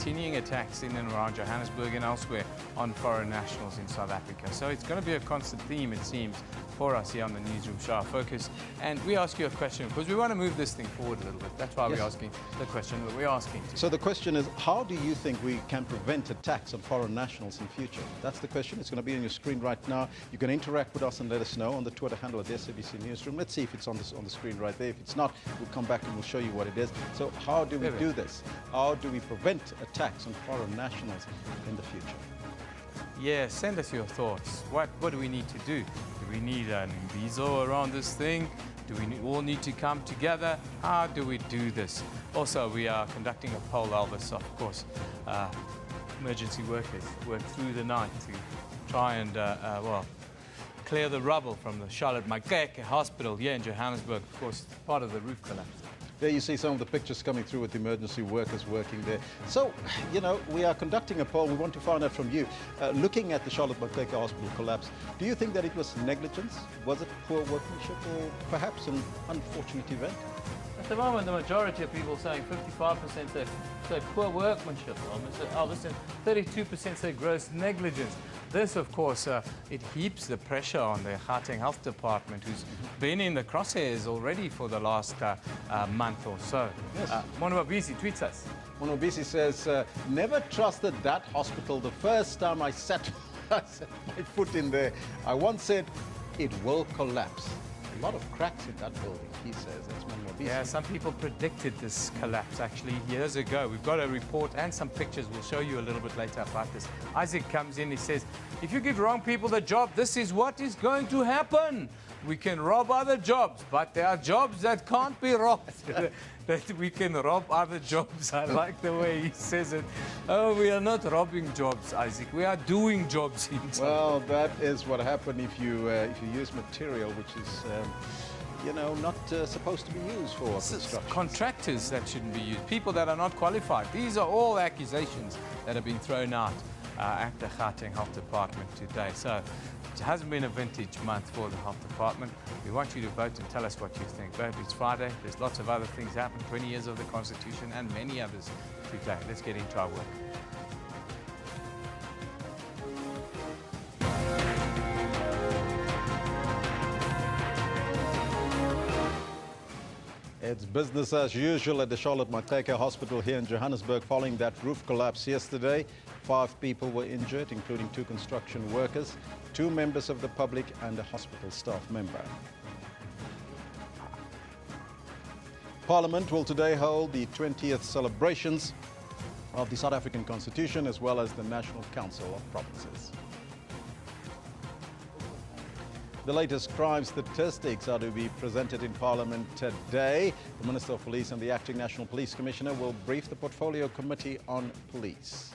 continuing attacks in and around Johannesburg and elsewhere on foreign nationals in South Africa. So it's going to be a constant theme, it seems, for us here on the Newsroom Show, our focus. And we ask you a question because we want to move this thing forward a little bit. That's why we're asking the question that we're asking. So the question is, how do you think we can prevent attacks on foreign nationals in future? That's the question. It's going to be on your screen right now. You can interact with us and let us know on the Twitter handle at the SABC Newsroom. Let's see if it's on the screen right there. If it's not, we'll come back and we'll show you what it is. So how do we do this? How do we prevent attacks on foreign nationals in the future? Yeah, send us your thoughts. What do we need to do? Do we need an imbizo around this thing? Do we all need to come together? How do we do this? Also, we are conducting a poll, Elvis, of course. Emergency workers work through the night to try and, well, clear the rubble from the Charlotte Mrch hospital here in Johannesburg. Of course, part of the roof collapse. There you see some of the pictures coming through with the emergency workers working there. So, you know, we are conducting a poll. We want to find out from you. Looking at the Charlotte Mrch hospital collapse, do you think that it was negligence? Was it poor workmanship or perhaps an unfortunate event? At the moment, the majority of people saying 55% say poor workmanship. Listen, 32% say gross negligence. This, of course, it heaps the pressure on the Gauteng Health Department, who's been in the crosshairs already for the last month or so. Yes. Monobisi tweets us. Monobisi says, never trusted that hospital. The first time I set my foot in there, I once said, it will collapse. A lot of cracks in that building, he says. That's Monobisi. Yeah, some people predicted this collapse actually years ago. We've got a report and some pictures. We'll show you a little bit later about this. Isaac comes in, he says, if you give wrong people the job, this is what is going to happen. We can rob other jobs, but there are jobs that can't be robbed. That we can rob other jobs. I like the way he says it. Oh, we are not robbing jobs, Isaac. We are doing jobs. Well, that is what happened if you use material which is, you know, not supposed to be used for construction. Contractors that shouldn't be used. People that are not qualified. These are all accusations that have been thrown out at the Gauteng Health Department today. So it hasn't been a vintage month for the Health Department. We want you to vote and tell us what you think. Vote, it's Friday. There's lots of other things happening. 20 years of the Constitution and many others today. Let's get into our work. It's business as usual at the Charlotte Mrch hospital here in Johannesburg following that roof collapse yesterday. 5 people were injured, including 2 construction workers, 2 members of the public and a hospital staff member. Parliament will today hold the 20th celebrations of the South African Constitution as well as the National Council of Provinces. The latest crime statistics are to be presented in Parliament today. The Minister of Police and the Acting National Police Commissioner will brief the Portfolio Committee on Police.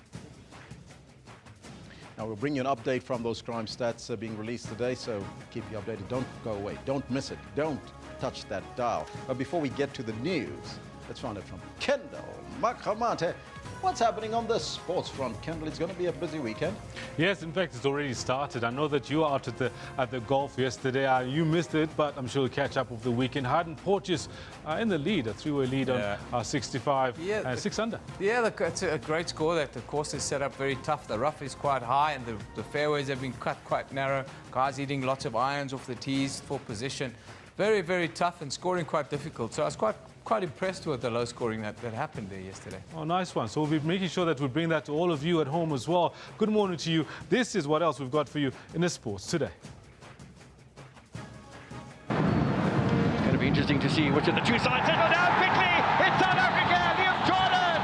Now, we'll bring you an update from those crime stats being released today, so keep you updated. Don't go away. Don't miss it. Don't touch that dial. But before we get to the news, let's find out from Kendall Makhamate. What's happening on the sports front, Kendall? It's going to be a busy weekend. Yes, in fact, it's already started. I know that you were out at the golf yesterday. You missed it, but I'm sure you'll catch up with the weekend. Harden Porteous in the lead, a 3-way lead on 65 and 6 under. Yeah, it's a great score. That the course is set up very tough. The rough is quite high, and the fairways have been cut quite narrow. Guys hitting lots of irons off the tees for position. Very, very tough and scoring quite difficult. So I was quite impressed with the low scoring that happened there yesterday. Oh, nice one. So we'll be making sure that we bring that to all of you at home as well. Good morning to you. This is what else we've got for you in the sports today. It's going to be interesting to see which of the two sides settle down quickly. It's South Africa, Liam Jordan.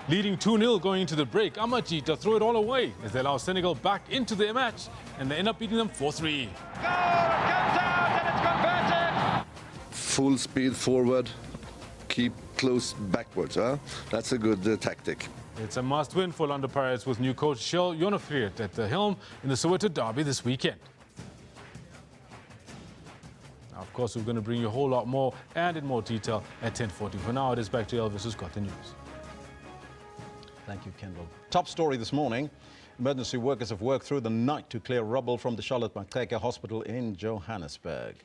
Leading 2-0 going into the break. Mrch to throw it all away as they allow Senegal back into their match, and they end up beating them 4-3. Goal, it comes out and it's converted. Full speed forward. Keep close backwards. That's a good tactic. It's a must-win for London Pirates with new coach Shell Jonafried at the helm in the Soweto Derby this weekend. Now, of course, we're going to bring you a whole lot more and in more detail at 10:40. For now, it is back to Elvis, who's got the news. Thank you, Kendall. Top story this morning. Emergency workers have worked through the night to clear rubble from the Charlotte Mrch hospital in Johannesburg.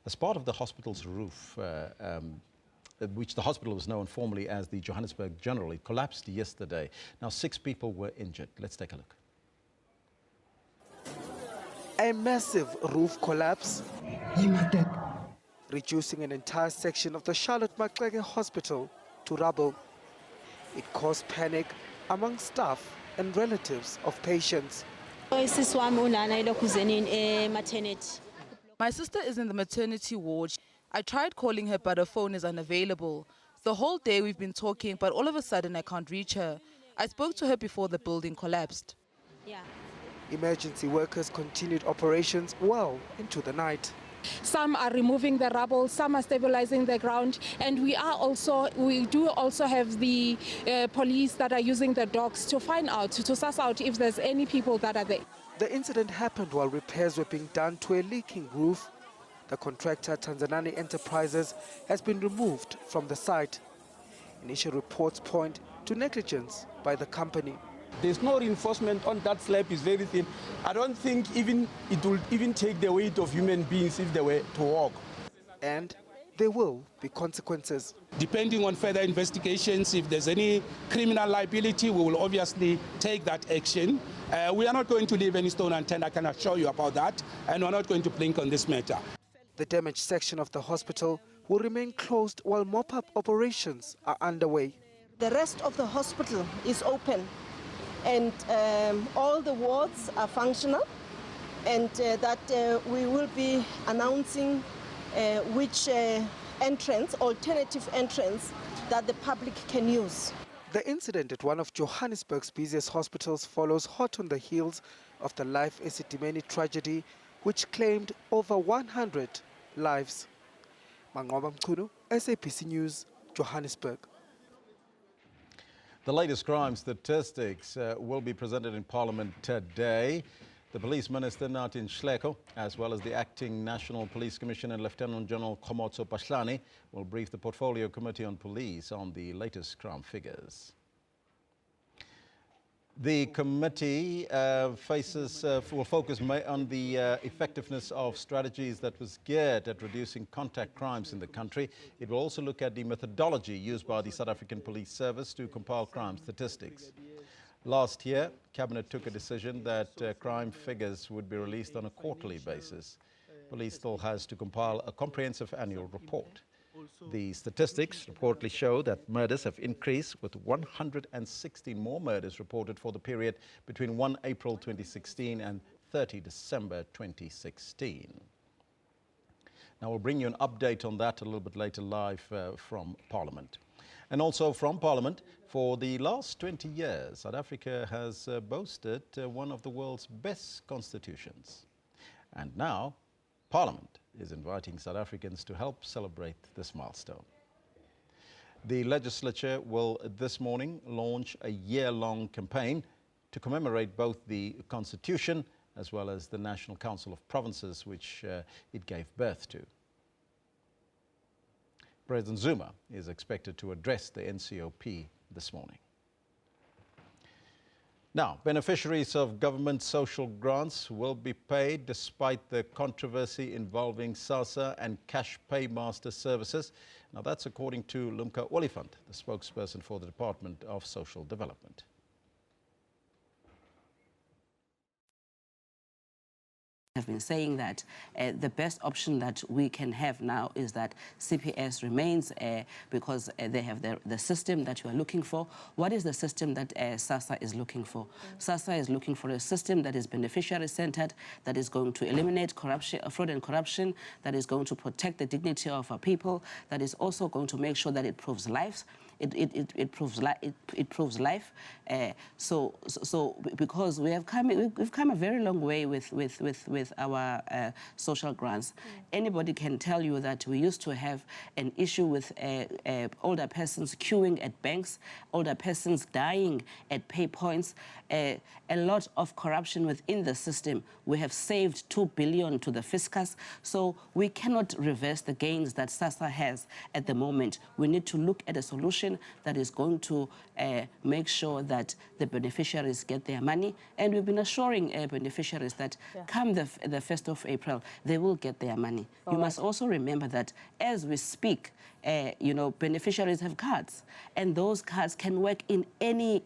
As part of the hospital's roof which the hospital was known formerly as the Johannesburg General. It collapsed yesterday. Now 6 people were injured. Let's take a look. A massive roof collapse, reducing an entire section of the Charlotte Mrch Hospital to rubble. It caused panic among staff and relatives of patients. My sister is in the maternity ward. I tried calling her, but her phone is unavailable. The whole day we've been talking, but all of a sudden I can't reach her. I spoke to her before the building collapsed. Emergency workers continued operations well into the night. Some are removing the rubble, some are stabilizing the ground, and we do also have the police that are using the dogs to find out, to suss out if there's any people that are there. The incident happened while repairs were being done to a leaking roof. The contractor, Tanzanani Enterprises, has been removed from the site. Initial reports point to negligence by the company. There's no reinforcement on that slab, is very thin. I don't think it will even take the weight of human beings if they were to walk. And there will be consequences. Depending on further investigations, if there's any criminal liability, we will obviously take that action. We are not going to leave any stone unturned, I can assure you about that, and we're not going to blink on this matter. The damaged section of the hospital will remain closed while mop-up operations are underway. The rest of the hospital is open, and all the wards are functional, and that we will be announcing which alternative entrance that the public can use. The incident at one of Johannesburg's busiest hospitals follows hot on the heels of the Life Esidimeni tragedy, which claimed over 100 lives. Mangoba Mchunu, SABC News, Johannesburg. The latest crime statistics will be presented in Parliament today. The Police Minister, Natin Shleko, as well as the Acting National Police Commissioner, Lieutenant General Khomotso Pahlani, will brief the Portfolio Committee on Police on the latest crime figures. The committee will focus on the effectiveness of strategies that was geared at reducing contact crimes in the country. It will also look at the methodology used by the South African Police Service to compile crime statistics. Last year, Cabinet took a decision that crime figures would be released on a quarterly basis. Police still has to compile a comprehensive annual report. The statistics reportedly show that murders have increased, with 116 more murders reported for the period between 1 April 2016 and 30 December 2016. Now we'll bring you an update on that a little bit later live from Parliament. And also from Parliament, for the last 20 years, South Africa has boasted one of the world's best constitutions. And now, Parliament is inviting South Africans to help celebrate this milestone. The legislature will this morning launch a year-long campaign to commemorate both the Constitution as well as the National Council of Provinces, which it gave birth to. President Zuma is expected to address the NCOP this morning. Now, beneficiaries of government social grants will be paid despite the controversy involving SASSA and Cash Paymaster Services. Now, that's according to Lumka Oliphant, the spokesperson for the Department of Social Development. Have been saying that the best option that we can have now is that CPS remains because they have the system that you are looking for. What is the system that SASSA is looking for? SASSA is looking for a system that is beneficiary-centered, that is going to eliminate corruption, fraud and corruption, that is going to protect the dignity of our people, that is also going to make sure that it proves lives. It proves life. So because we've come a very long way with our social grants. Anybody can tell you that we used to have an issue with older persons queuing at banks, older persons dying at pay points, a lot of corruption within the system. We have saved 2 billion to the fiscus, so we cannot reverse the gains that SASSA has at the moment. We need to look at a solution institution that is going to make sure that the beneficiaries get their money. And we've been assuring beneficiaries that come the 1st of April, they will get their money. You must also remember that as we speak, you know, beneficiaries have cards, and those cards can work in any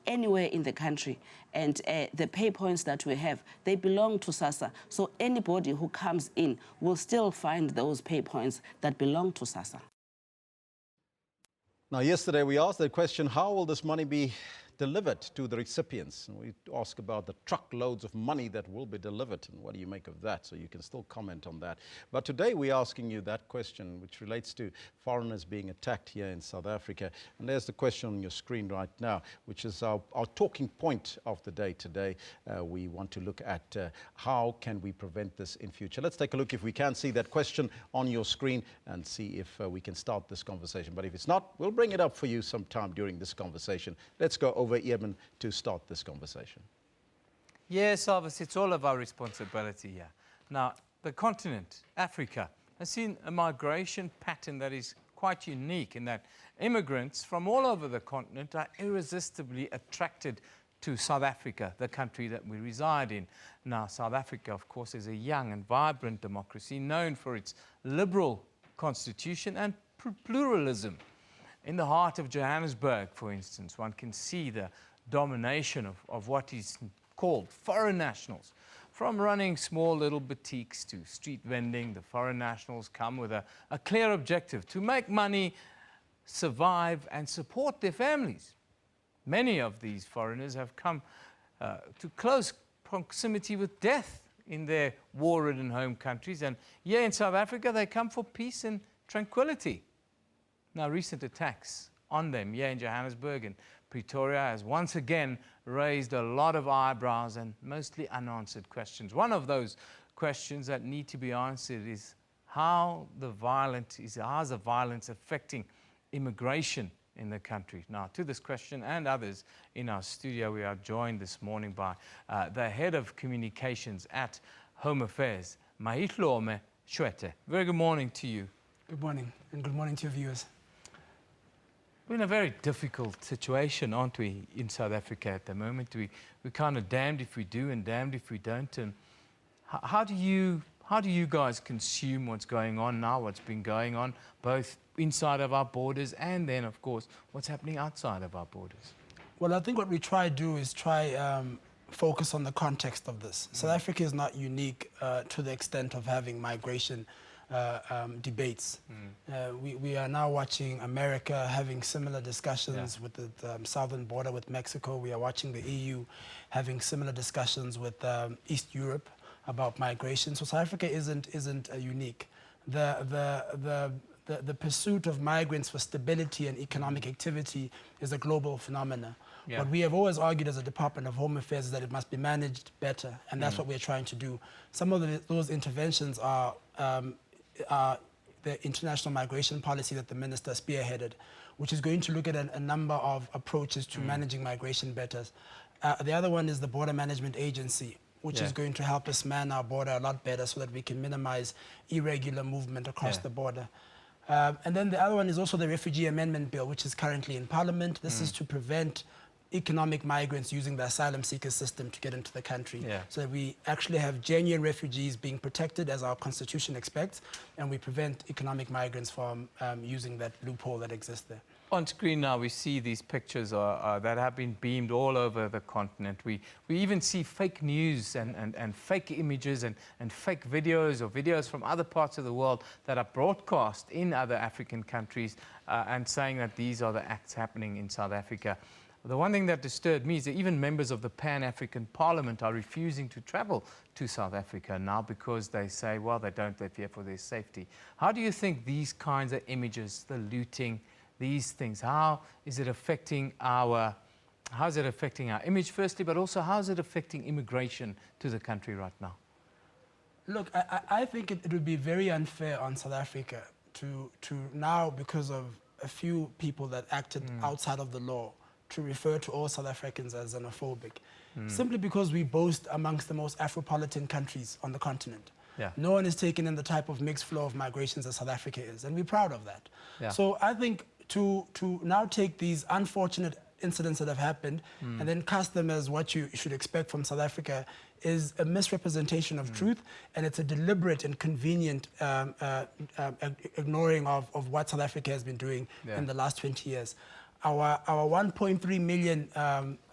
anywhere in the country. And the pay points that we have, they belong to SASSA. So anybody who comes in will still find those pay points that belong to SASSA. Now, yesterday we asked the question, how will this money be delivered to the recipients? And we ask about the truckloads of money that will be delivered, and what do you make of that? So you can still comment on that. But today we're asking you that question, which relates to foreigners being attacked here in South Africa. And there's the question on your screen right now, which is our talking point of the day today. We want to look at how can we prevent this in future. Let's take a look if we can see that question on your screen and see if we can start this conversation. But if it's not, we'll bring it up for you sometime during this conversation. Let's go over Eben to start this conversation. Yes, obviously, it's all of our responsibility here. Now, the continent, Africa, has seen a migration pattern that is quite unique in that immigrants from all over the continent are irresistibly attracted to South Africa, the country that we reside in. Now, South Africa, of course, is a young and vibrant democracy known for its liberal constitution and pluralism. In the heart of Johannesburg, for instance, one can see the domination of what is called foreign nationals. From running small little boutiques to street vending, the foreign nationals come with a clear objective: to make money, survive, and support their families. Many of these foreigners have come to close proximity with death in their war-ridden home countries, and here in South Africa, they come for peace and tranquility. Now, recent attacks on them here in Johannesburg and Pretoria has once again raised a lot of eyebrows and mostly unanswered questions. One of those questions that need to be answered is how the violence affecting immigration in the country? Now, to this question and others in our studio, we are joined this morning by the head of communications at Home Affairs, Mrch. Very good morning to you. Good morning, and good morning to your viewers. We're in a very difficult situation, aren't we, in South Africa at the moment? We're kind of damned if we do and damned if we don't. And how do you guys consume what's going on now, what's been going on, both inside of our borders and then, of course, what's happening outside of our borders? Well, I think what we try to do is focus on the context of this. South Africa is not unique to the extent of having migration debates. We are now watching America having similar discussions with the southern border with Mexico. We are watching the EU having similar discussions with East Europe about migration. So South Africa isn't unique. The pursuit of migrants for stability and economic activity is a global phenomenon. What we have always argued as a Department of Home Affairs is that it must be managed better, and that's what we're trying to do. Some of those interventions are the international migration policy that the minister spearheaded, which is going to look at a number of approaches to managing migration better. The other one is the Border Management Agency, which is going to help us man our border a lot better so that we can minimize irregular movement across the border. And then the other one is also the Refugee Amendment Bill, which is currently in Parliament. This is to prevent economic migrants using the asylum seeker system to get into the country. So that we actually have genuine refugees being protected as our constitution expects, and we prevent economic migrants from using that loophole that exists there. On screen now, we see these pictures that have been beamed all over the continent. We even see fake news and fake images and fake videos or videos from other parts of the world that are broadcast in other African countries and saying that these are the acts happening in South Africa. The one thing that disturbed me is that even members of the Pan-African Parliament are refusing to travel to South Africa now because they say, well, they fear for their safety. How do you think these kinds of images, the looting, these things, how is it affecting our image firstly, but also how is it affecting immigration to the country right now? Look, I think it would be very unfair on South Africa to now, because of a few people that acted outside of the law, to refer to all South Africans as xenophobic, simply because we boast amongst the most Afropolitan countries on the continent. Yeah. No one is taking in the type of mixed flow of migrations that South Africa is, and we're proud of that. Yeah. So I think to now take these unfortunate incidents that have happened and then cast them as what you should expect from South Africa is a misrepresentation of truth, and it's a deliberate and convenient ignoring of what South Africa has been doing in the last 20 years. Our 1.3 million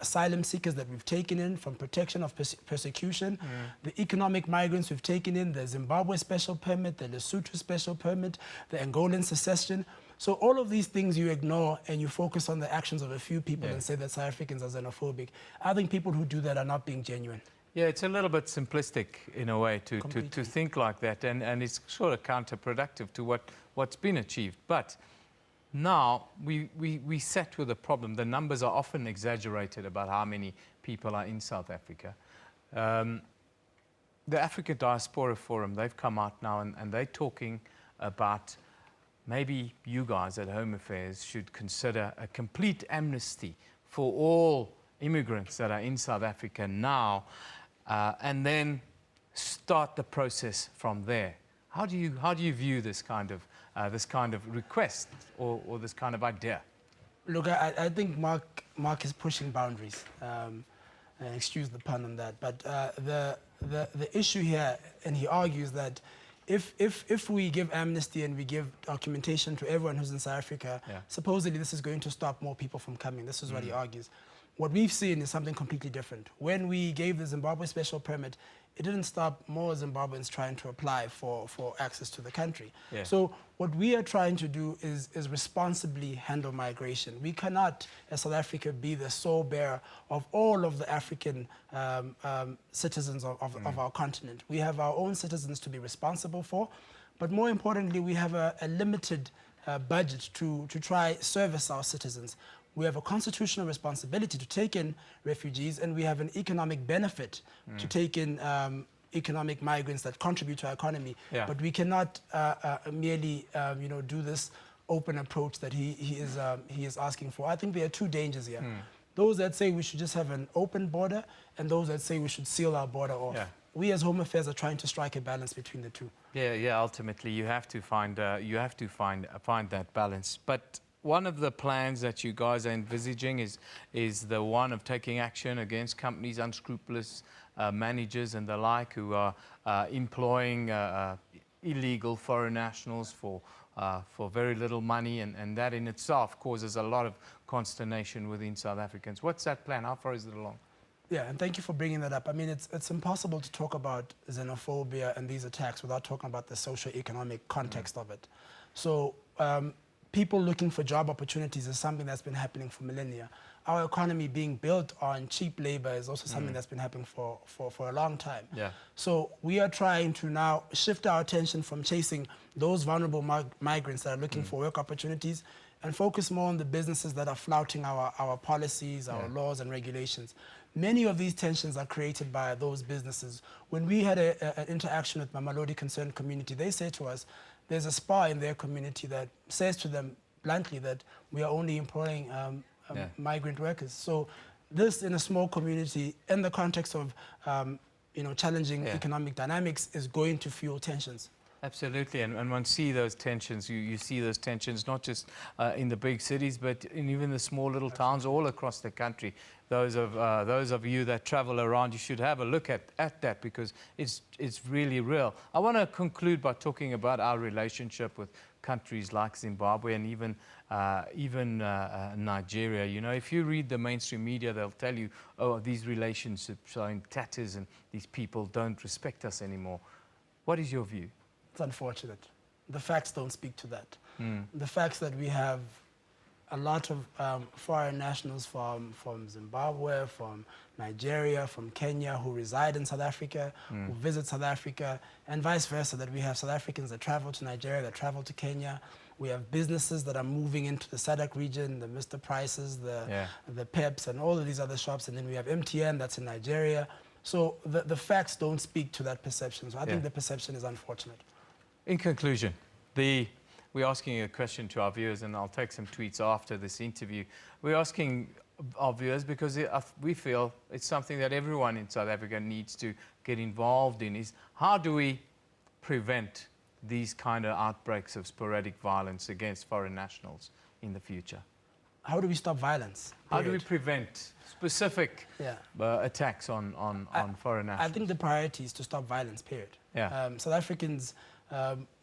asylum seekers that we've taken in from protection of persecution, the economic migrants we've taken in, the Zimbabwe special permit, the Lesotho special permit, the Angolan secession. So all of these things you ignore and you focus on the actions of a few people and say that South Africans are xenophobic. I think people who do that are not being genuine. Yeah, it's a little bit simplistic in a way to think like that, and it's sort of counterproductive to what's been achieved. But now we sat with a problem. The numbers are often exaggerated about how many people are in South Africa. The Africa Diaspora Forum, they've come out now and they're talking about maybe you guys at Home Affairs should consider a complete amnesty for all immigrants that are in South Africa now, and then start the process from there. How do you view this kind of request or this kind of idea? Look, I think Mark is pushing boundaries. Excuse the pun on that, but the issue here, and he argues that if we give amnesty and we give documentation to everyone who's in South Africa, supposedly this is going to stop more people from coming. This is what he argues. What we've seen is something completely different. When we gave the Zimbabwe special permit, it didn't stop more Zimbabweans trying to apply for access to the country. Yeah. So what we are trying to do is responsibly handle migration. We cannot, as South Africa, be the sole bearer of all of the African citizens of our continent. We have our own citizens to be responsible for, but more importantly, we have a limited budget to try service our citizens. We have a constitutional responsibility to take in refugees, and we have an economic benefit to take in economic migrants that contribute to our economy. Yeah. But we cannot merely, do this open approach that he is asking for. I think there are two dangers here. Those that say we should just have an open border, and those that say we should seal our border off. Yeah. We as Home Affairs are trying to strike a balance between the two. Yeah. Ultimately, you have to find that balance. But one of the plans that you guys are envisaging is the one of taking action against companies, unscrupulous managers and the like, who are employing illegal foreign nationals for very little money, and that in itself causes a lot of consternation within South Africans. What's that plan? How far is it along? Yeah, and thank you for bringing that up. I mean, it's impossible to talk about xenophobia and these attacks without talking about the socio-economic context of it. So people looking for job opportunities is something that's been happening for millennia. Our economy being built on cheap labor is also something that's been happening for a long time. Yeah. So we are trying to now shift our attention from chasing those vulnerable migrants that are looking for work opportunities and focus more on the businesses that are flouting our policies, our laws and regulations. Many of these tensions are created by those businesses. When we had an interaction with Mamelodi Concerned Community, they say to us, there's a SPA in their community that says to them bluntly that we are only employing migrant workers. So this, in a small community, in the context of challenging economic dynamics, is going to fuel tensions. Absolutely, and one see those tensions. You see those tensions not just in the big cities, but in even the small little towns all across the country. Those of you that travel around, you should have a look at that, because it's really real. I want to conclude by talking about our relationship with countries like Zimbabwe and even Nigeria. You know, if you read the mainstream media, they'll tell you, oh, these relationships are in tatters and these people don't respect us anymore. What is your view? It's unfortunate. The facts don't speak to that. The facts that we have a lot of foreign nationals from Zimbabwe, from Nigeria, from Kenya, who reside in South Africa, who visit South Africa, and vice versa, that we have South Africans that travel to Nigeria, that travel to Kenya. We have businesses that are moving into the SADC region, the Mr. Prices, the Peps, and all of these other shops, and then we have MTN that's in Nigeria. So the facts don't speak to that perception. So I think the perception is unfortunate. In conclusion, we're asking a question to our viewers, and I'll take some tweets after this interview. We're asking our viewers because we feel it's something that everyone in South Africa needs to get involved in, is how do we prevent these kind of outbreaks of sporadic violence against foreign nationals in the future? How do we stop violence? How do we prevent specific attacks on foreign nationals? I think the priority is to stop violence, period. Yeah. South Africans,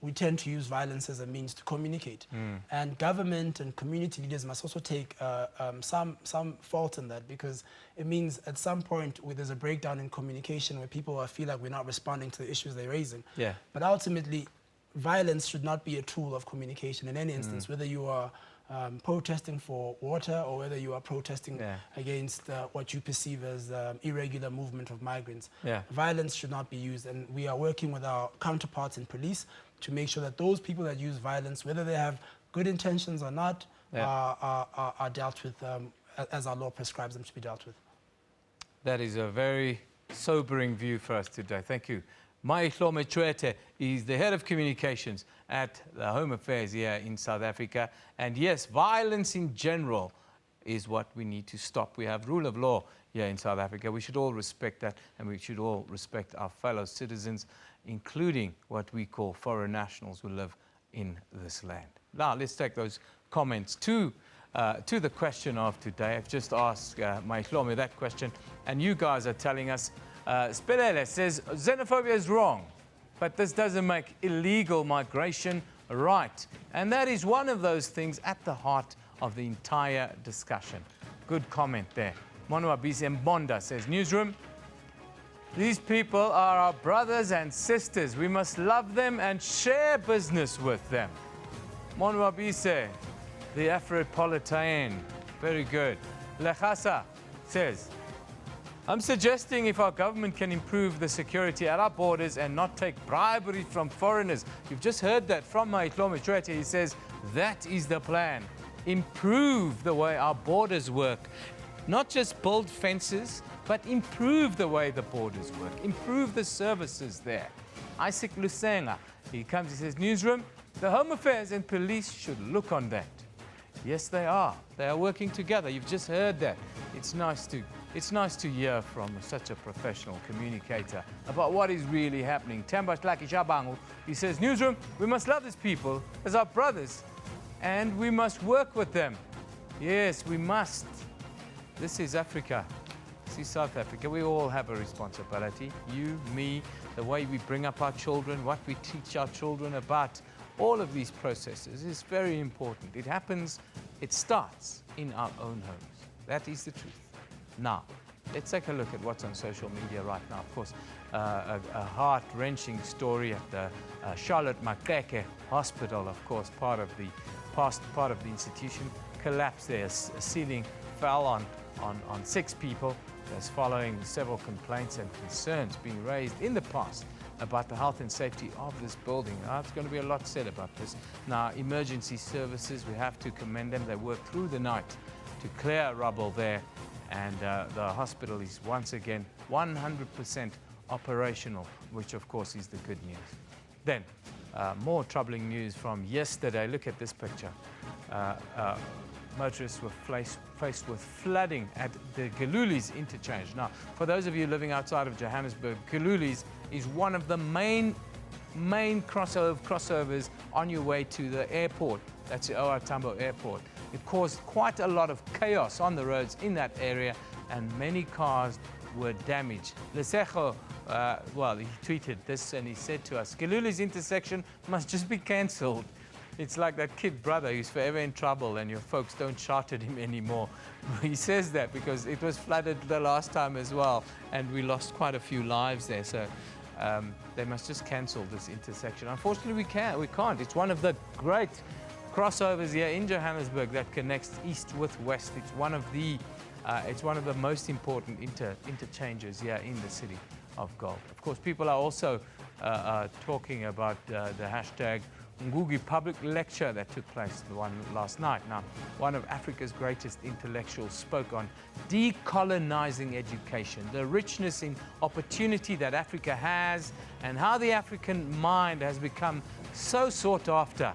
we tend to use violence as a means to communicate. And government and community leaders must also take some fault in that, because it means at some point where there's a breakdown in communication where people feel like we're not responding to the issues they're raising. Yeah. But ultimately, violence should not be a tool of communication in any instance, whether you are protesting for water or whether you are protesting against what you perceive as irregular movement of migrants. Violence should not be used, and we are working with our counterparts in police to make sure that those people that use violence, whether they have good intentions or not, are dealt with as our law prescribes them to be dealt with. That is a very sobering view for us today. Thank you. Mrch is the head of communications at the Home Affairs here in South Africa. And yes, violence in general is what we need to stop. We have rule of law here in South Africa. We should all respect that, and we should all respect our fellow citizens, including what we call foreign nationals who live in this land. Now, let's take those comments to the question of today. I've just asked Mrch that question, and you guys are telling us. Spelele says, xenophobia is wrong, but this doesn't make illegal migration right. And that is one of those things at the heart of the entire discussion. Good comment there. Monwabisi Mbonda says, Newsroom, these people are our brothers and sisters. We must love them and share business with them. Monwabisi, the Afropolitan. Very good. Lechasa says, I'm suggesting if our government can improve the security at our borders and not take bribery from foreigners. You've just heard that from Mrch. He says that is the plan. Improve the way our borders work. Not just build fences, but improve the way the borders work. Improve the services there. Isaac Lusenga, he comes, he says, Newsroom, the Home Affairs and police should look on that. Yes, they are. They are working together. You've just heard that. It's nice to hear from such a professional communicator about what is really happening. Tembash Laki Shabangu, he says, Newsroom, we must love these people as our brothers, and we must work with them. Yes, we must. This is Africa. This is South Africa. We all have a responsibility. You, me, the way we bring up our children, what we teach our children about all of these processes is very important. It happens, it starts in our own homes. That is the truth. Now, let's take a look at what's on social media right now. Of course, a heart-wrenching story at the Charlotte Mrch Hospital. Of course, part of the institution collapsed there. A ceiling fell on 6 people. That's following several complaints and concerns being raised in the past about the health and safety of this building. There's going to be a lot said about this. Now, emergency services, we have to commend them. They worked through the night to clear rubble there. And the hospital is once again 100% operational, which of course is the good news. Then, more troubling news from yesterday. Look at this picture. Motorists were faced with flooding at the Galuli's interchange. Now, for those of you living outside of Johannesburg, Galuli's is one of the main crossovers on your way to the airport. That's the OR Tambo Airport. It caused quite a lot of chaos on the roads in that area, and many cars were damaged. Lesejo, well, he tweeted this and he said to us, Galuli's intersection must just be cancelled. It's like that kid brother who's forever in trouble and your folks don't shout at him anymore. He says that because it was flooded the last time as well, and we lost quite a few lives there. So they must just cancel this intersection. Unfortunately, we can't. It's one of the great crossovers here in Johannesburg that connects east with west. It's one of the most important interchanges here in the city of gold. Of course, people are also talking about the hashtag Ngugi public lecture that took place, the one last night. Now, one of Africa's greatest intellectuals spoke on decolonizing education, the richness in opportunity that Africa has, and how the African mind has become so sought after.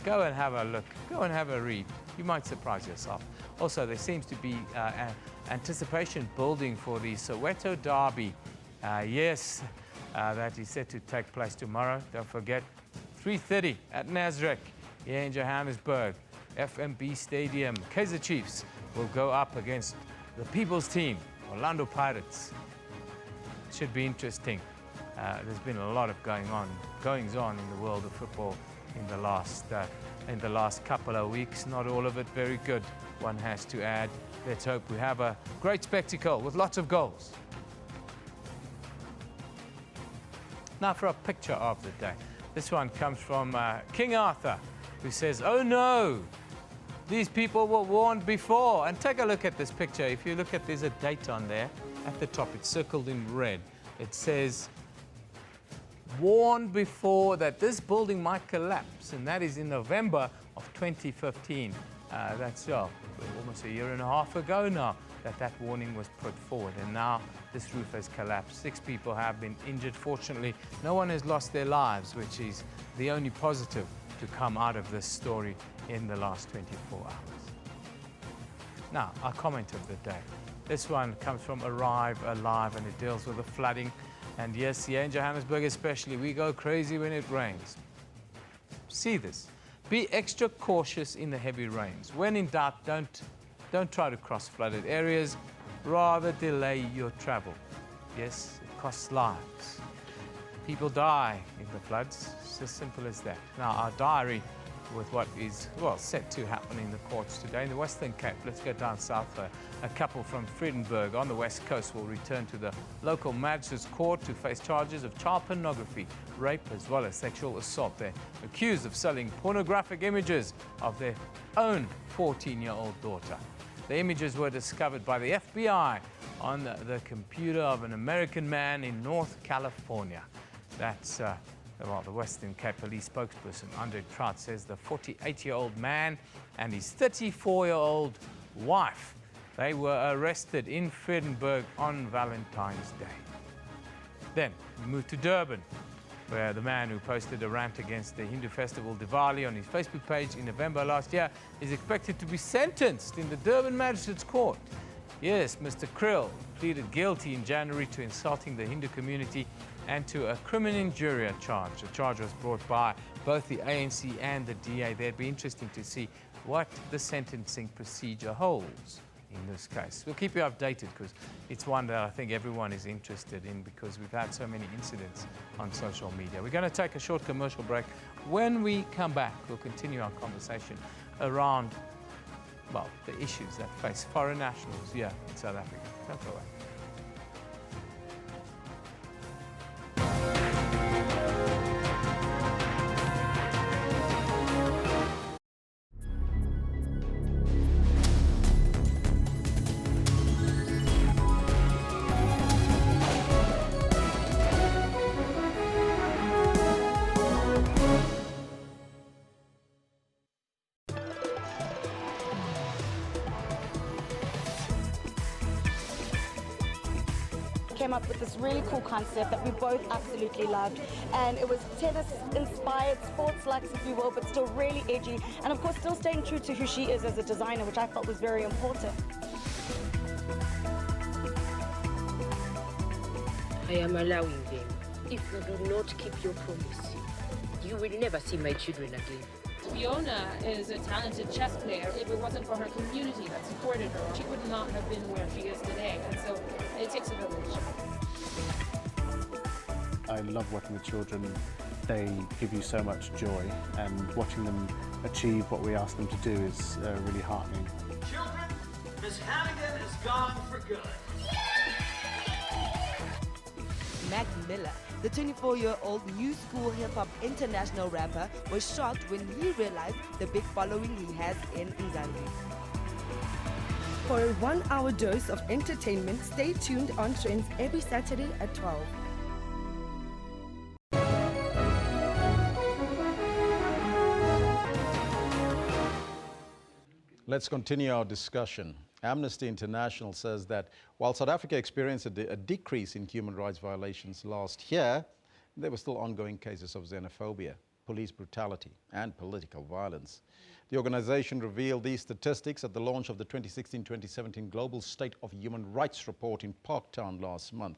Go and have a look. Go and have a read. You might surprise yourself. Also, there seems to be anticipation building for the Soweto Derby. Yes, that is set to take place tomorrow. Don't forget, 3:30 at Mrch here in Johannesburg, FNB Stadium. Kaizer Chiefs will go up against the People's Team, Orlando Pirates. Should be interesting. There's been a lot of goings on in the world of football in the last couple of weeks. Not all of it very good, one has to add. Let's hope we have a great spectacle with lots of goals. Now for a picture of the day. This one comes from King Arthur, who says, "Oh no, these people were warned before." And take a look at this picture. If you look at, there's a date on there at the top. It's circled in red. It says, warned before that this building might collapse, and that is in November of 2015. That's almost a year and a half ago now that warning was put forward, and now this roof has collapsed. 6 people have been injured. Fortunately, no one has lost their lives, which is the only positive to come out of this story in the last 24 hours. Now, our comment of the day. This one comes from Arrive Alive, and it deals with the flooding. And yes, here in Johannesburg especially, we go crazy when it rains. See this. Be extra cautious in the heavy rains. When in doubt, don't try to cross flooded areas. Rather delay your travel. Yes, it costs lives. People die in the floods. It's as simple as that. Now, our diary with what is, set to happen in the courts today. In the Western Cape, let's go down south. A couple from Vredenburg on the west coast will return to the local magistrate's court to face charges of child pornography, rape, as well as sexual assault. They're accused of selling pornographic images of their own 14-year-old daughter. The images were discovered by the FBI on the computer of an American man in North California. That's the Western Cape Police spokesperson, Andre Trout, says the 48-year-old man and his 34-year-old wife, they were arrested in Vredenburg on Valentine's Day. Then we move to Durban, where the man who posted a rant against the Hindu festival Diwali on his Facebook page in November last year is expected to be sentenced in the Durban Magistrates Court. Yes, Mr. Krill pleaded guilty in January to insulting the Hindu community and to a criminal injury charge. The charge was brought by both the ANC and the DA. It'd be interesting to see what the sentencing procedure holds in this case. We'll keep you updated because it's one that I think everyone is interested in because we've had so many incidents on social media. We're going to take a short commercial break. When we come back, we'll continue our conversation around, the issues that face foreign nationals here in South Africa. Don't go away. Came up with this really cool concept that we both absolutely loved, and it was tennis inspired, sports likes if you will, but still really edgy, and of course still staying true to who she is as a designer, which I felt was very important. I am allowing them. If you do not keep your promise, you will never see my children again. Fiona is a talented chess player. If it wasn't for her community that supported her, she would not have been where she is today. And so it takes a village. I love working with children. They give you so much joy, and watching them achieve what we ask them to do is really heartening. Children, Miss Hannigan is gone for good. Mac Miller, the 24-year-old new school hip-hop international rapper, was shocked when he realized the big following he has in Mzansi. For a 1-hour dose of entertainment, stay tuned on Trends every Saturday at 12. Let's continue our discussion. Amnesty International says that while South Africa experienced a decrease in human rights violations last year, there were still ongoing cases of xenophobia, police brutality, and political violence. The organization revealed these statistics at the launch of the 2016-2017 Global State of Human Rights report in Parktown last month.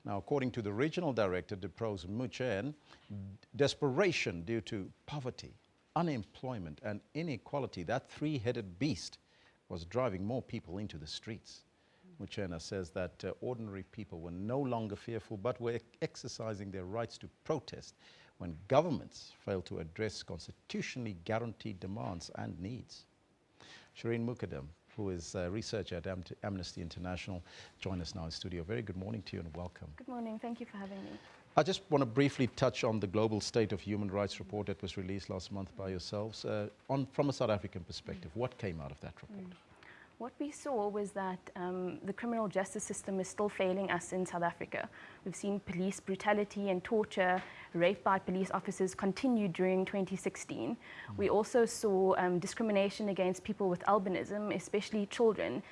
Now, according to the regional director, Mrch, desperation due to poverty, unemployment and inequality, that three-headed beast was driving more people into the streets. Mrch says that ordinary people were no longer fearful but were exercising their rights to protest when governments failed to address constitutionally guaranteed demands and needs. Shireen Mukadam, who is a researcher at Amnesty International, join us now in studio. Very good morning to you and welcome. Good morning. Thank you for having me. I just want to briefly touch on the Global State of Human Rights report that was released last month by yourselves. From a South African perspective, what came out of that report? What we saw was that the criminal justice system is still failing us in South Africa. We've seen police brutality and torture, rape by police officers continue during 2016. We also saw discrimination against people with albinism, especially children,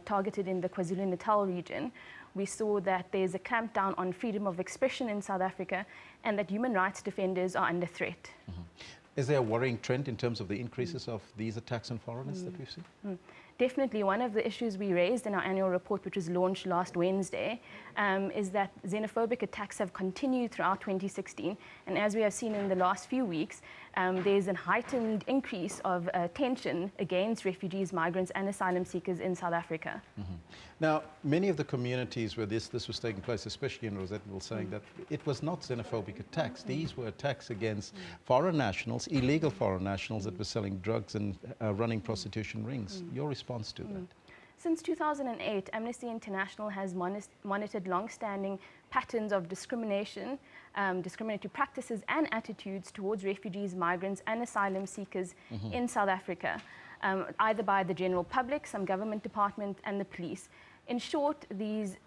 targeted in the KwaZulu-Natal region. We saw that there's a clampdown on freedom of expression in South Africa and that human rights defenders are under threat. Is there a worrying trend in terms of the increases of these attacks on foreigners that we've seen? Definitely. One of the issues we raised in our annual report, which was launched last Wednesday, is that xenophobic attacks have continued throughout 2016. And as we have seen in the last few weeks, there's a heightened increase of tension against refugees, migrants and asylum seekers in South Africa. Now, many of the communities where this was taking place, especially in Rosettenville, saying that it was not xenophobic attacks. These were attacks against foreign nationals, illegal foreign nationals that were selling drugs and running prostitution rings. Your response to that? Since 2008, Amnesty International has monitored long-standing patterns of discrimination, discriminatory practices and attitudes towards refugees, migrants and asylum seekers in South Africa, either by the general public, some government department and the police. In short, these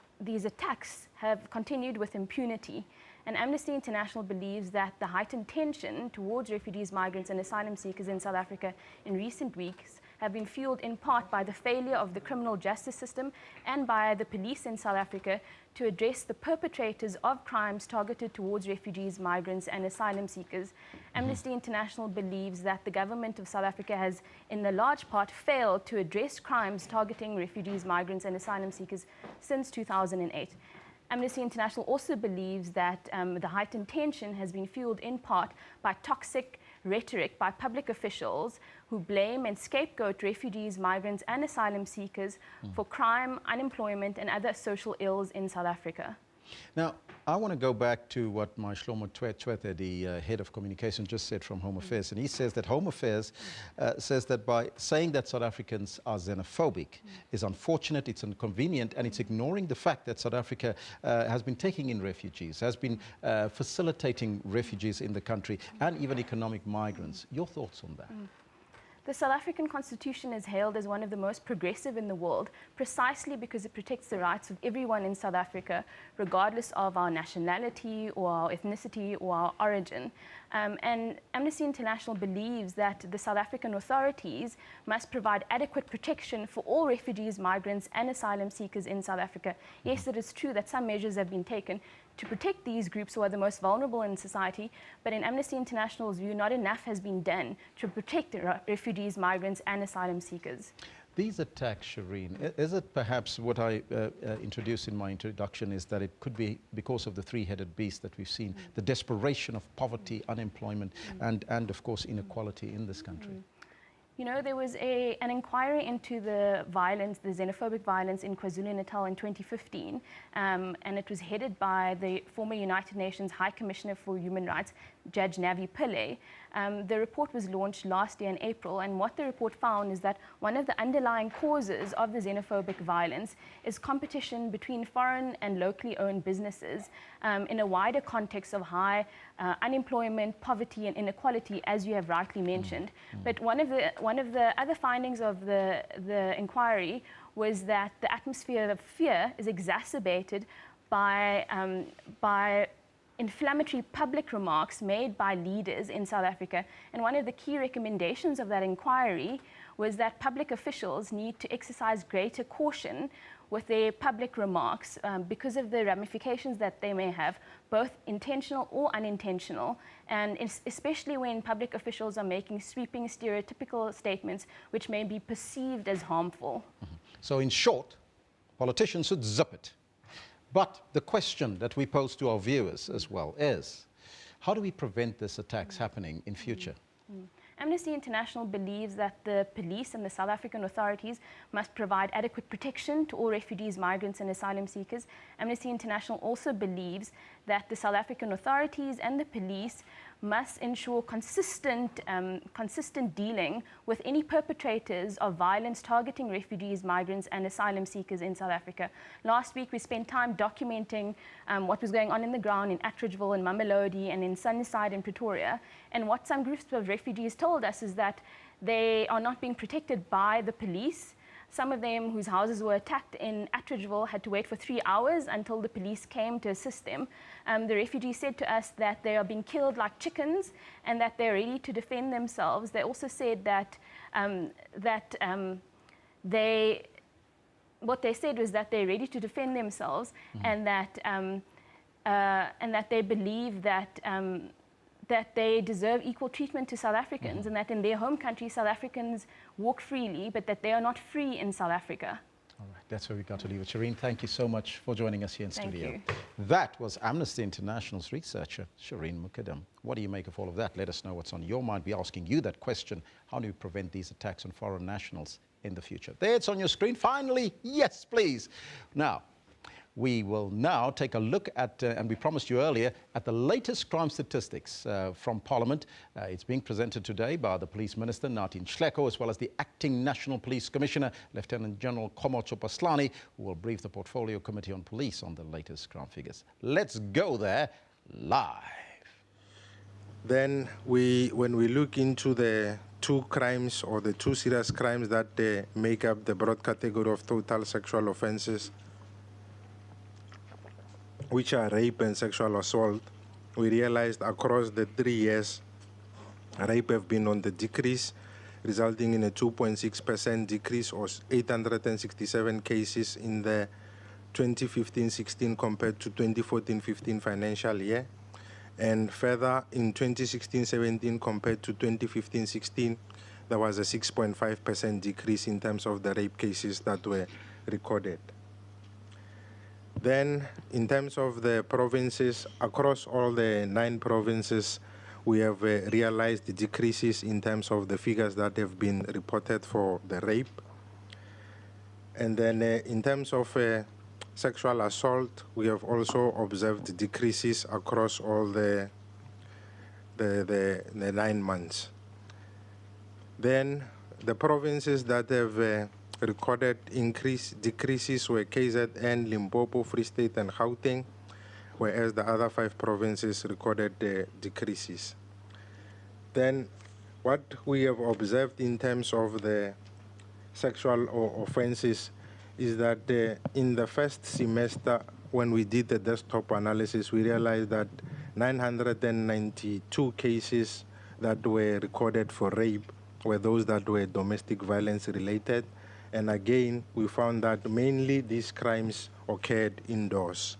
attacks have continued with impunity. And Amnesty International believes that the heightened tension towards refugees, migrants and asylum seekers in South Africa in recent weeks have been fueled in part by the failure of the criminal justice system and by the police in South Africa to address the perpetrators of crimes targeted towards refugees, migrants and asylum seekers. Amnesty International believes that the government of South Africa has, in a large part, failed to address crimes targeting refugees, migrants and asylum seekers since 2008. Amnesty International also believes that the heightened tension has been fueled in part by toxic rhetoric by public officials who blame and scapegoat refugees, migrants and asylum seekers for crime, unemployment and other social ills in South Africa. Now, I want to go back to what my Shlomo Twete, the head of communication, just said from Home Affairs. And he says that Home Affairs says that by saying that South Africans are xenophobic is unfortunate, it's inconvenient, and it's ignoring the fact that South Africa has been taking in refugees, has been facilitating refugees in the country, and even economic migrants. Your thoughts on that? The South African Constitution is hailed as one of the most progressive in the world, precisely because it protects the rights of everyone in South Africa, regardless of our nationality or our ethnicity or our origin. And Amnesty International believes that the South African authorities must provide adequate protection for all refugees, migrants and asylum seekers in South Africa. Yes, it is true that some measures have been taken to protect these groups who are the most vulnerable in society, but in Amnesty International's view, not enough has been done to protect refugees, migrants and asylum seekers. These attacks, Shireen, is it perhaps what I introduced in my introduction is that it could be because of the three-headed beast that we've seen, the desperation of poverty, unemployment and of course inequality in this country? You know, there was an inquiry into the violence, the xenophobic violence in KwaZulu-Natal in 2015, and it was headed by the former United Nations High Commissioner for Human Rights, Judge Navi Pillay. The report was launched last year in April, and what the report found is that one of the underlying causes of the xenophobic violence is competition between foreign and locally owned businesses in a wider context of high unemployment, poverty and inequality, as you have rightly mentioned. But one of the other findings of the inquiry was that the atmosphere of fear is exacerbated by inflammatory public remarks made by leaders in South Africa. And one of the key recommendations of that inquiry was that public officials need to exercise greater caution with their public remarks because of the ramifications that they may have, both intentional or unintentional, and especially when public officials are making sweeping stereotypical statements which may be perceived as harmful. So in short, politicians should zip it. But the question that we pose to our viewers as well is, how do we prevent these attacks happening in future? Amnesty International believes that the police and the South African authorities must provide adequate protection to all refugees, migrants and asylum seekers. Amnesty International also believes that the South African authorities and the police must ensure consistent dealing with any perpetrators of violence targeting refugees, migrants and asylum seekers in South Africa. Last week we spent time documenting what was going on in the ground in Attridgeville and Mamelodi and in Sunnyside and Pretoria. And what some groups of refugees told us is that they are not being protected by the police. Some of them whose houses were attacked in Attridgeville had to wait for 3 hours until the police came to assist them. The refugees said to us that they are being killed like chickens and that they're ready to defend themselves. They also said that what they said was that they're ready to defend themselves and that they believe that that they deserve equal treatment to South Africans and that in their home country, South Africans walk freely, but that they are not free in South Africa. All right, that's where we got to leave it. Shireen, thank you so much for joining us here in studio. You. That was Amnesty International's researcher, Shireen Mukadam. What do you make of all of that? Let us know what's on your mind. We're asking you that question. How do you prevent these attacks on foreign nationals in the future? There, it's on your screen. Finally, yes, please. Now, we will now take a look at, and we promised you earlier, at the latest crime statistics from Parliament. It's being presented today by the Police Minister, Nathi Nhleko, as well as the Acting National Police Commissioner, Lieutenant General Komocho Paslani, who will brief the Portfolio Committee on Police on the latest crime figures. Let's go there live. Then when we look into the two crimes or the two serious crimes that make up the broad category of total sexual offenses, which are rape and sexual assault, we realized across the 3 years, rape have been on the decrease, resulting in a 2.6% decrease or 867 cases in the 2015-16 compared to 2014-15 financial year. And further, in 2016-17 compared to 2015-16, there was a 6.5% decrease in terms of the rape cases that were recorded. Then, in terms of the provinces, across all the 9 provinces, we have realized the decreases in terms of the figures that have been reported for the rape. And then in terms of sexual assault, we have also observed decreases across all the 9 months. Then the provinces that have recorded decreases were KZN, Limpopo, Free State and Gauteng, whereas the other 5 provinces recorded decreases. Then what we have observed in terms of the sexual offenses is that in the first semester, when we did the desktop analysis, we realized that 992 cases that were recorded for rape were those that were domestic violence related. And again, we found that mainly these crimes occurred indoors.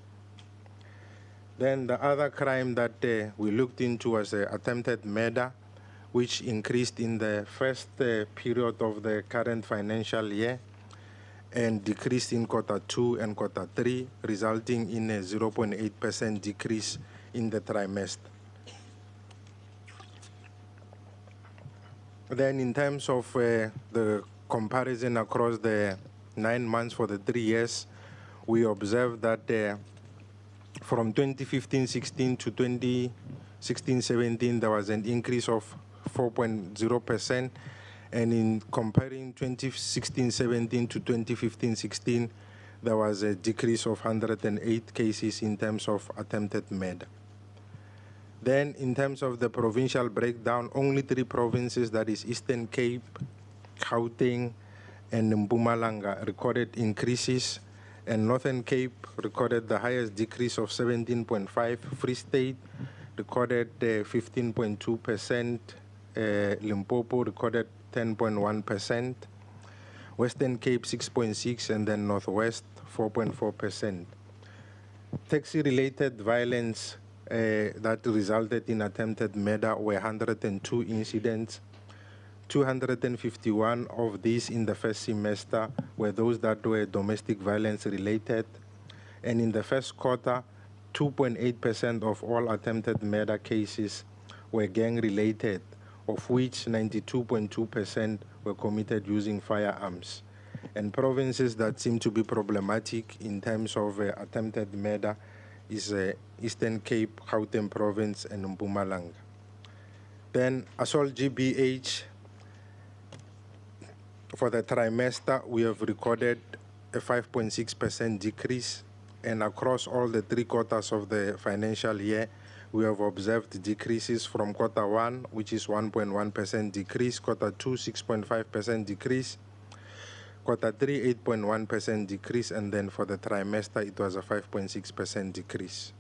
Then the other crime that we looked into was attempted murder, which increased in the first period of the current financial year and decreased in Q2 and Q3, resulting in a 0.8% decrease in the trimester. Then in terms of the comparison across the 9 months for the 3 years, we observed that from 2015-16 to 2016-17, there was an increase of 4.0%. And in comparing 2016-17 to 2015-16, there was a decrease of 108 cases in terms of attempted murder. Then in terms of the provincial breakdown, only 3 provinces, that is Eastern Cape, Gauteng and Mpumalanga, recorded increases, and Northern Cape recorded the highest decrease of 17.5%. Free State recorded 15.2%. Limpopo recorded 10.1%. Western Cape 6.6%, and then Northwest 4.4%. Taxi-related violence that resulted in attempted murder were 102 incidents. 251 of these in the first semester were those that were domestic violence related, And in the first quarter, 2.8% of all attempted murder cases were gang-related, of which 92.2% were committed using firearms. And provinces that seem to be problematic in terms of attempted murder is Eastern Cape, Gauteng Province, and Mpumalanga. Then assault GBH, for the trimester, we have recorded a 5.6% decrease, and across all the 3 quarters of the financial year, we have observed decreases from quarter 1, which is 1.1% decrease, quarter 2, 6.5% decrease, quarter 3, 8.1% decrease, and then for the trimester, it was a 5.6% decrease.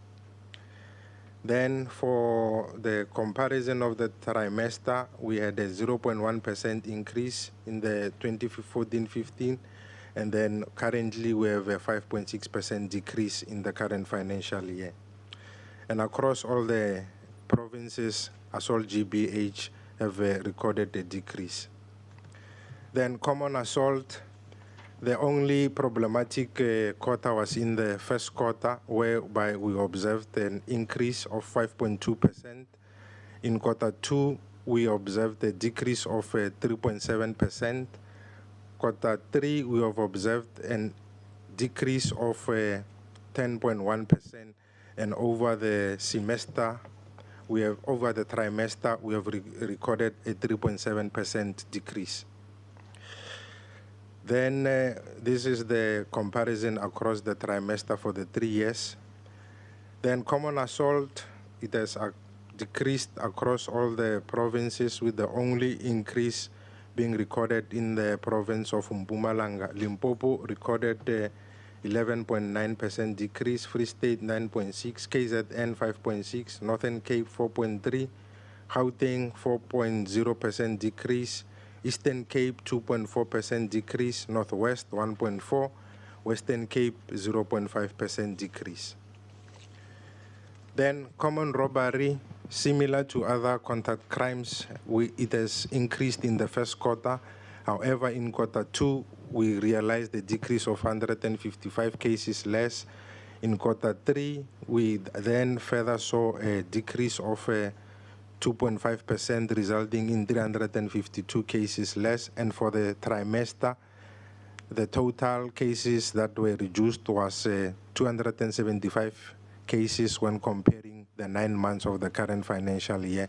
Then for the comparison of the trimester, we had a 0.1% increase in the 2014-15, and then currently we have a 5.6% decrease in the current financial year. And across all the provinces, assault GBH have recorded a decrease. Then common assault, the only problematic quarter was in the first quarter, whereby we observed an increase of 5.2%. In quarter 2, we observed a decrease of 3.7%. Quarter 3, we have observed a decrease of 10.1%. And over the semester, over the trimester, we have recorded a 3.7% decrease. Then this is the comparison across the trimester for the 3 years. Then common assault, it has decreased across all the provinces, with the only increase being recorded in the province of Mpumalanga. Limpopo recorded 11.9% decrease, Free State 9.6, KZN 5.6, Northern Cape 4.3, Gauteng 4.0% decrease, Eastern Cape 2.4% decrease, Northwest 1.4%, Western Cape 0.5% decrease. Then common robbery, similar to other contact crimes, it has increased in the first quarter. However, in quarter 2, we realized a decrease of 155 cases less. In quarter 3, we then further saw a decrease of 2.5%, resulting in 352 cases less. And for the trimester, the total cases that were reduced was 275 cases when comparing the 9 months of the current financial year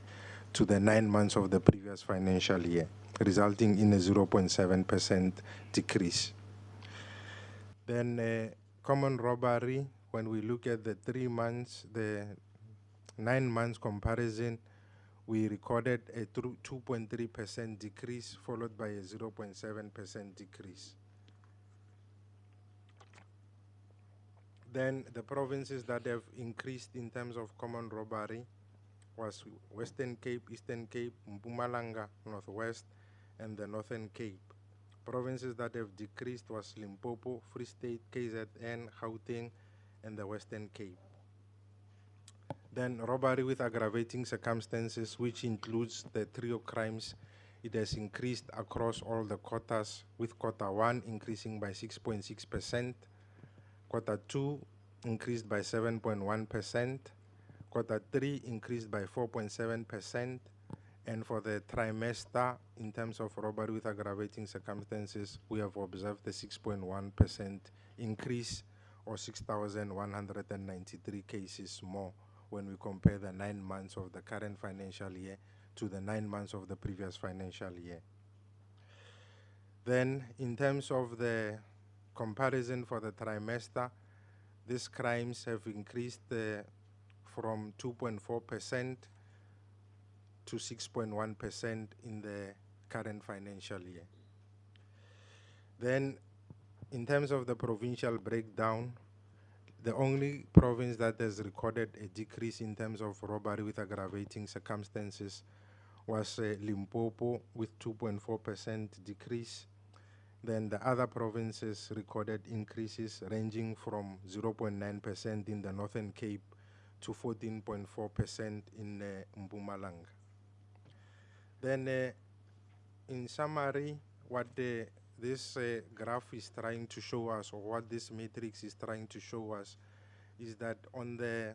to the 9 months of the previous financial year, resulting in a 0.7% decrease. Then common robbery, when we look at the 3 months, the 9 months comparison, we recorded a 2.3% decrease, followed by a 0.7% decrease. Then the provinces that have increased in terms of common robbery was Western Cape, Eastern Cape, Mpumalanga, Northwest, and the Northern Cape. Provinces that have decreased was Limpopo, Free State, KZN, Gauteng, and the Western Cape. Then robbery with aggravating circumstances, which includes the trio crimes, it has increased across all the quarters, with quarter 1 increasing by 6.6%, quarter 2 increased by 7.1%, quarter 3 increased by 4.7%, and for the trimester, in terms of robbery with aggravating circumstances, we have observed a 6.1% increase, or 6,193 cases more when we compare the 9 months of the current financial year to the 9 months of the previous financial year. Then, in terms of the comparison for the trimester, these crimes have increased from 2.4% to 6.1% in the current financial year. Then, in terms of the provincial breakdown, the only province that has recorded a decrease in terms of robbery with aggravating circumstances was Limpopo, with 2.4% decrease. Then the other provinces recorded increases ranging from 0.9% in the Northern Cape to 14.4% in Mpumalanga. Then in summary, what the this graph is trying to show us, or what this matrix is trying to show us, is that on the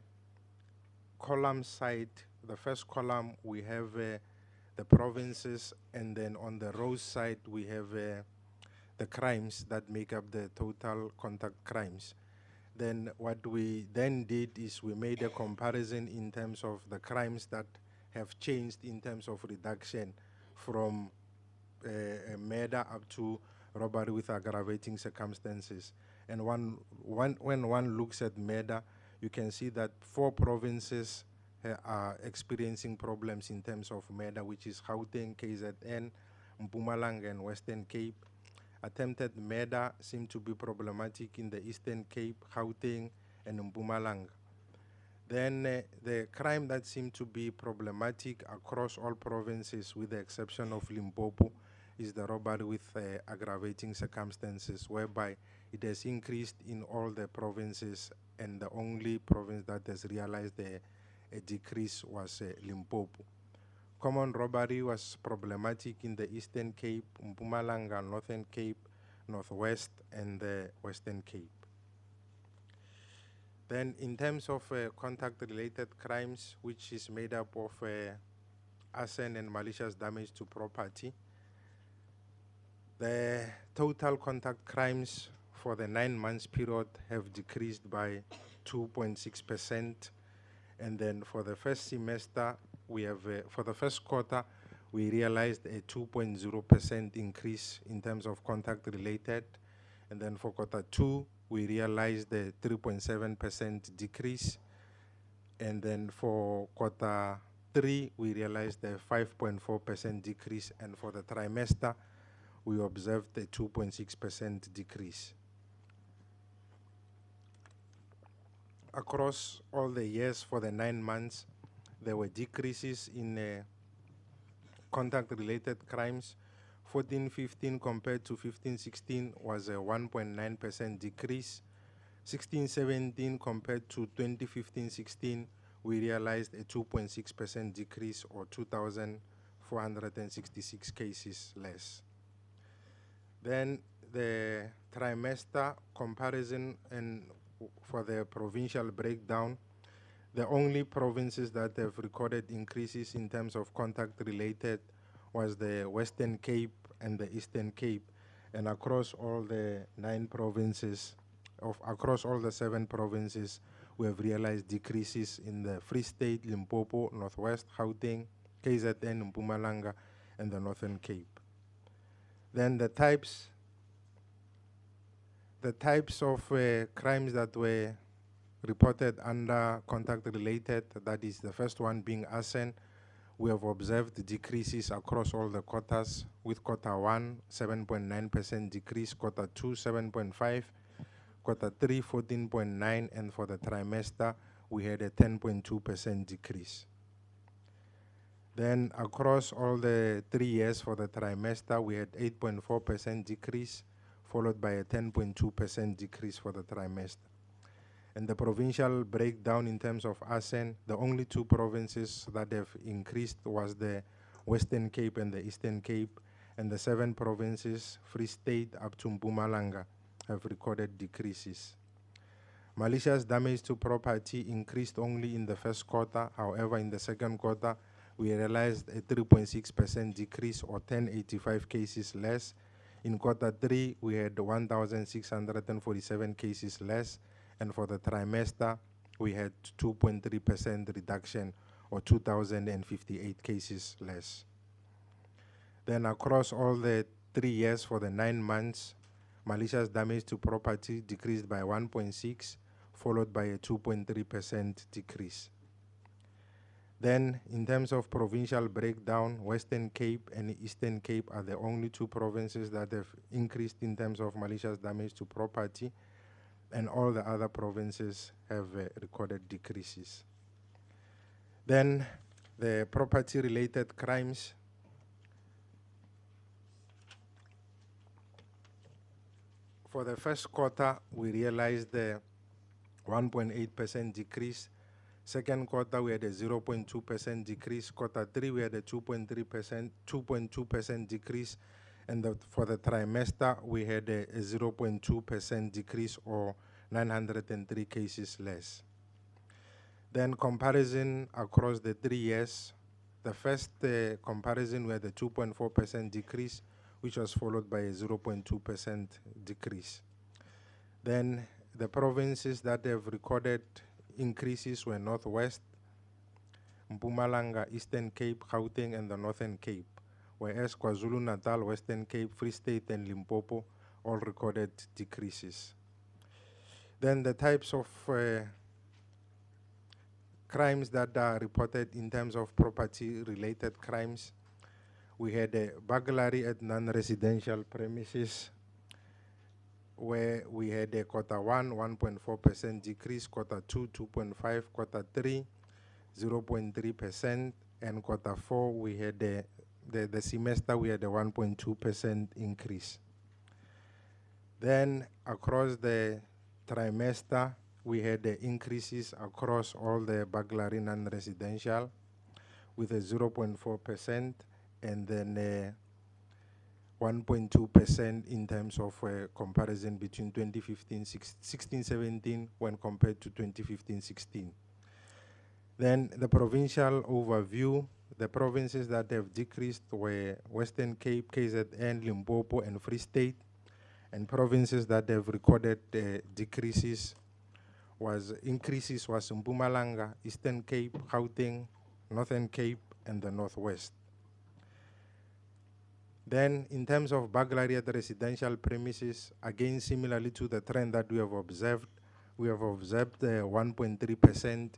column side, the first column, we have the provinces, and then on the row side, we have the crimes that make up the total contact crimes. Then what we then did is we made a comparison in terms of the crimes that have changed in terms of reduction from murder up to robbery with aggravating circumstances. And when one looks at murder, you can see that 4 provinces are experiencing problems in terms of murder, which is Gauteng, KZN, Mpumalanga, and Western Cape. Attempted murder seem to be problematic in the Eastern Cape, Gauteng, and Mpumalanga. Then the crime that seemed to be problematic across all provinces, with the exception of Limpopo, is the robbery with aggravating circumstances, whereby it has increased in all the provinces, and the only province that has realized a decrease was Limpopo. Common robbery was problematic in the Eastern Cape, Mpumalanga, Northern Cape, Northwest, and the Western Cape. Then in terms of contact-related crimes, which is made up of arson and malicious damage to property, the total contact crimes for the 9 months period have decreased by 2.6%. And then for the first semester, we have, for the first quarter, we realized a 2.0% increase in terms of contact related. And then for quarter 2, we realized a 3.7% decrease. And then for quarter 3, we realized a 5.4% decrease. And for the trimester, we observed a 2.6% decrease. Across all the years for the 9 months, there were decreases in contact-related crimes. 14-15 compared to 15-16 was a 1.9% decrease. 16-17 compared to 2015-16, we realized a 2.6% decrease, or 2,466 cases less. Then the trimester comparison, and for the provincial breakdown, the only provinces that have recorded increases in terms of contact related was the Western Cape and the Eastern Cape. And across all the 9 provinces, across all the 7 provinces, we have realized decreases in the Free State, Limpopo, Northwest, Gauteng, KZN, Mpumalanga, and the Northern Cape. Then the types of crimes that were reported under contact related, that is the first one being arson, we have observed decreases across all the quarters, with quarter 1, 7.9% decrease, quarter 2, 7.5%, quarter 3, 14.9%, and for the trimester, we had a 10.2% decrease. Then across all the 3 years for the trimester, we had 8.4% decrease, followed by a 10.2% decrease for the trimester. And the provincial breakdown in terms of arson, the only 2 provinces that have increased was the Western Cape and the Eastern Cape, and the 7 provinces, Free State up to Mpumalanga, have recorded decreases. Malicious damage to property increased only in the first quarter. However, in the second quarter, we realized a 3.6% decrease, or 1,085 cases less. In quarter 3, we had 1,647 cases less. And for the trimester, we had 2.3% reduction, or 2,058 cases less. Then across all the 3 years for the 9 months, malicious damage to property decreased by 1.6%, followed by a 2.3% decrease. Then in terms of provincial breakdown, Western Cape and Eastern Cape are the only 2 provinces that have increased in terms of malicious damage to property, and all the other provinces have recorded decreases. Then the property-related crimes. For the first quarter, we realized the 1.8% decrease. Second quarter, we had a 0.2% decrease. Quarter 3, we had a 2.2% decrease. And for the trimester, we had a 0.2% decrease, or 903 cases less. Then comparison across the 3 years, the first comparison we had a 2.4% decrease, which was followed by a 0.2% decrease. Then the provinces that have recorded increases were Northwest, Mpumalanga, Eastern Cape, Gauteng, and the Northern Cape, whereas KwaZulu-Natal, Western Cape, Free State, and Limpopo all recorded decreases. Then the types of crimes that are reported in terms of property-related crimes, we had a burglary at non-residential premises, where we had a quarter 1, 1.4% decrease, quarter 2, 2.5%, quarter 3, 0.3%, and quarter 4, we had the semester, we had a 1.2% increase. Then across the trimester, we had increases across all the burglary non-residential with a 0.4%, and then 1.2% in terms of comparison between 2015-16-17 when compared to 2015-16. Then the provincial overview, the provinces that have decreased were Western Cape, KZN, Limpopo, and Free State, and provinces that have recorded increases was Mpumalanga, Eastern Cape, Gauteng, Northern Cape, and the Northwest. Then in terms of burglary at residential premises, again similarly to the trend that we have observed a 1.3%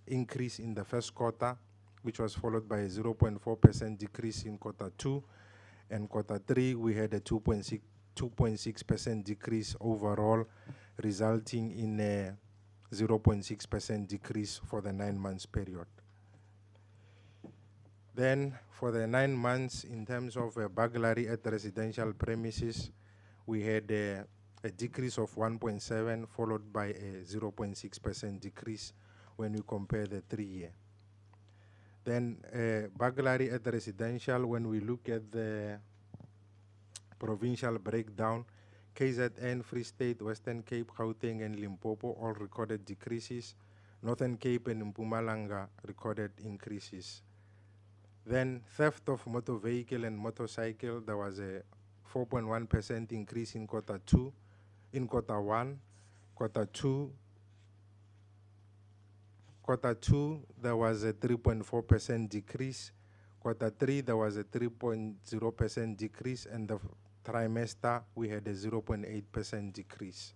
increase in the first quarter, which was followed by a 0.4% decrease in quarter 2, and quarter 3 we had a 2.6% decrease overall, resulting in a 0.6% decrease for the 9 months period. Then for the 9 months, in terms of burglary at residential premises, we had a decrease of 1.7, followed by a 0.6% decrease when we compare the 3-year. Then burglary at residential, when we look at the provincial breakdown, KZN, Free State, Western Cape, Gauteng, and Limpopo all recorded decreases. Northern Cape and Mpumalanga recorded increases. Then theft of motor vehicle and motorcycle, there was a 4.1% increase in quarter 2. In quarter 1, quarter 2, there was a 3.4% decrease. Quarter 3, there was a 3.0% decrease, and the trimester, we had a 0.8% decrease.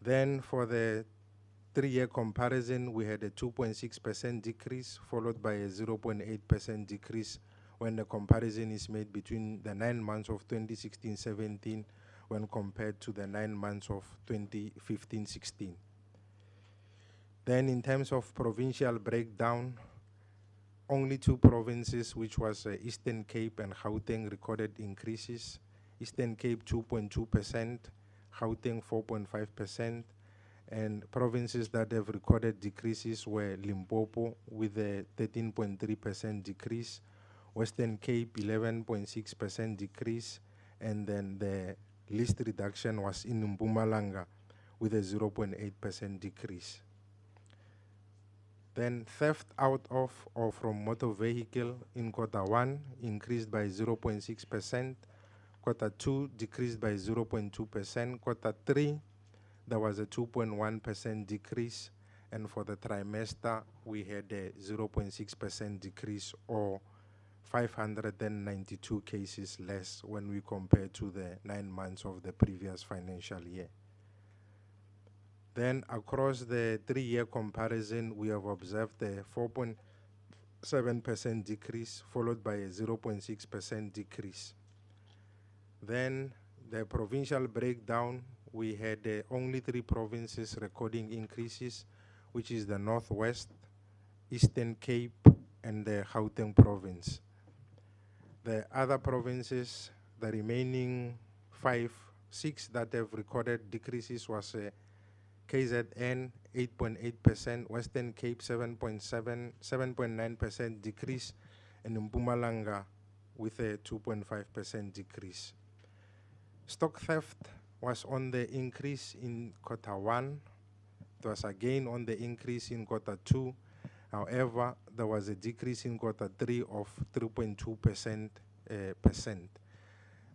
Then for the 3-year comparison, we had a 2.6% decrease, followed by a 0.8% decrease when the comparison is made between the 9 months of 2016-17 when compared to the 9 months of 2015-16. Then in terms of provincial breakdown, only 2 provinces, which was Eastern Cape and Gauteng, recorded increases. Eastern Cape 2.2%, Gauteng 4.5%, and provinces that have recorded decreases were Limpopo with a 13.3% decrease, Western Cape 11.6% decrease, and then the least reduction was in Mpumalanga with a 0.8% decrease. Then theft out of or from motor vehicle in quarter 1 increased by 0.6%, quarter 2 decreased by 0.2%, quarter 3 there was a 2.1% decrease, and for the trimester we had a 0.6% decrease, or 592 cases less when we compare to the 9 months of the previous financial year. Then across the 3-year comparison, we have observed a 4.7% decrease, followed by a 0.6% decrease. Then the provincial breakdown, we had only 3 provinces recording increases, which is the Northwest, Eastern Cape, and the Gauteng province. The other provinces, the remaining 6 that have recorded decreases was KZN 8.8%, Western Cape 7.9% decrease, and Mpumalanga with a 2.5% decrease. Stock theft was on the increase in quarter 1. It was again on the increase in quarter 2. However, there was a decrease in quarter 3 of 3.2%.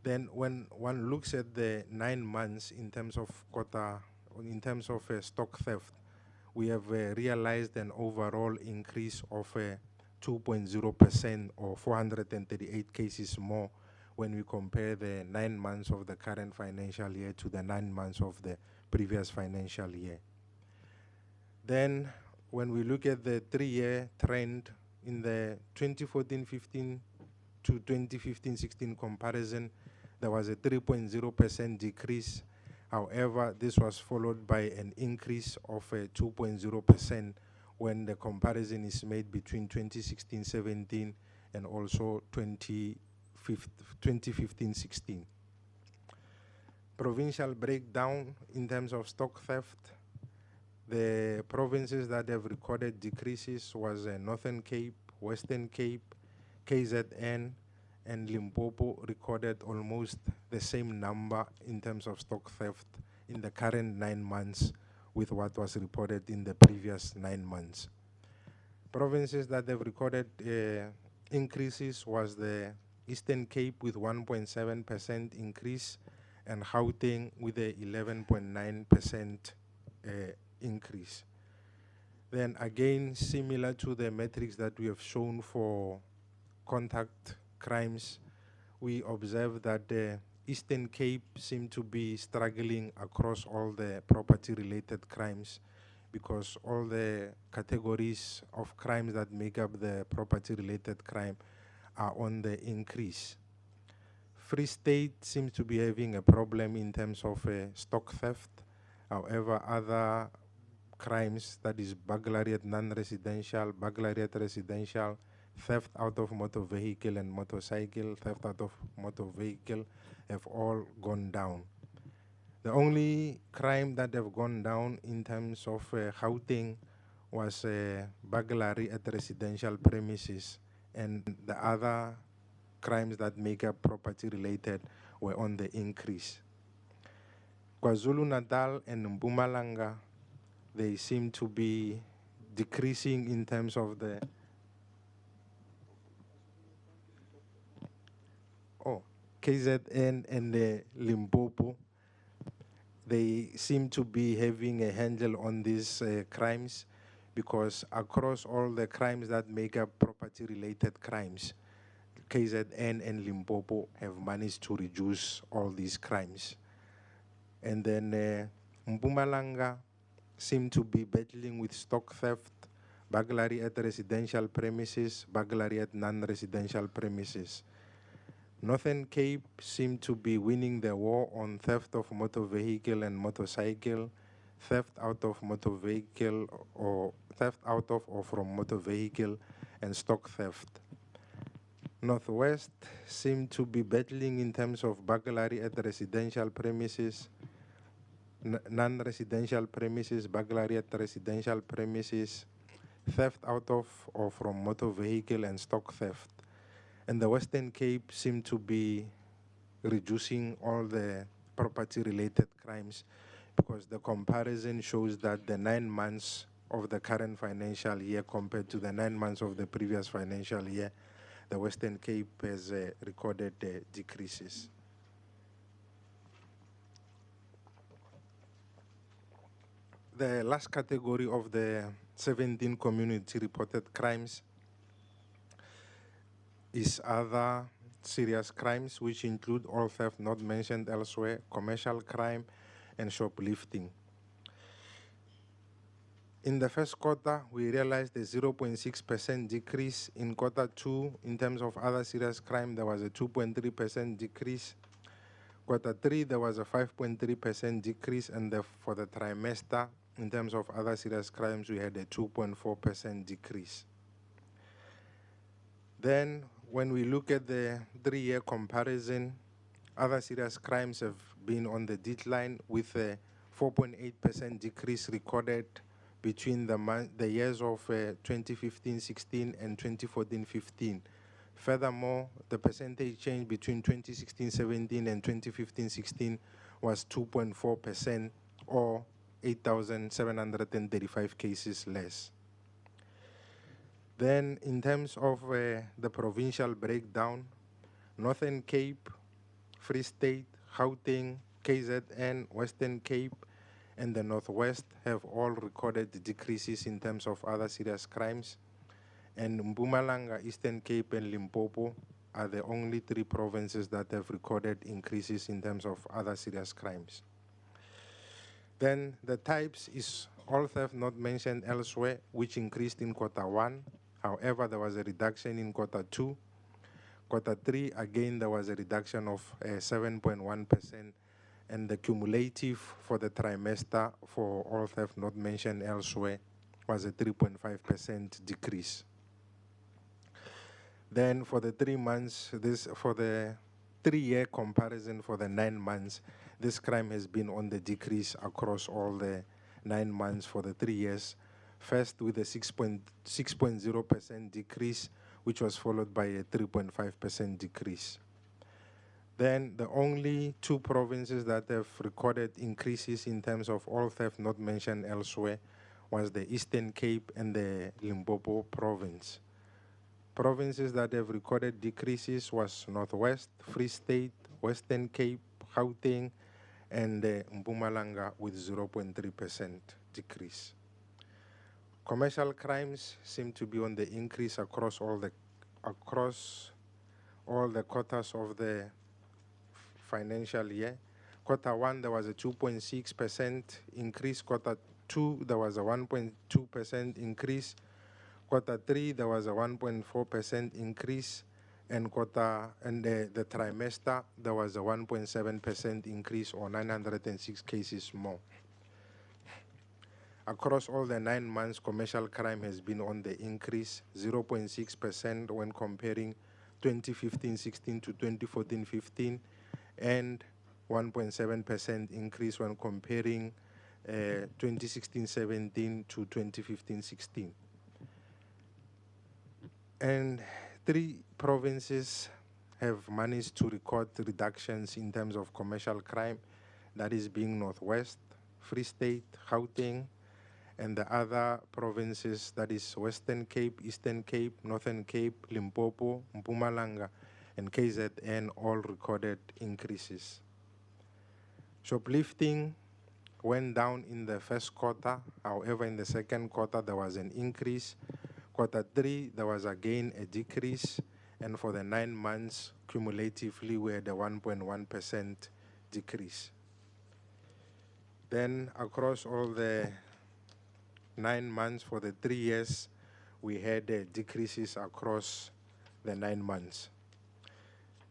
Then when one looks at the 9 months in terms of stock theft, we have realized an overall increase of 2.0% or 438 cases more when we compare the 9 months of the current financial year to the 9 months of the previous financial year. Then when we look at the 3-year trend in the 2014-15 to 2015-16 comparison, there was a 3.0% decrease. However, this was followed by an increase of 2.0% when the comparison is made between 2016-17 and also 2015-16. Provincial breakdown in terms of stock theft. The provinces that have recorded decreases was Northern Cape, Western Cape, KZN, and Limpopo recorded almost the same number in terms of stock theft in the current 9 months with what was reported in the previous 9 months. Provinces that have recorded increases was the Eastern Cape with 1.7% increase and Gauteng with a 11.9% increase. Then again, similar to the metrics that we have shown for contact crimes, we observe that the Eastern Cape seem to be struggling across all the property-related crimes because all the categories of crimes that make up the property-related crime are on the increase. Free State seems to be having a problem in terms of stock theft. However, other crimes, that is burglary at non-residential, burglary at residential, theft out of motor vehicle and motorcycle, theft out of motor vehicle have all gone down. The only crime that have gone down in terms of Gauteng was burglary at residential premises, and the other crimes that make up property related were on the increase. KwaZulu-Natal and Mpumalanga, they seem to be decreasing in terms of the KZN and the Limpopo. They seem to be having a handle on these crimes because across all the crimes that make up property-related crimes, KZN and Limpopo have managed to reduce all these crimes. And then Mpumalanga seem to be battling with stock theft, burglary at residential premises, burglary at non-residential premises. Northern Cape seem to be winning the war on theft of motor vehicle and motorcycle, theft out of motor vehicle or theft out of or from motor vehicle, and stock theft. Northwest seem to be battling in terms of burglary at residential premises, non-residential premises, burglary at residential premises, theft out of or from motor vehicle, and stock theft. And the Western Cape seem to be reducing all the property-related crimes because the comparison shows that the 9 months of the current financial year compared to the 9 months of the previous financial year, the Western Cape has recorded decreases. The last category of the 17 community-reported crimes is other serious crimes, which include all theft not mentioned elsewhere, commercial crime, and shoplifting. In the first quarter, we realized a 0.6% decrease. In quarter 2, in terms of other serious crime, there was a 2.3% decrease. Quarter 3, there was a 5.3% decrease, and for the trimester, in terms of other serious crimes, we had a 2.4% decrease. Then, when we look at the 3-year comparison, other serious crimes have been on the decline with a 4.8% decrease recorded between the years of 2015-16 and 2014-15. Furthermore, the percentage change between 2016-17 and 2015-16 was 2.4%, or 8,735 cases less. Then, in terms of the provincial breakdown, Northern Cape, Free State, Gauteng, KZN, Western Cape, and the Northwest have all recorded decreases in terms of other serious crimes. And Mpumalanga, Eastern Cape, and Limpopo are the only 3 provinces that have recorded increases in terms of other serious crimes. Then the types is all theft not mentioned elsewhere, which increased in Q1. However, there was a reduction in Q2. Q3, again, there was a reduction of 7.1%, and the cumulative for the trimester for all theft not mentioned elsewhere was a 3.5% decrease. Then for the 3 months, for the 3-year comparison for the 9 months, this crime has been on the decrease across all the 9 months for the 3 years. First with a 6.0% decrease, which was followed by a 3.5% decrease. Then the only 2 provinces that have recorded increases in terms of all theft not mentioned elsewhere was the Eastern Cape and the Limpopo province. Provinces that have recorded decreases was Northwest, Free State, Western Cape, Gauteng, and Mpumalanga with 0.3% decrease. Commercial crimes seem to be on the increase across all the quarters of the financial year. Q1 there was a 2.6% increase. Q2 there was a 1.2% increase. Q3 there was a 1.4% increase, and the trimester there was a 1.7% increase, or 906 cases more. Across all the 9 months, commercial crime has been on the increase, 0.6% when comparing 2015-16 to 2014-15, and 1.7% increase when comparing 2016-17 to 2015-16. And 3 provinces have managed to record reductions in terms of commercial crime, that is being Northwest, Free State, Gauteng, and the other provinces, that is Western Cape, Eastern Cape, Northern Cape, Limpopo, Mpumalanga, and KZN all recorded increases. Shoplifting went down in the first quarter. However, in the second quarter, there was an increase. Q3, there was again a decrease. And for the 9 months, cumulatively, we had a 1.1% decrease. Then, across all the 9 months for the 3 years, we had decreases across the 9 months.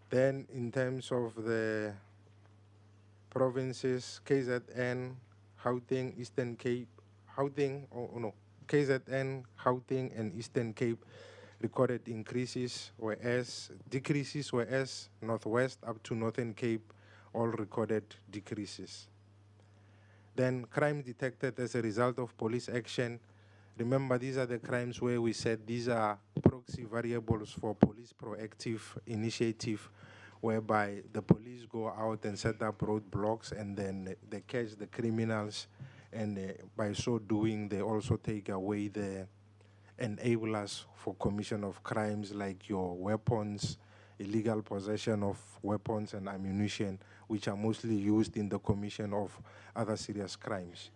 Then, in terms of the provinces, KZN, Gauteng, Eastern Cape, KZN, Gauteng, and Eastern Cape recorded decreases, whereas Northwest up to Northern Cape all recorded decreases. Then crime detected as a result of police action. Remember, these are the crimes where we said these are proxy variables for police proactive initiative, whereby the police go out and set up roadblocks, and then they catch the criminals, and by so doing, they also take away the enablers for commission of crimes like your weapons, illegal possession of weapons and ammunition, which are mostly used in the commission of other serious crimes.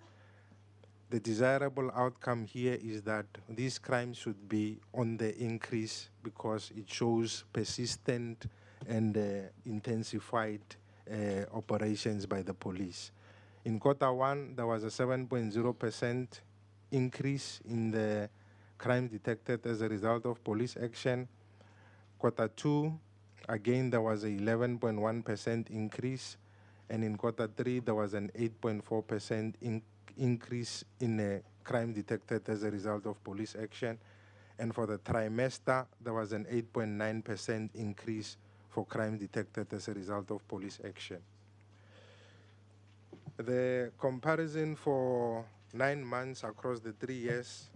The desirable outcome here is that these crimes should be on the increase, because it shows persistent and intensified operations by the police. In Q1, there was a 7.0% increase in the crimes detected as a result of police action. Q2, again, there was an 11.1% increase. And in Q3, there was an 8.4% increase in crime detected as a result of police action. And for the trimester, there was an 8.9% increase for crime detected as a result of police action. The comparison for 9 months across the 3 years,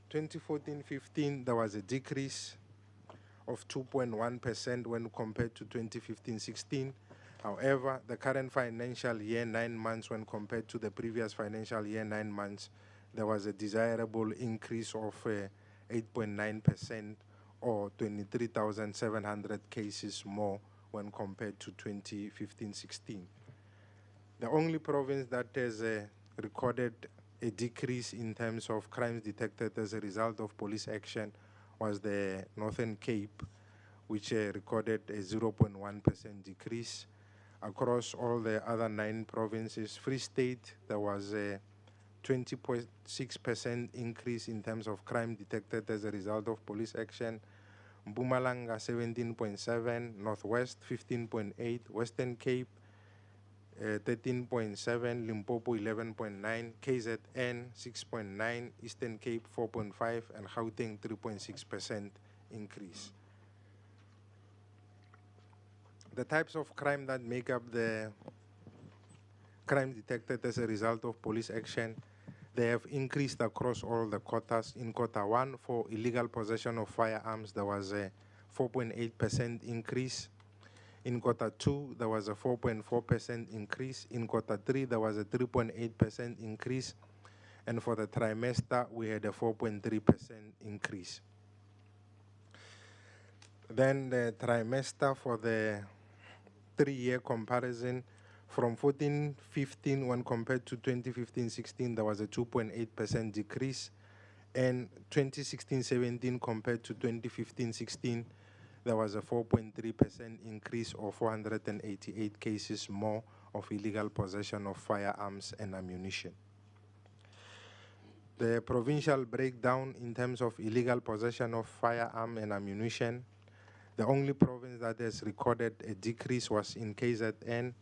2014-15, there was a decrease of 2.1% when compared to 2015-16. However, the current financial year, 9 months, when compared to the previous financial year, 9 months, there was a desirable increase of 8.9%, or 23,700 cases more when compared to 2015-16. The only province that has recorded a decrease in terms of crimes detected as a result of police action was the Northern Cape, which recorded a 0.1% decrease. Across all the other 9 provinces, Free State, there was a 20.6% increase in terms of crime detected as a result of police action. Mpumalanga 17.7, Northwest 15.8, Western Cape 13.7, Limpopo 11.9, KZN 6.9, Eastern Cape 4.5, and Gauteng 3.6% increase. The types of crime that make up the crime detected as a result of police action, they have increased across all the quotas. In Quota 1, for illegal possession of firearms, there was a 4.8% increase. In Quota 2, there was a 4.4% increase. In Quota 3, there was a 3.8% increase. And for the trimester, we had a 4.3% increase. Then the trimester for the 3-year comparison, from 14-15 when compared to 2015-16, there was a 2.8% decrease. And 2016-17 compared to 2015-16, there was a 4.3% increase, or 488 cases more of illegal possession of firearms and ammunition. The provincial breakdown in terms of illegal possession of firearm and ammunition, the only province that has recorded a decrease was in KZN.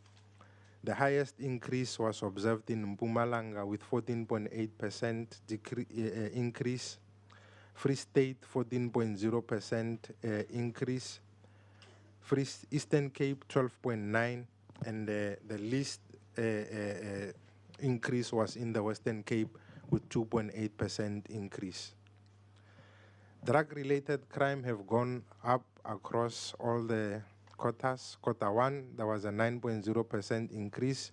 The highest increase was observed in Mpumalanga with 14.8% increase. Free State 14.0% increase. Eastern Cape 12.9%, and the least increase was in the Western Cape with 2.8% increase. Drug-related crime have gone up across all the quotas. Quota 1, there was a 9.0% increase.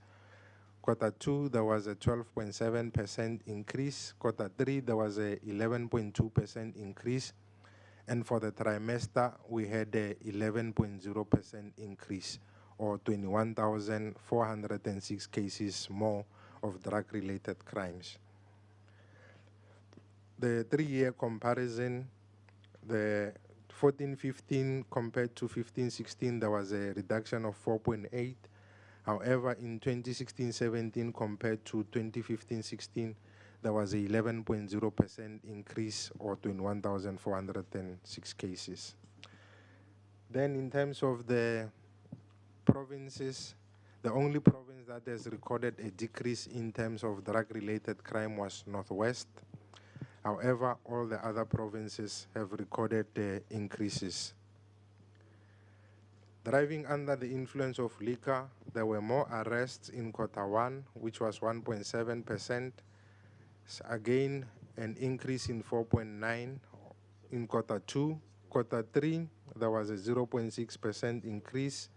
Quota 2, there was a 12.7% increase. Quota 3, there was a 11.2% increase. And for the trimester, we had a 11.0% increase, or 21,406 cases more of drug-related crimes. The 3-year comparison, the 14-15 compared to 15-16, there was a reduction of 4.8. However, in 2016-17 compared to 2015-16, there was a 11.0% increase, or 21,406 cases. Then in terms of the provinces, the only province that has recorded a decrease in terms of drug-related crime was Northwest. However, all the other provinces have recorded increases. Driving under the influence of liquor, there were more arrests in Quota 1, which was 1.7%. Again, an increase in 4.9% in Quota 2. Quota 3, there was a 0.6% increase.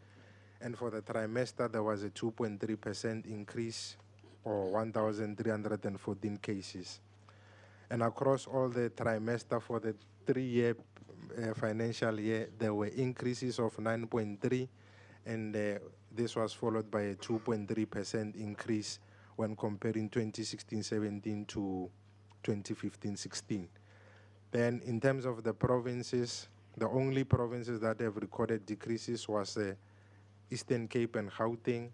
And for the trimester, there was a 2.3% increase, or 1,314 cases. And across all the trimester for the 3-year financial year, there were increases of 9.3%, and this was followed by a 2.3% increase when comparing 2016-17 to 2015-16. Then in terms of the provinces, the only provinces that have recorded decreases was Eastern Cape and Gauteng,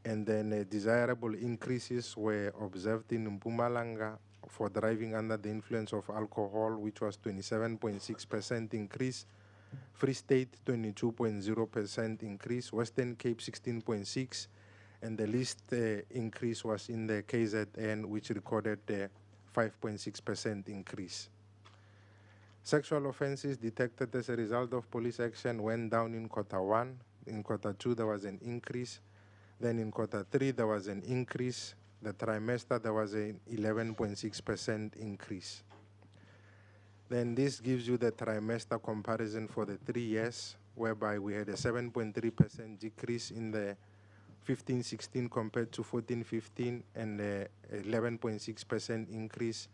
and then desirable increases were observed in Mpumalanga for driving under the influence of alcohol, which was 27.6% increase. Free State 22.0% increase. Western Cape 16.6%, and the least increase was in the KZN, which recorded a 5.6% increase. Sexual offenses detected as a result of police action went down in Quota 1. In Quota 2, there was an increase. Then in Quota 3, there was an increase. The trimester, there was an 11.6% increase. Then this gives you the trimester comparison for the 3 years, whereby we had a 7.3% decrease in the 15-16 compared to 14-15, and a 11.6% increase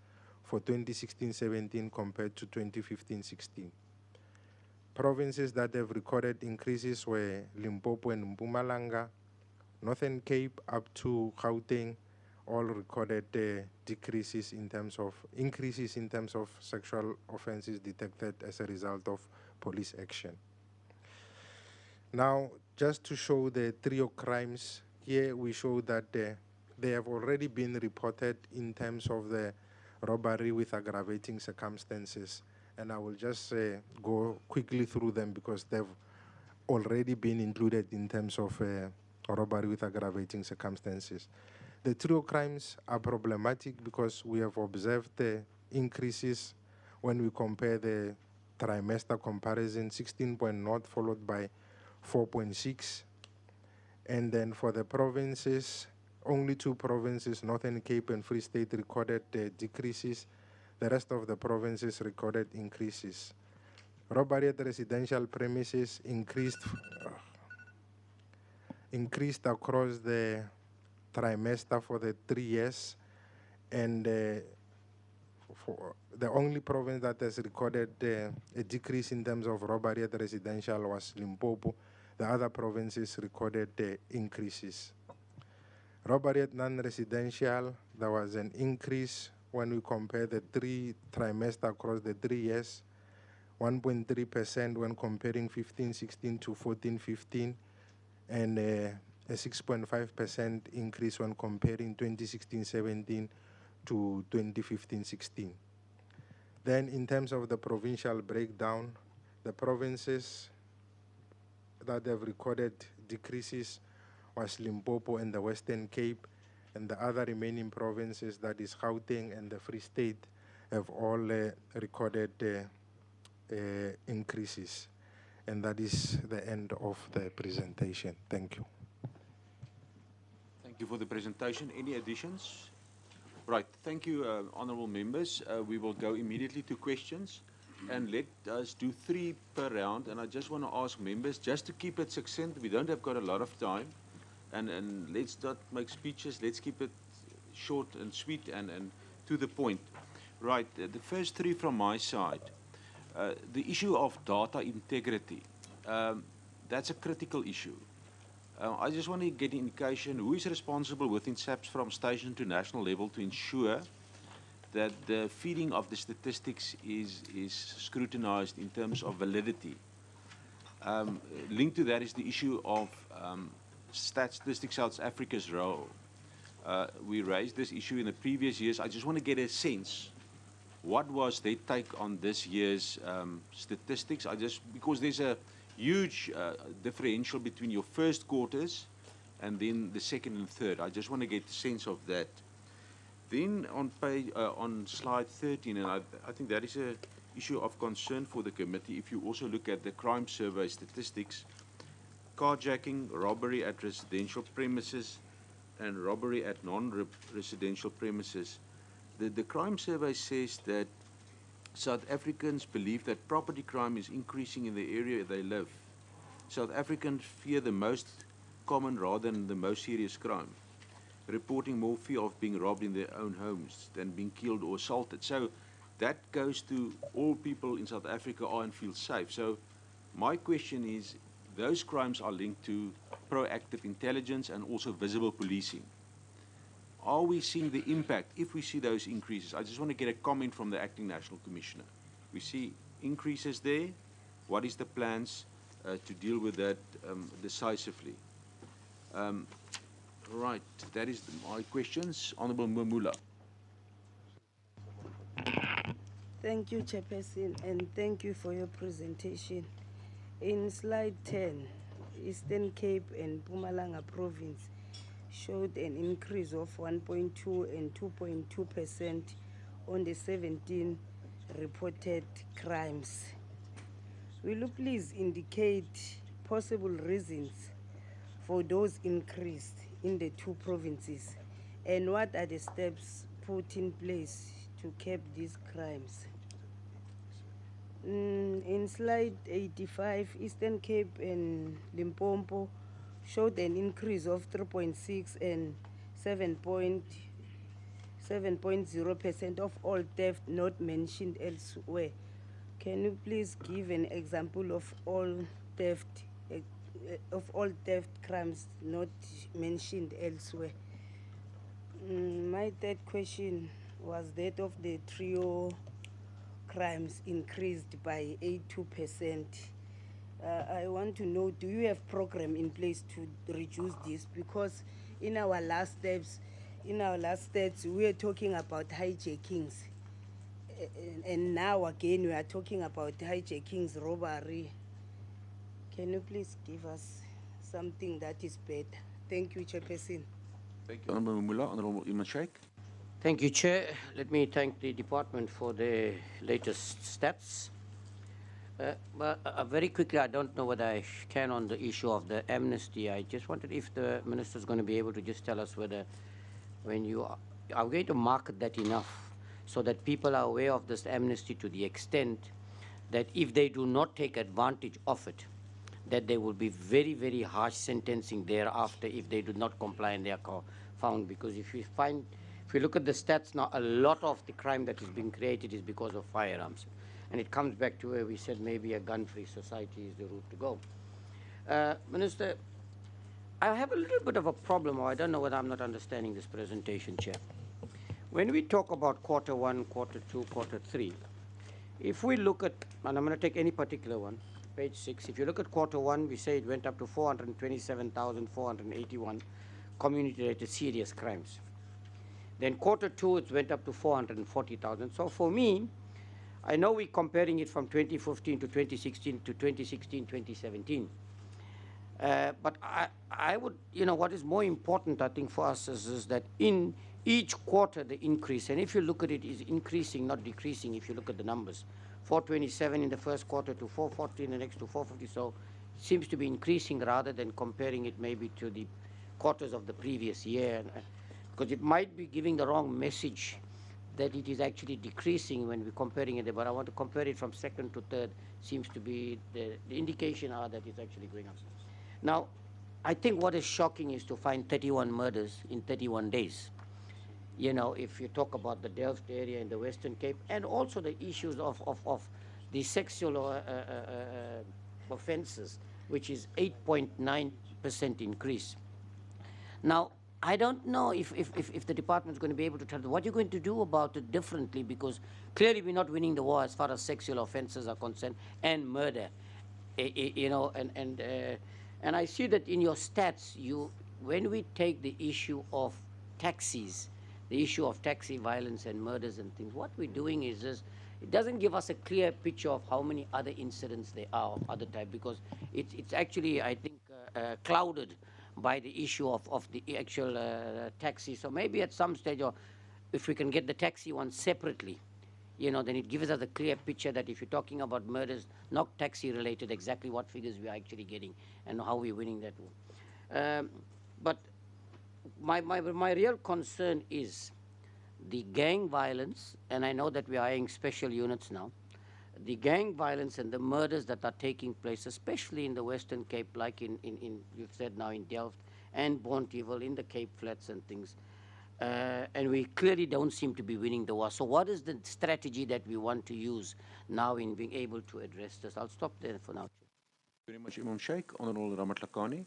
for 2016-17 compared to 2015-16. Provinces that have recorded increases were Limpopo and Mpumalanga, Northern Cape up to Gauteng, all recorded increases in terms of sexual offenses detected as a result of police action. Now, just to show the trio crimes, here we show that they have already been reported in terms of the robbery with aggravating circumstances. And I will just go quickly through them because they've already been included in terms of robbery with aggravating circumstances. The trio crimes are problematic because we have observed the increases when we compare the trimester comparison, 16.0 followed by 4.6. And then for the provinces, only 2 provinces, Northern Cape and Free State, recorded decreases. The rest of the provinces recorded increases. Robbery at residential premises increased across the trimester for the 3 years, and for the only province that has recorded a decrease in terms of robbery at residential was Limpopo. The other provinces recorded increases. Robbery at non-residential, there was an increase when we compare the 3 trimester across the 3 years, 1.3% when comparing 15-16 to 14-15, and a 6.5% increase when comparing 2016-17 to 2015-16. Then in terms of the provincial breakdown, the provinces that have recorded decreases was Limpopo and the Western Cape, and the other remaining provinces, that is Gauteng and the Free State, have all recorded increases. And that is the end of the presentation. Thank you. Thank you for the presentation. Any additions? Right, thank you, honourable members. We will go immediately to questions, and let us do 3 per round. And I just want to ask members, just to keep it succinct, we don't have got a lot of time, and let's not make speeches, let's keep it short and sweet and to the point. Right, the first 3 from my side. The issue of data integrity, that's a critical issue. I just want to get an indication who is responsible within SAPS from station to national level to ensure that the feeding of the statistics is scrutinized in terms of validity. Linked to that is the issue of Statistics South Africa's role. We raised this issue in the previous years. I just want to get a sense, what was their take on this year's statistics? Because there's a huge differential between your first quarters and then the second and third. I just want to get a sense of that. Then on slide 13, and I think that is an issue of concern for the committee, if you also look at the crime survey statistics, carjacking, robbery at residential premises, and robbery at non-residential premises. The crime survey says that South Africans believe that property crime is increasing in the area they live. South Africans fear the most common rather than the most serious crime, reporting more fear of being robbed in their own homes than being killed or assaulted. So that goes to all people in South Africa are and feel safe. So my question is, those crimes are linked to proactive intelligence and also visible policing. Are we seeing the impact if we see those increases? I just want to get a comment from the Acting National Commissioner. We see increases there. What is the plans to deal with that decisively? Right, that is my questions. Honourable Mamula. Thank you, Chairperson, and thank you for your presentation. In slide 10, Eastern Cape and Mpumalanga province showed an increase of 1.2 and 2.2% on the 17 reported crimes. Will you please indicate possible reasons for those increased in the 2 provinces, and what are the steps put in place to curb these crimes? In slide 85, Eastern Cape and Limpopo showed an increase of 3.6 and 7.0% of all theft not mentioned elsewhere. Can you please give an example of all theft crimes not mentioned elsewhere? My third question was that of the trio crimes increased by 82%. I want to know, do you have program in place to reduce this? Because in our last steps, we are talking about hijackings. And now again, we are talking about hijackings, robbery. Can you please give us something that is better? Thank you, Chairperson. Thank you, Honourable Mullah. Honourable Mrch. Thank you, Chair. Let me thank the department for the latest stats. Very quickly, I don't know whether I can on the issue of the amnesty. I just wondered if the minister is going to be able to just tell us whether, when you are going to market that enough so that people are aware of this amnesty to the extent that if they do not take advantage of it, that there will be very, very harsh sentencing thereafter if they do not comply and they are found. Because if you look at the stats now, a lot of the crime that is being created is because of firearms. And it comes back to where we said maybe a gun-free society is the route to go. Minister, I have a little bit of a problem, or I don't know whether I'm not understanding this presentation, Chair. When we talk about quarter 1, quarter 2, quarter 3, if we look at, and I'm going to take any particular one, page 6, if you look at quarter 1, we say it went up to 427,481 community-related serious crimes. Then quarter 2, it went up to 440,000. So for me, I know we're comparing it from 2015 to 2016 to 2016, 2017. But I would, what is more important, I think, for us is that in each quarter the increase, and if you look at it, is increasing, not decreasing, if you look at the numbers. 427 in the first quarter to 440 in the next to 450. So it seems to be increasing rather than comparing it maybe to the quarters of the previous year. Because it might be giving the wrong message that it is actually decreasing when we're comparing it, but I want to compare it from second to third. Seems to be the indication are that it's actually going up. Now, I think what is shocking is to find 31 murders in 31 days. If you talk about the Delft area in the Western Cape, and also the issues of the sexual offences, which is 8.9% increase. Now, I don't know if the department is going to be able to tell us what you're going to do about it differently, because clearly we're not winning the war as far as sexual offences are concerned and murder. And I see that in your stats, when we take the issue of taxis, the issue of taxi violence and murders and things, what we're doing is it doesn't give us a clear picture of how many other incidents there are of other type, because it's actually, I think, clouded by the issue of the actual taxi. So maybe at some stage, or if we can get the taxi one separately, then it gives us a clear picture that if you're talking about murders, not taxi related, exactly what figures we are actually getting and how we're winning that one. But my real concern is the gang violence, and I know that we are having special units now, the gang violence and the murders that are taking place, especially in the Western Cape, like in you've said now in Delft and Bonteheuwel, in the Cape Flats and things. And we clearly don't seem to be winning the war. So what is the strategy that we want to use now in being able to address this? I'll stop there for now. Very much, Imam Sheikh. Honourable Ramatlakane.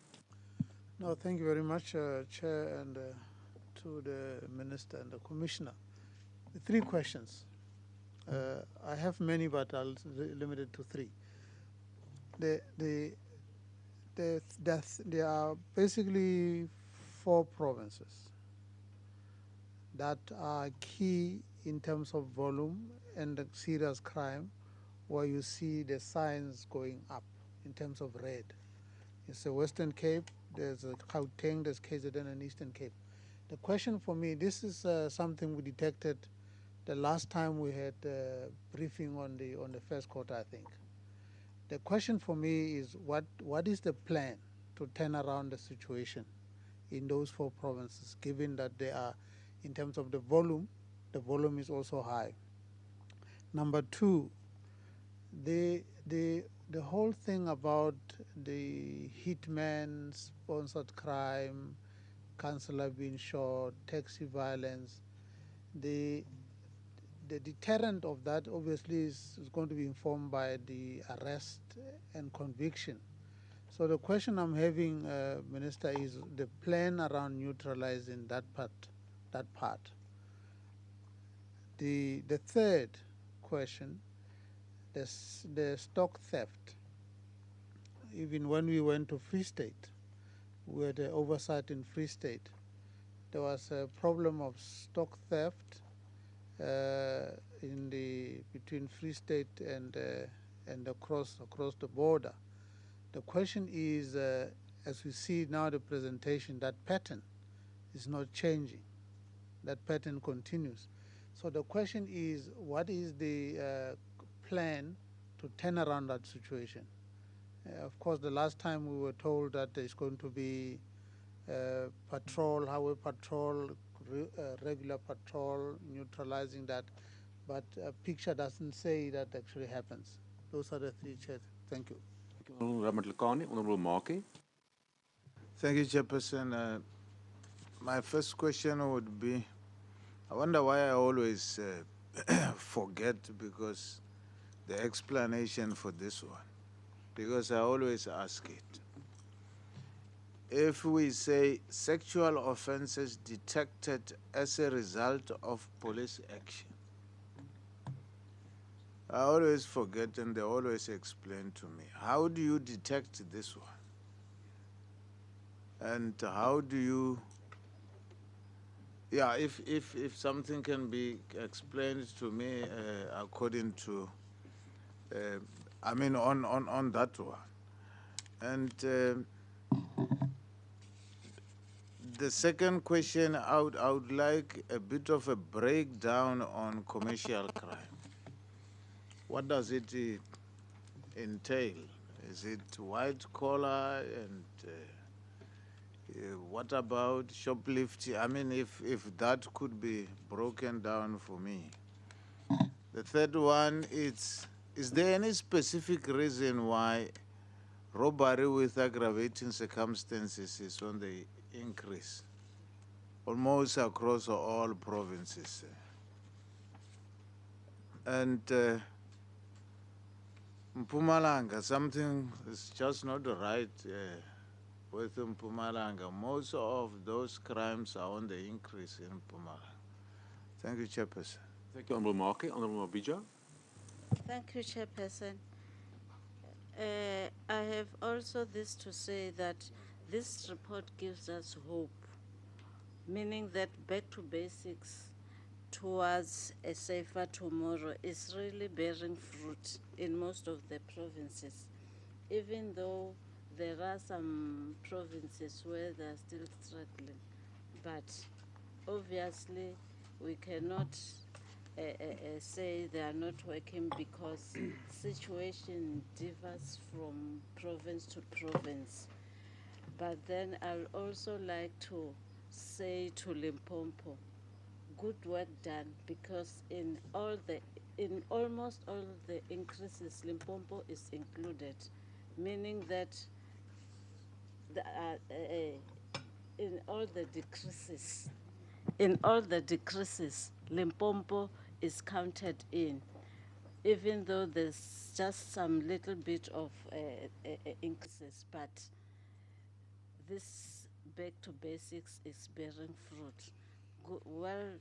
No, thank you very much, Chair, and to the Minister and the Commissioner. The 3 questions. I have many, but I'll limit it to 3. There are basically 4 provinces that are key in terms of volume and the serious crime, where you see the signs going up in terms of red. It's the Western Cape, there's Gauteng, there's KZN and Eastern Cape. The question for me, this is something we detected the last time we had a briefing on the first quarter, I think. The question for me is what is the plan to turn around the situation in those 4 provinces, given that they are, in terms of the volume is also high. Number 2, The whole thing about the hitman, sponsored crime, councillor being shot, taxi violence, the deterrent of that obviously is going to be informed by the arrest and conviction. So the question I'm having, Minister, is the plan around neutralizing that part. The third question, the stock theft. Even when we went to Free State, we had the oversight in Free State. There was a problem of stock theft between Free State and across the border. The question is, as we see now the presentation, that pattern is not changing. That pattern continues. So the question is, what is the plan to turn around that situation? Of course, the last time we were told that there's going to be patrol, highway patrol, regular patrol, neutralizing that, but a picture doesn't say that actually happens. Those are the three chairs. Thank you. Honorable Mrch. Thank you, Chairperson. My first question would be, I wonder why I always forget because the explanation for this one, because I always ask it. If we say sexual offenses detected as a result of police action, I always forget and they always explain to me, how do you detect this one? And how do you, if something can be explained to me according to, on that one. And the second question, I would like a bit of a breakdown on commercial crime. What does it entail? Is it white collar and what about shoplifting? I mean, if that could be broken down for me. The third one is there any specific reason why robbery with aggravating circumstances is on the increase almost across all provinces? And Mpumalanga, something is just not right with Mpumalanga. Most of those crimes are on the increase in Mpumalanga. Thank you, Chairperson. Thank you, Honorable Mrch. Honorable Mabija. Thank you, Chairperson. I have also this to say that this report gives us hope, meaning that back to basics towards a safer tomorrow is really bearing fruit in most of the provinces, even though there are some provinces where they are still struggling. But obviously we cannot say they are not working because situation differs from province to province. But then I'll also like to say to Limpopo, good work done, because in almost all the increases, Limpopo is included, meaning that in all the decreases, Limpopo is counted in, even though there's just some little bit of increases, but this back to basics is bearing fruit. Good, well,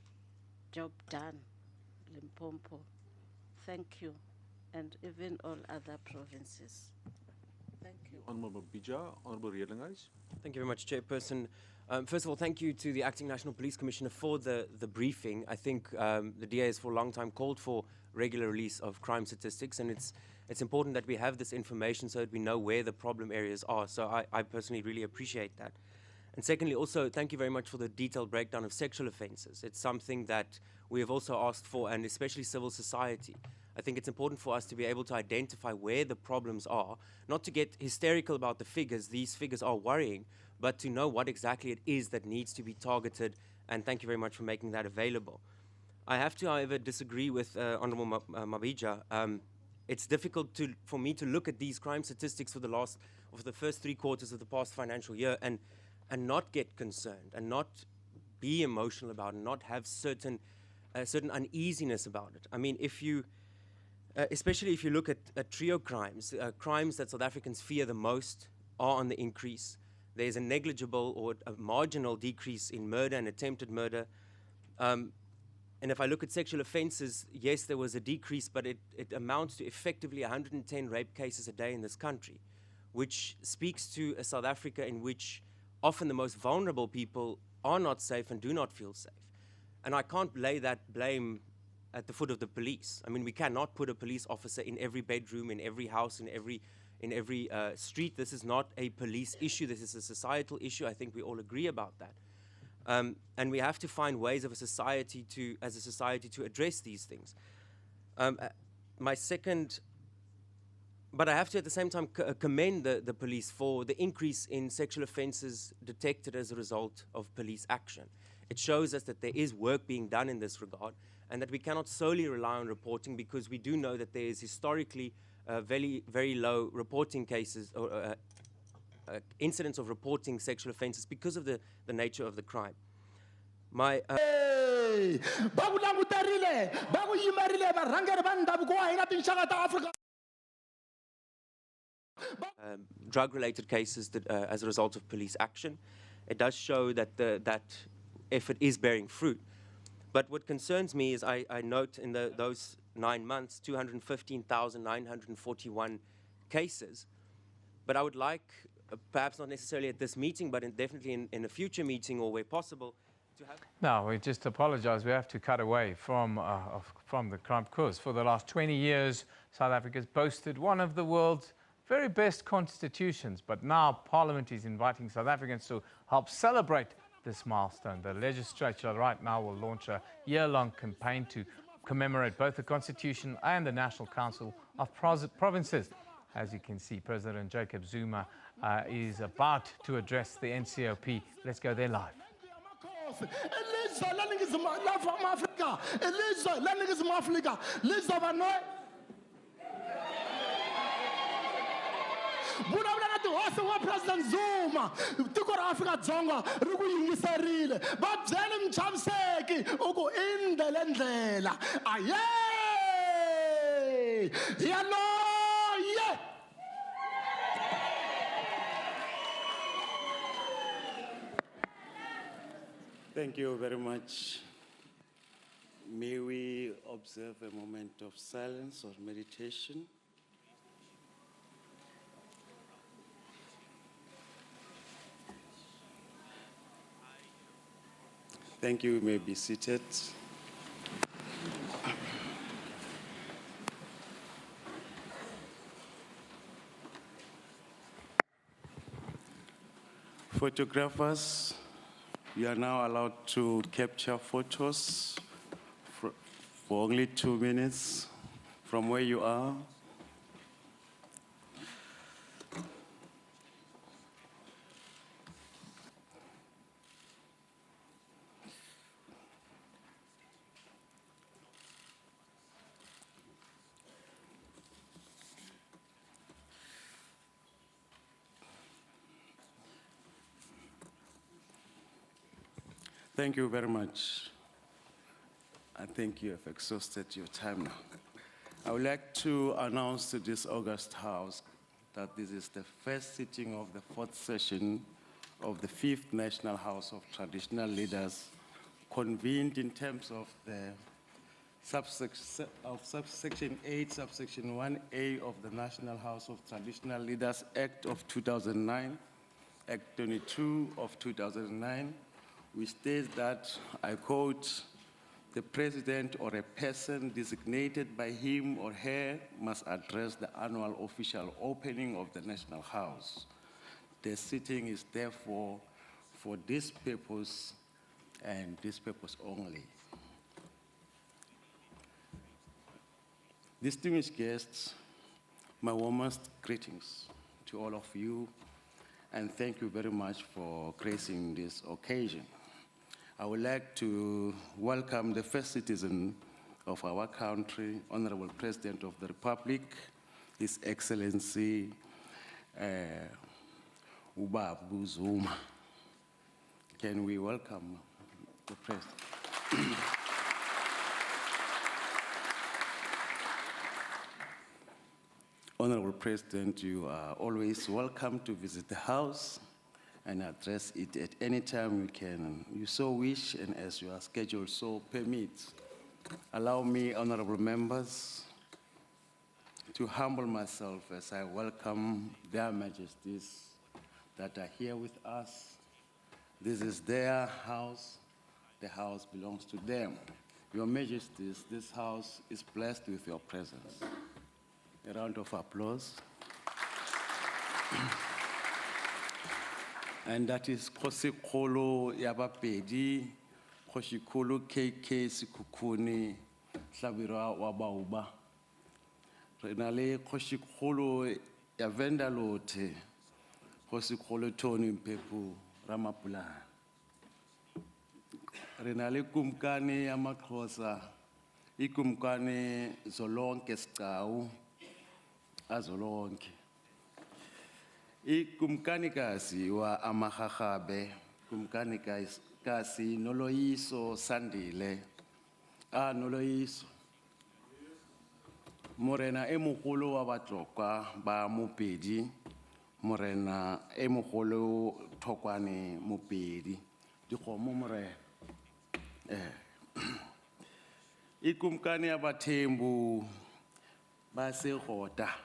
job done, Limpopo. Thank you, and even all other provinces. Thank you. Honorable Bija, Honorable Redlinghuis. Thank you very much, Chairperson. First of all, thank you to the Acting National Police Commissioner for the briefing. I think the DA has for a long time called for regular release of crime statistics, and it's important that we have this information so that we know where the problem areas are. So I personally really appreciate that. And secondly, also, thank you very much for the detailed breakdown of sexual offences. It's something that we have also asked for, and especially civil society. I think it's important for us to be able to identify where the problems are, not to get hysterical about the figures. These figures are worrying, but to know what exactly it is that needs to be targeted, and thank you very much for making that available. I have to, however, disagree with Honourable Mabija. it's difficult for me to look at these crime statistics for the first 3 quarters of the past financial year and not get concerned and not be emotional about it and not have certain uneasiness about it. I mean, especially if you look at trio crimes, crimes that South Africans fear the most are on the increase. There's a negligible or a marginal decrease in murder and attempted murder. And if I look at sexual offences, yes, there was a decrease, but it amounts to effectively 110 rape cases a day in this country, which speaks to a South Africa in which often the most vulnerable people are not safe and do not feel safe. And I can't lay that blame at the foot of the police. I mean, we cannot put a police officer in every bedroom, in every house, in every street. This is not a police issue. This is a societal issue. I think we all agree about that. And we have to find ways as a society to address these things. But I have to at the same time commend the police for the increase in sexual offences detected as a result of police action. It shows us that there is work being done in this regard and that we cannot solely rely on reporting, because we do know that there is historically very, very low reporting cases or incidents of reporting sexual offences because of the nature of the crime. Drug-related cases that, as a result of police action, it does show that that effort is bearing fruit. But what concerns me is I note in those 9 months, 215,941 cases. But I would like, perhaps not necessarily at this meeting, but definitely in a future meeting or where possible, to have... No, we just apologize. We have to cut away from the crime, because for the last 20 years, South Africa's boasted one of the world's very best constitutions. But now Parliament is inviting South Africans to help celebrate this milestone. The legislature right now will launch a year-long campaign to commemorate both the Constitution and the National Council of Provinces. As you can see, President Jacob Zuma is about to address the NCOP. Let's go there live. President Zuma, tiko ra Afrika Dzonga ri ku yingiserile va byele mchamiseki uku indlela ndlela aye yaloye. Thank you very much. May we observe a moment of silence or meditation. Thank you. You may be seated. Photographers, you are now allowed to capture photos for only 2 minutes from where you are. Thank you very much. I think you have exhausted your time now. I would like to announce to this August House that this is the first sitting of the 4th session of the 5th National House of Traditional Leaders, convened in terms of the subsection 8, subsection 1A of the National House of Traditional Leaders Act of 2009, Act 22 of 2009, which states that, I quote, the president or a person designated by him or her must address the annual official opening of the National House. The sitting is therefore for this purpose and this purpose only. Distinguished guests, my warmest greetings to all of you, and thank you very much for gracing this occasion. I would like to welcome the first citizen of our country, Honorable President of the Republic, His Excellency Ubabu Zuma. Can we welcome the President? Honorable President, you are always welcome to visit the House and address it at any time you so wish and as your schedule so permits. Allow me, honorable members, to humble myself as I welcome their majesties that are here with us. This is their house. The house belongs to them. Your majesties, this house is blessed with your presence. A round of applause. And that is Kosikolo Yabapedi, Koshikolo KK Sikukuni, Shabira Wabauba. Renale Koshikolo Yavenda Lote, Kosikolo Tony Mpepu Ramapula. Renale Kumkani Yamakrosa, Ikumkani Zolonke Skau, Azolonke. Kumkani kasi wa amahahabe, kumkani kasi noloiso sandile, noloiso. Morena emuholo wa batlokwa ba mupedi, morena emuholo tokwani mupedi, dikomo morena. Ikumkani abatembu base hota,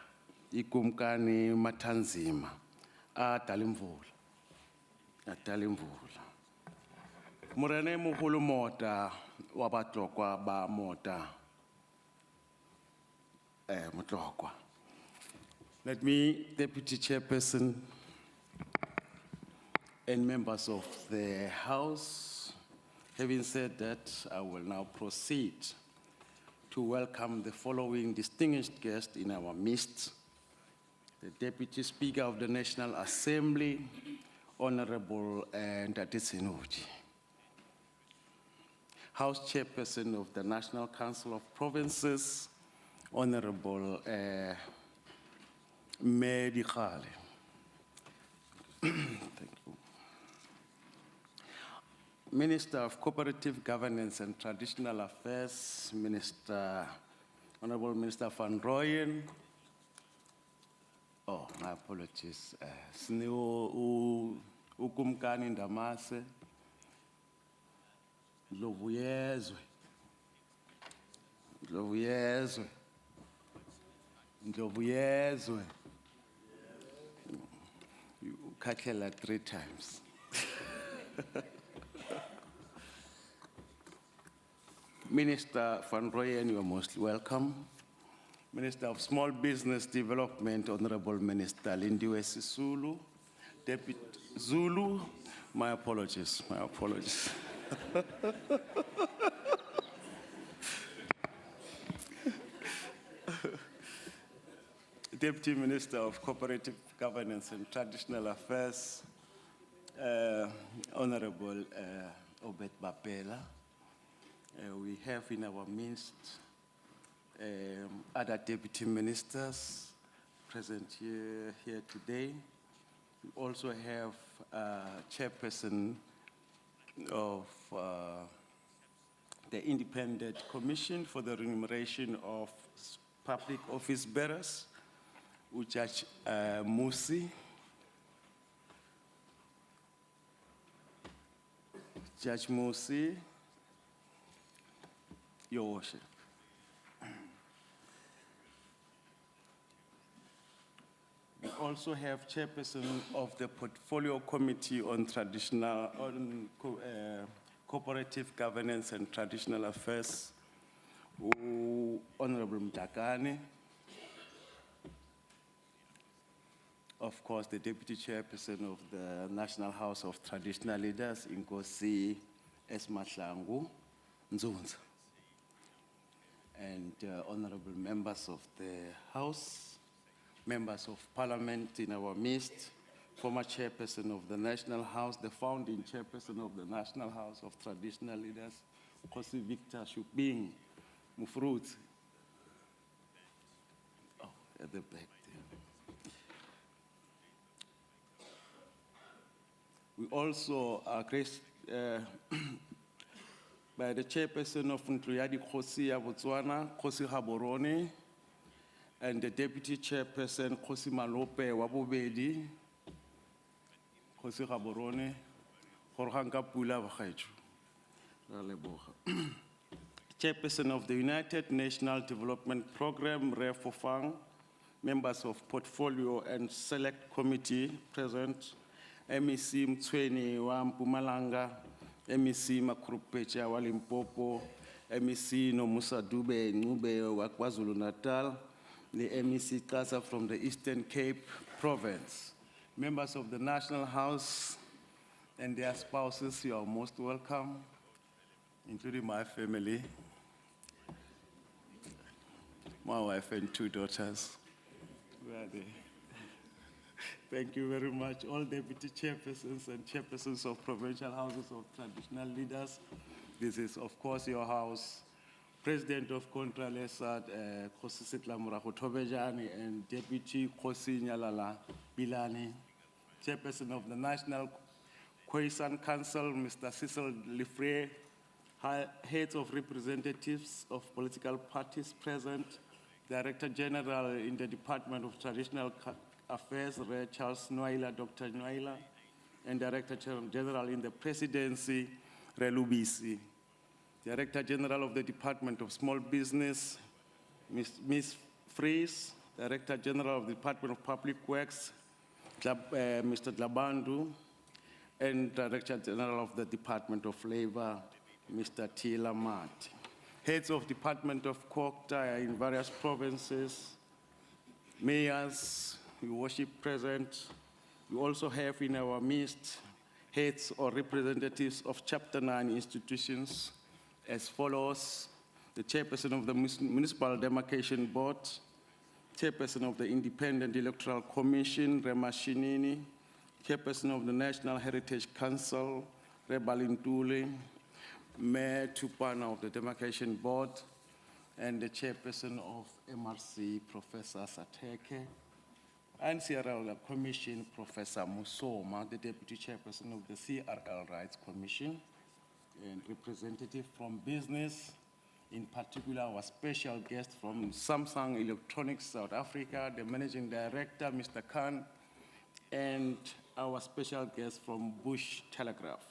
ikumkani matanzima. Atalimvula. Morene muhulu mota wabatlokwa ba mota. Mutlokwa. Let me, Deputy Chairperson and members of the House, having said that, I will now proceed to welcome the following distinguished guests in our midst. The Deputy Speaker of the National Assembly, Honorable Ndati Sinuji. House Chairperson of the National Council of Provinces, Honorable Mrch. Thank you. Minister of Cooperative Governance and Traditional Affairs, Honorable Minister Van Rooyen. Oh, my apologies. Sneo ukumkani ndamase. Ndlovuyezwe. You kakela 3 times. Minister Van Rooyen, you are most welcome. Minister of Small Business Development, Honorable Minister Lindiwe Sisulu. Deputy Zulu, my apologies. Deputy Minister of Cooperative Governance and Traditional Affairs, Honorable Obed Bapela. We have in our midst other deputy ministers present here today. We also have chairperson of the Independent Commission for the Remuneration of Public Office Bearers, Judge Musi. Judge Musi, Your Worship. We also have chairperson of the Portfolio Committee on Cooperative Governance and Traditional Affairs, Honorable Mtakane. Of course, the Deputy Chairperson of the National House of Traditional Leaders, Nkosi Esmahlangu Nzunza. And honorable members of the House, members of Parliament in our midst, former Chairperson of the National House, the founding Chairperson of the National House of Traditional Leaders, Nkosi Victor Shubing, Mrch. Oh, at the back there. We also are graced by the chairperson of Ntluyadi Khosi ya Botswana, Khosi Gaborone, and the deputy chairperson, Khosi Malope wa Bobedi, Khosi Gaborone, Gorhanka Pula Bagaetsho. Ra leboga. Chairperson of the United National Development Program, Re Fofang, members of Portfolio and Select Committee present, MEC Mtsweni wa Mpumalanga, MEC Makrupecha wa Limpopo, MEC Nomusa Dube Ngube wa KwaZulu Natal, the MEC Kasa from the Eastern Cape Province. Members of the National House and their spouses, you are most welcome, including my family, my wife and 2 daughters. Where are they? Thank you very much. All deputy chairpersons and chairpersons of provincial houses of traditional leaders. This is, of course, your house. President of Contra Lesat, Khosi Sitla Morago Thobejane, and Deputy Khosi Nyalala Bilani. Chairperson of the National Khoisan Council, Mr. Cecil Lefray. Heads of representatives of political parties present. Director General in the Department of Traditional Affairs, Charles Noila, Dr. Noila, and Director General in the Presidency, Relubisi. Director General of the Department of Small Business, Ms. Fries, Director General of the Department of Public Works, Mr. Dlabandu, and Director General of the Department of Labor, Mr. Tila Mati. Heads of Department of COCTA in various provinces, mayors, your worship present. We also have in our midst heads or representatives of Chapter 9 institutions as follows: the Chairperson of the Municipal Demarcation Board, Chairperson of the Independent Electoral Commission, Rema Shinini, Chairperson of the National Heritage Council, Rebalintule, Mayor Tupana of the Demarcation Board, and the Chairperson of Mrc, Professor Sateke, and CRL Commission, Professor Musoma, the Deputy Chairperson of the CRL Rights Commission, and representative from business, in particular our special guest from Samsung Electronics South Africa, the Managing Director, Mr. Khan, and our special guest from Bush Telegraph.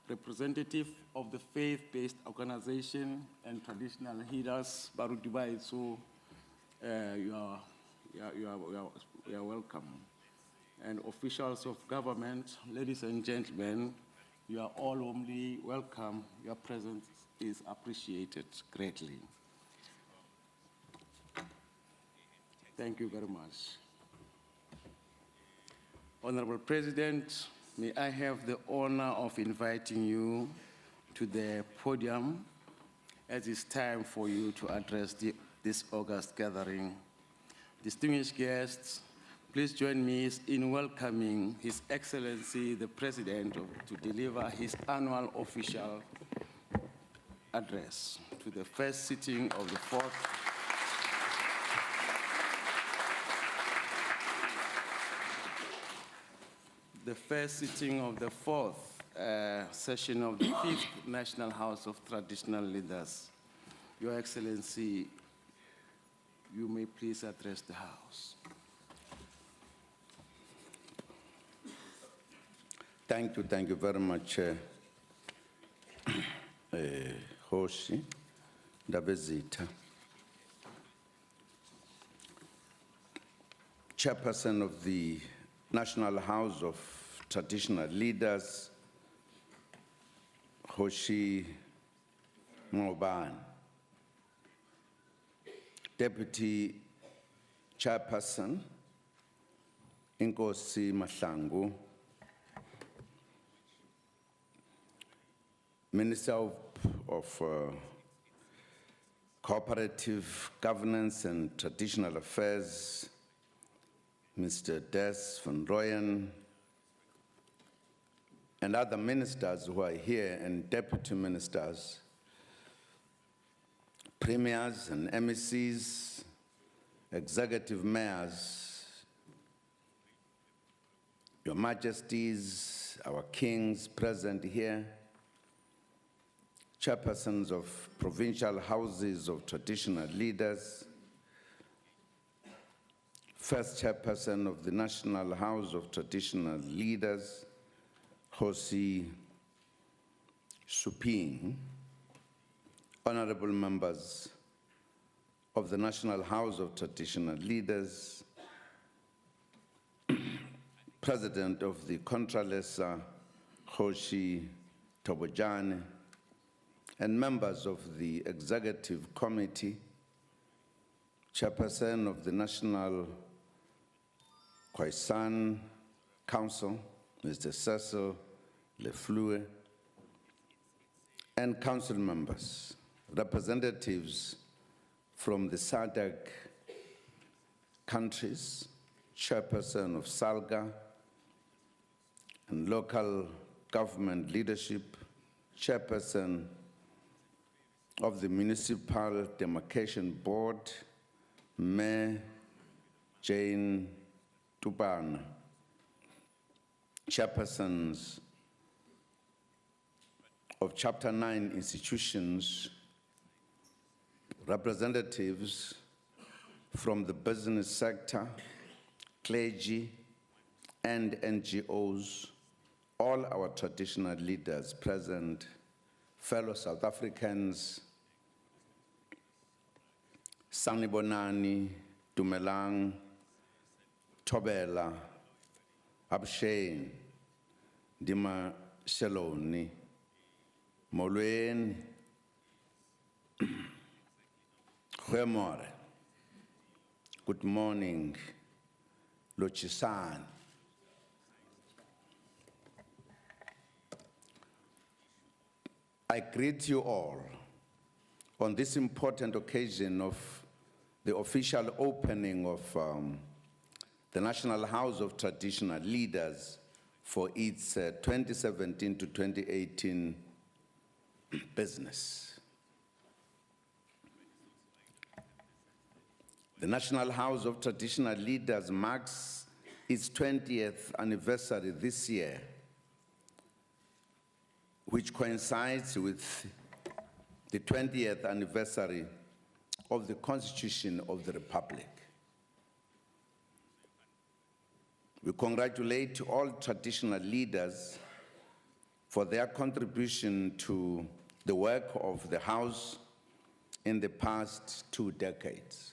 Representative of the faith-based organization and traditional leaders, Baru Dubai, so you are welcome. And officials of government, ladies and gentlemen, you are all warmly welcome. Your presence is appreciated greatly. Thank you very much. Honorable President, may I have the honor of inviting you to the podium as it's time for you to address this august gathering. Distinguished guests, please join me in welcoming His Excellency, the President, to deliver his annual official address to the first sitting of the fourth session of the 5th National House of Traditional Leaders. Your Excellency, you may please address the House. Thank you very much, Hoshi Dabezita, Chairperson of the National House of Traditional Leaders, Hoshi Moban, Deputy Chairperson, Inkosi Mahlangu, Minister of Cooperative Governance and Traditional Affairs, Mr. Des van Rooyen, and other ministers who are here, and deputy ministers premiers and MECs, executive mayors, Your Majesties, our kings present here, chairpersons of provincial houses of traditional leaders, first chairperson of the National House of Traditional Leaders, Hosi Suping, honorable members of the National House of Traditional Leaders, President of the Contralesa, Hoshi Tobojane, and members of the Executive Committee, Chairperson of the National Khoisan Council, Mr. Cecil Leflue, and council members, representatives from the SADC countries, Chairperson of SALGA, and local government leadership, Chairperson of the Municipal Demarcation Board, Mayor Jane Tubana, chairpersons of Chapter 9 institutions, representatives from the business sector, clergy, and NGOs, all our traditional leaders present, fellow South Africans, Sanibonani, Dumelang, Tobela, Abshain, Dima Shaloni, Molweni, Huemore, good morning, Lochisan. I greet you all on this important occasion of the official opening of the National House of Traditional Leaders for its 2017 to 2018 business. The National House of Traditional Leaders marks its 20th anniversary this year, which coincides with the 20th anniversary of the Constitution of the Republic. We congratulate all traditional leaders for their contribution to the work of the House in the past 2 decades.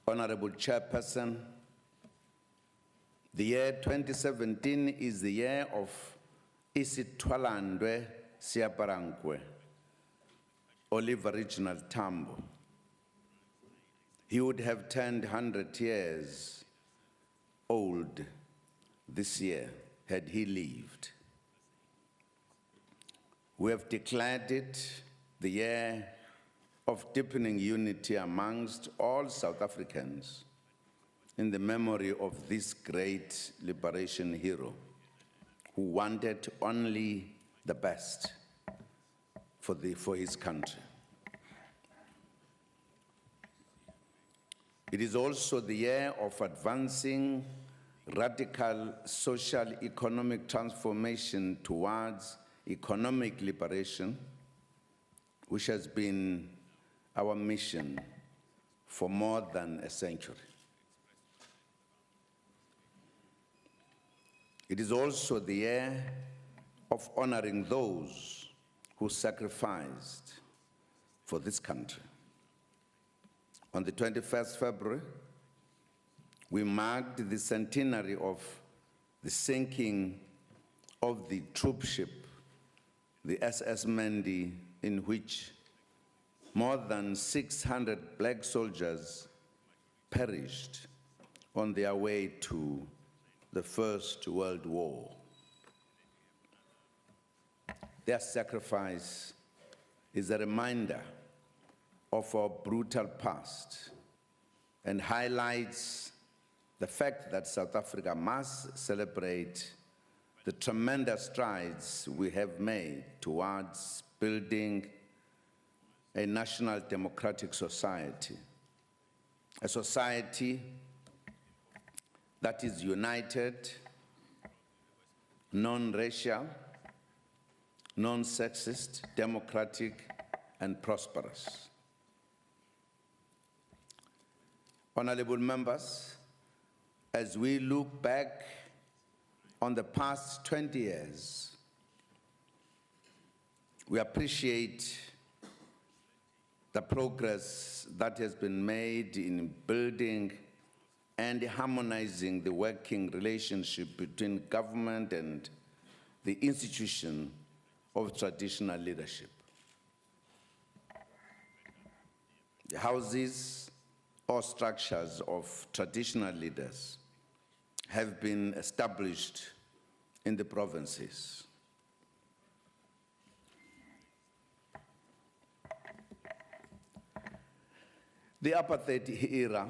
Honorable Chairperson, the year 2017 is the year of Isitwalandwe Siaparankwe, Oliver Reginald Tambo. He would have turned 100 years old this year had he lived. We have declared it the year of deepening unity amongst all South Africans in the memory of this great liberation hero who wanted only the best for his country. It is also the year of advancing radical social economic transformation towards economic liberation, which has been our mission for more than a century. It is also the year of honoring those who sacrificed for this country. On the 21st February, we marked the centenary of the sinking of the troop ship, the SS Mendi, in which more than 600 black soldiers perished on their way to the First World War. Their sacrifice is a reminder of our brutal past and highlights the fact that South Africa must celebrate the tremendous strides we have made towards building a national democratic society, a society that is united, non-racial, non-sexist, democratic, and prosperous. Honorable members, as we look back on the past 20 years, we appreciate the progress that has been made in building and harmonizing the working relationship between government and the institution of traditional leadership. The houses or structures of traditional leaders have been established in the provinces. The apartheid era,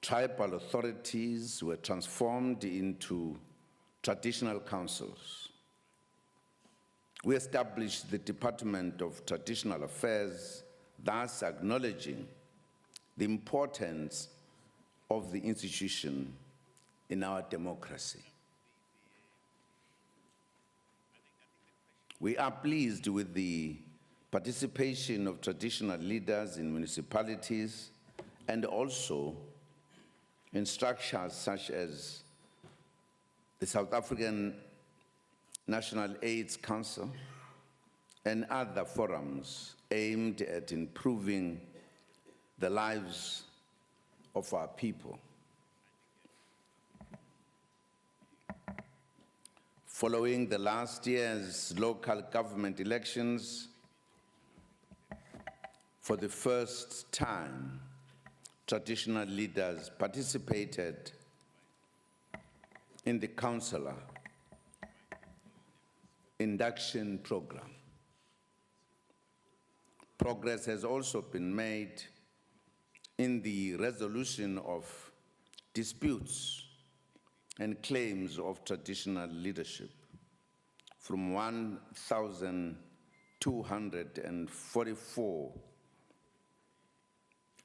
tribal authorities were transformed into traditional councils. We established the Department of Traditional Affairs, thus acknowledging the importance of the institution in our democracy. We are pleased with the participation of traditional leaders in municipalities and also in structures such as the South African National AIDS Council and other forums aimed at improving the lives of our people. Following the last year's local government elections, for the first time, traditional leaders participated in the councillor induction program. Progress has also been made in the resolution of disputes and claims of traditional leadership from 1,244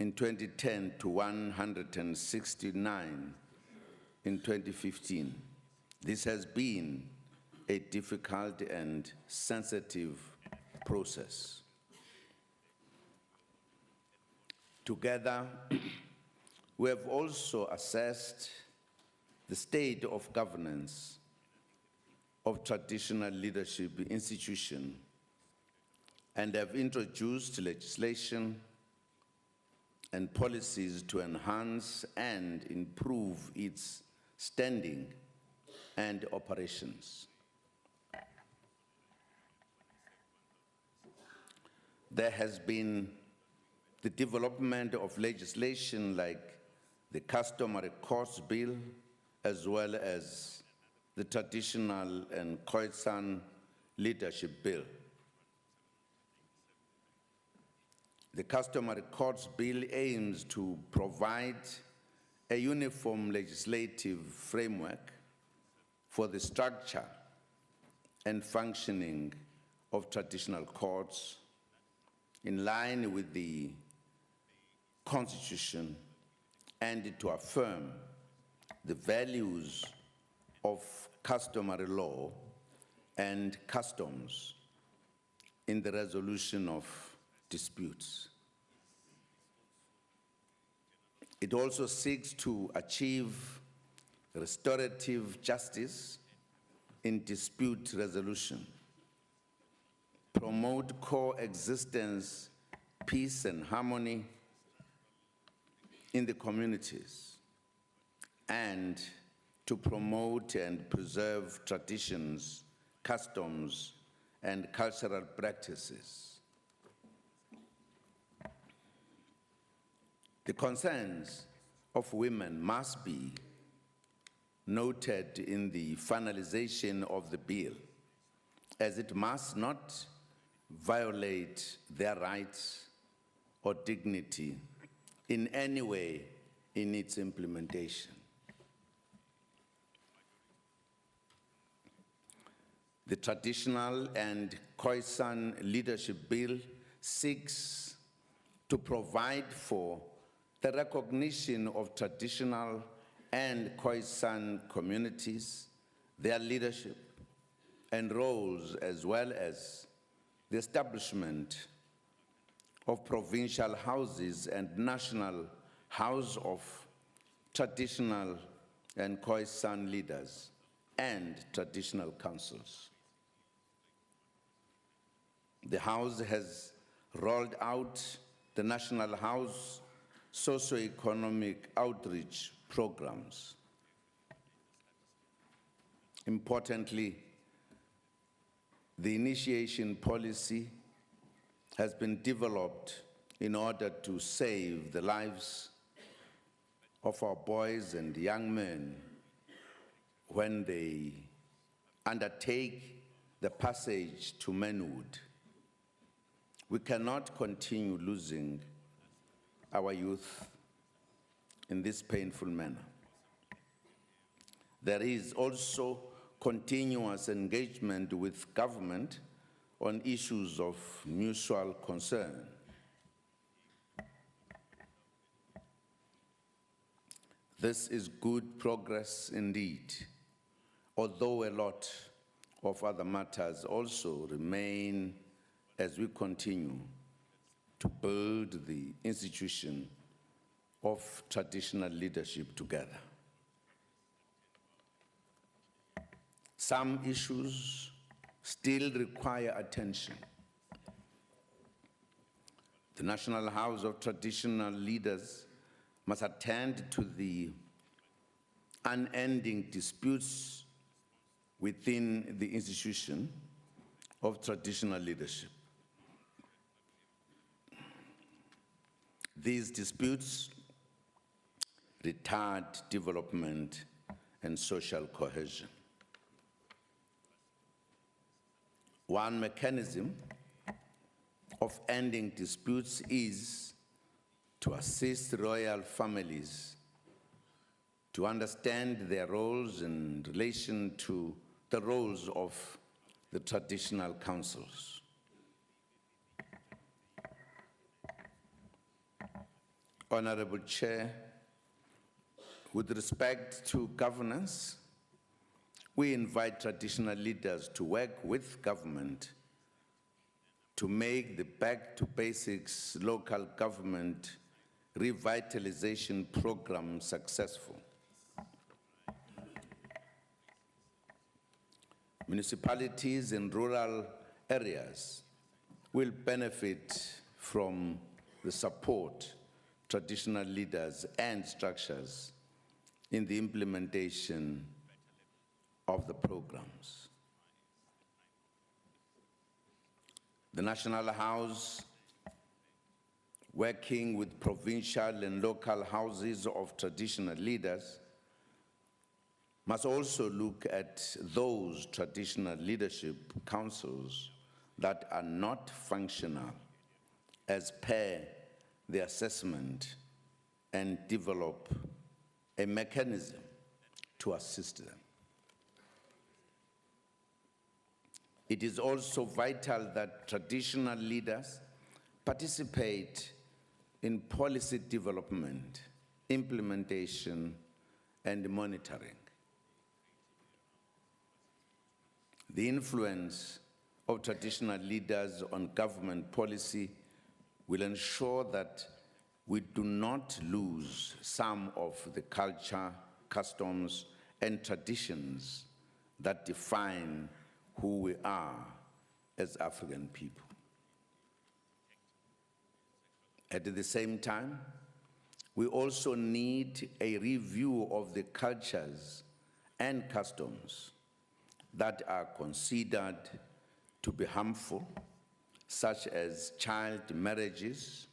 in 2010 to 169 in 2015. This has been a difficult and sensitive process. Together, we have also assessed the state of governance of traditional leadership institution and have introduced legislation and policies to enhance and improve its standing and operations. There has been the development of legislation like the Customary Courts Bill, as well as the Traditional and Khoisan Leadership Bill. The Customary Courts Bill aims to provide a uniform legislative framework for the structure and functioning of traditional courts in line with the Constitution and to affirm the values of customary law and customs in the resolution of disputes. It also seeks to achieve restorative justice in dispute resolution, promote coexistence, peace and harmony in the communities, and to promote and preserve traditions, customs, and cultural practices. The concerns of women must be noted in the finalization of the bill, as it must not violate their rights or dignity in any way in its implementation. The Traditional and Khoisan Leadership Bill seeks to provide for the recognition of traditional and Khoisan communities, their leadership and roles, as well as the establishment of provincial houses and national house of traditional and Khoisan leaders and traditional councils. The House has rolled out the National House socio-economic outreach programs. Importantly, the initiation policy has been developed in order to save the lives of our boys and young men when they undertake the passage to manhood. We cannot continue losing our youth in this painful manner. There is also continuous engagement with government on issues of mutual concern. This is good progress indeed, although a lot of other matters also remain as we continue to build the institution of traditional leadership together. Some issues still require attention. The National House of Traditional Leaders must attend to the unending disputes within the institution of traditional leadership. These disputes retard development and social cohesion. One mechanism of ending disputes is to assist royal families to understand their roles in relation to the roles of the traditional councils. Honorable Chair, with respect to governance, we invite traditional leaders to work with government to make the Back to Basics local government revitalization program successful. Municipalities in rural areas will benefit from the support traditional leaders and structures in the implementation of the programs. The National House, working with provincial and local houses of traditional leaders, must also look at those traditional leadership councils that are not functional as per the assessment and develop a mechanism to assist them. It is also vital that traditional leaders participate in policy development, implementation, and monitoring. The influence of traditional leaders on government policy will ensure that we do not lose some of the culture, customs, and traditions that define who we are as African people. At the same time, we also need a review of the cultures and customs that are considered to be harmful, such as child marriages,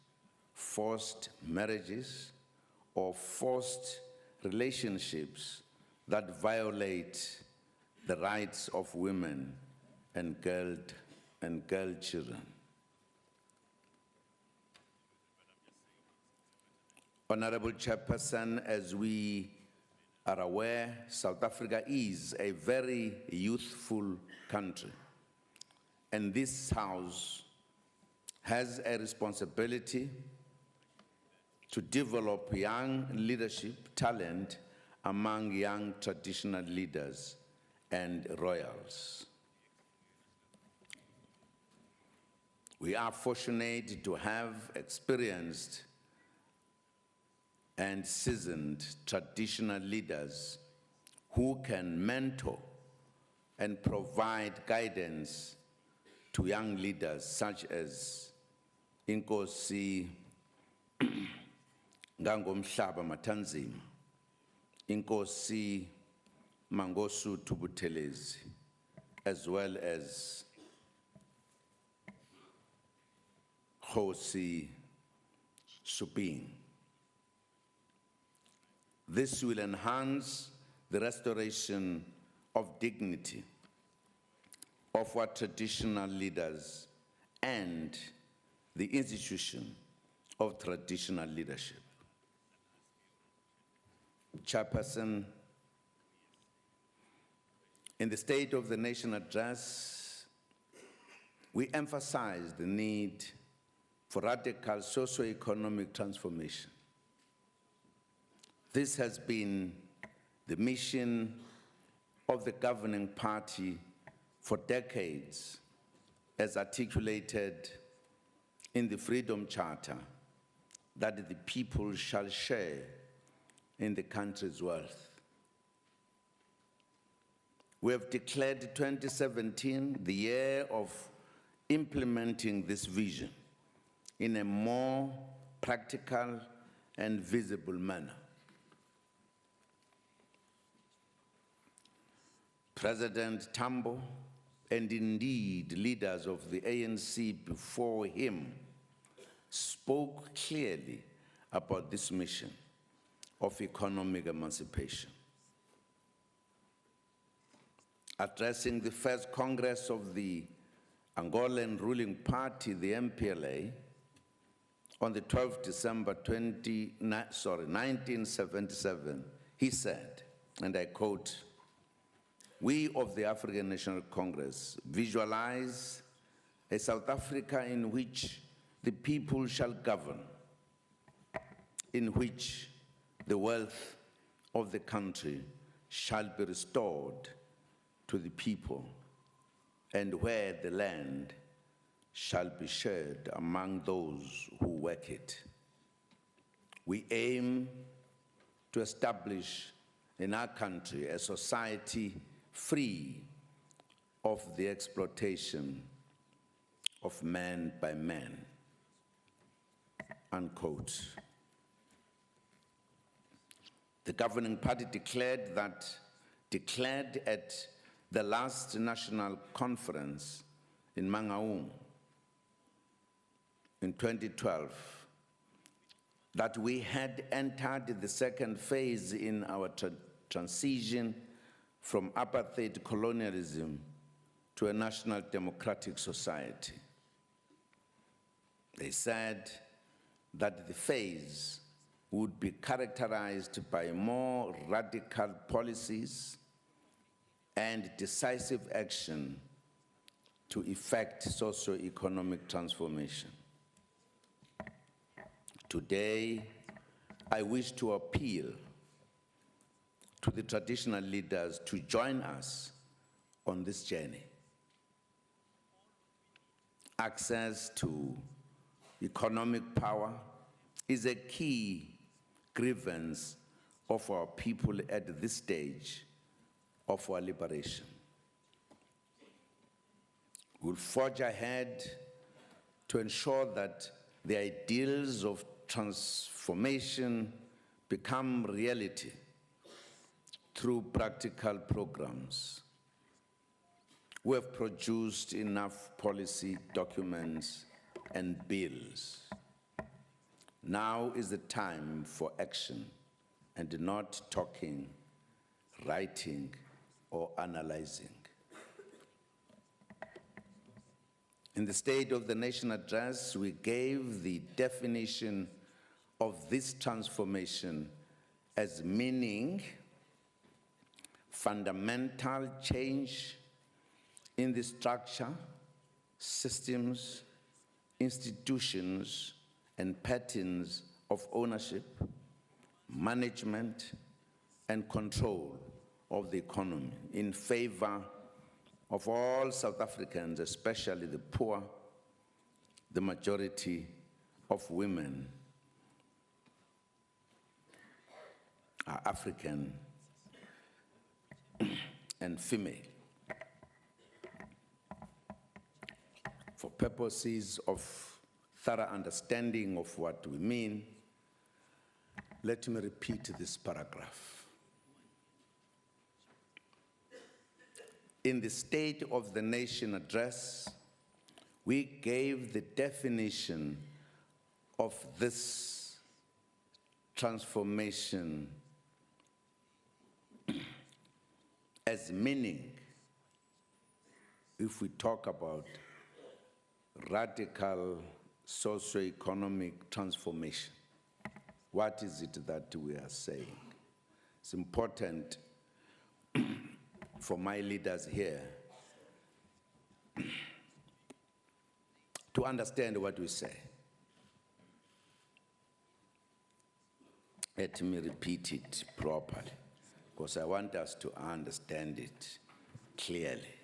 forced marriages, or forced relationships that violate the rights of women and girl children. Honorable Chairperson, as we are aware, South Africa is a very youthful country, and this House has a responsibility to develop young leadership talent among young traditional leaders and royals. We are fortunate to have experienced and seasoned traditional leaders who can mentor and provide guidance to young leaders such as Inkosi Ngangomhlaba Matanzima, Inkosi Mangosu Tubuthelezi, as well as Khosi Suping. This will enhance the restoration of dignity of our traditional leaders and the institution of traditional leadership. Chairperson, in the State of the Nation address, we emphasize the need for radical socio-economic transformation. This has been the mission of the governing party for decades, as articulated in the Freedom Charter, that the people shall share in the country's wealth. We have declared 2017 the year of implementing this vision in a more practical and visible manner. President Tambo, and indeed leaders of the ANC before him, spoke clearly about this mission of economic emancipation. Addressing the first Congress of the Angolan ruling party, the MPLA, on the 12th December 1977, he said, and I quote, "We of the African National Congress visualize a South Africa in which the people shall govern, in which the wealth of the country shall be restored to the people, and where the land shall be shared among those who work it. We aim to establish in our country a society free of the exploitation of man by man," unquote. The governing party declared at the last national conference in Mangaung in 2012 that we had entered the second phase in our transition from apartheid colonialism to a national democratic society. They said that the phase would be characterized by more radical policies and decisive action to effect socio-economic transformation. Today, I wish to appeal to the traditional leaders to join us on this journey. Access to economic power is a key grievance of our people at this stage of our liberation. We'll forge ahead to ensure that the ideals of transformation become reality through practical programs. We have produced enough policy documents and bills. Now is the time for action and not talking, writing, or analyzing. In the State of the Nation address, we gave the definition of this transformation as meaning fundamental change in the structure, systems, institutions, and patterns of ownership, management, and control of the economy in favor of all South Africans, especially the poor, the majority of women are African and female. For purposes of thorough understanding of what we mean, let me repeat this paragraph. In the State of the Nation address, we gave the definition of this transformation as meaning, if we talk about radical socio-economic transformation. What is it that we are saying? It's important for my leaders here to understand what we say. Let me repeat it properly, because I want us to understand it clearly.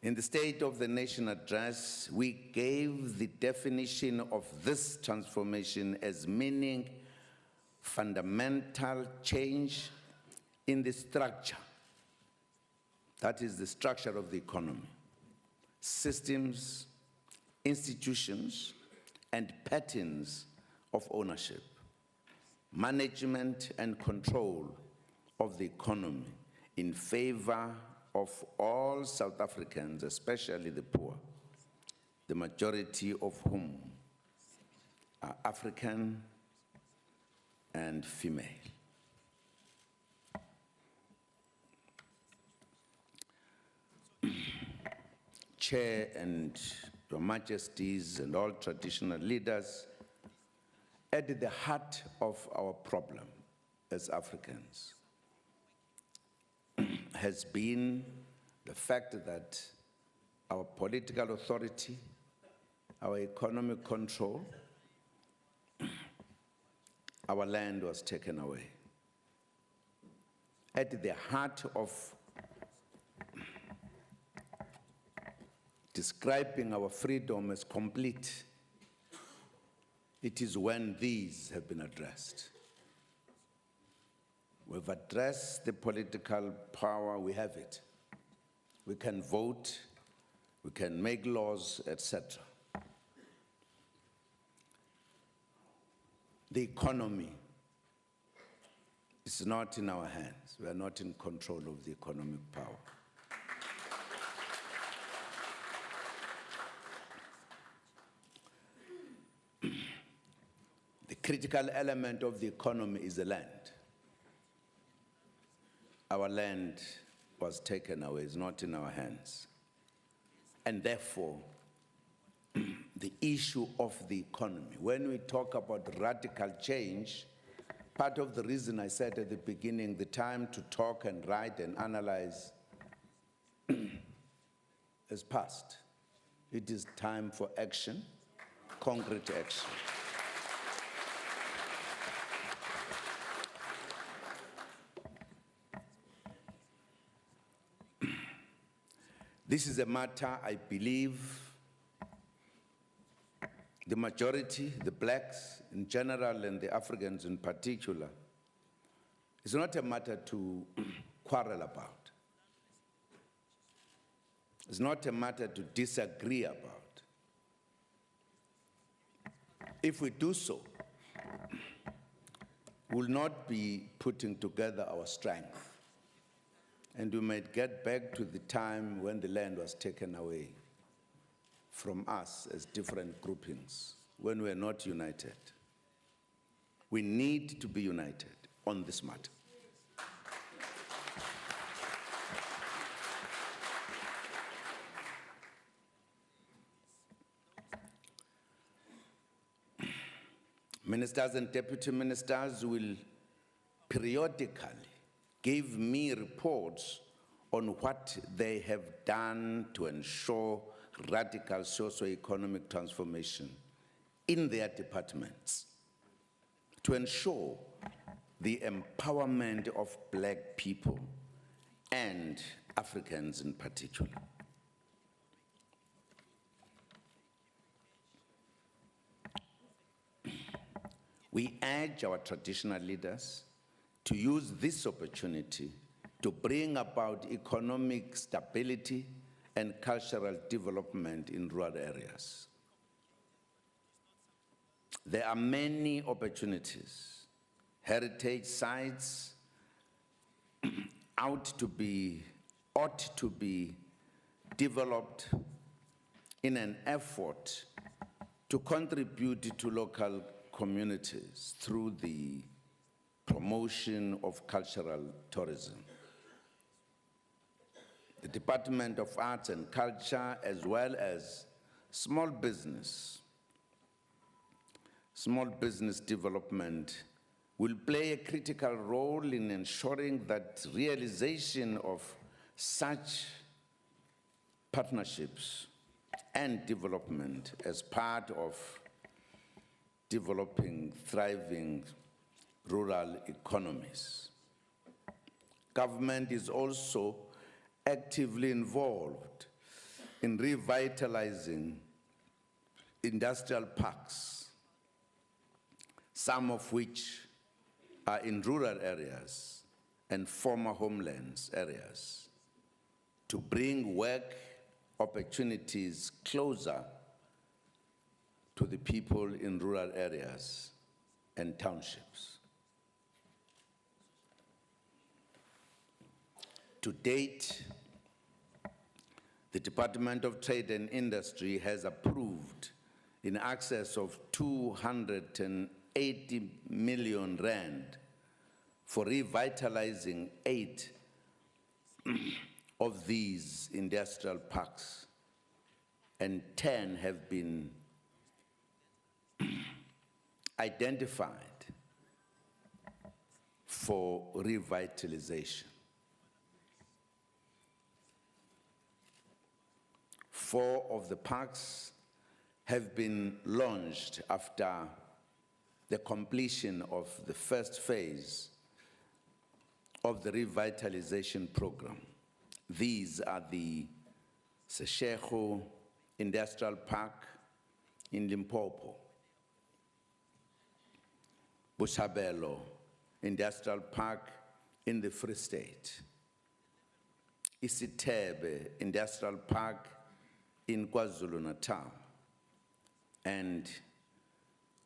In the State of the Nation address, we gave the definition of this transformation as meaning fundamental change in the structure. That is the structure of the economy, systems, institutions, and patterns of ownership, management and control of the economy in favor of all South Africans, especially the poor, the majority of whom are African and female. Chair and Your Majesties and all traditional leaders, at the heart of our problem as Africans has been the fact that our political authority, our economic control, our land was taken away. At the heart of describing our freedom as complete, it is when these have been addressed. We've addressed the political power, we have it. We can vote, we can make laws, etc. The economy is not in our hands. We are not in control of the economic power. The critical element of the economy is the land. Our land was taken away, it's not in our hands. And therefore, the issue of the economy, when we talk about radical change, part of the reason I said at the beginning, the time to talk and write and analyze has passed. It is time for action, concrete action. This is a matter, I believe, the majority, the blacks in general and the Africans in particular, it's not a matter to quarrel about. It's not a matter to disagree about. If we do so, we'll not be putting together our strength. And we might get back to the time when the land was taken away from us as different groupings, when we're not united. We need to be united on this matter. Ministers and deputy ministers will periodically give me reports on what they have done to ensure radical socio-economic transformation in their departments to ensure the empowerment of black people and Africans in particular. We urge our traditional leaders to use this opportunity to bring about economic stability and cultural development in rural areas. There are many opportunities, heritage sites ought to be developed in an effort to contribute to local communities through the promotion of cultural tourism. The Department of Arts and Culture, as well as small business development, will play a critical role in ensuring that realization of such partnerships and development as part of developing thriving rural economies. Government is also actively involved in revitalizing industrial parks, some of which are in rural areas and former homelands areas, to bring work opportunities closer to the people in rural areas and townships. To date, the Department of Trade and Industry has approved in excess of 280 million rand for revitalizing 8 of these industrial parks, and 10 have been identified for revitalization. 4 of the parks have been launched after the completion of the first phase of the revitalization program. These are the Seshego Industrial Park in Limpopo, Bushabelo Industrial Park in the Free State, Isitebe Industrial Park in KwaZulu-Natal, and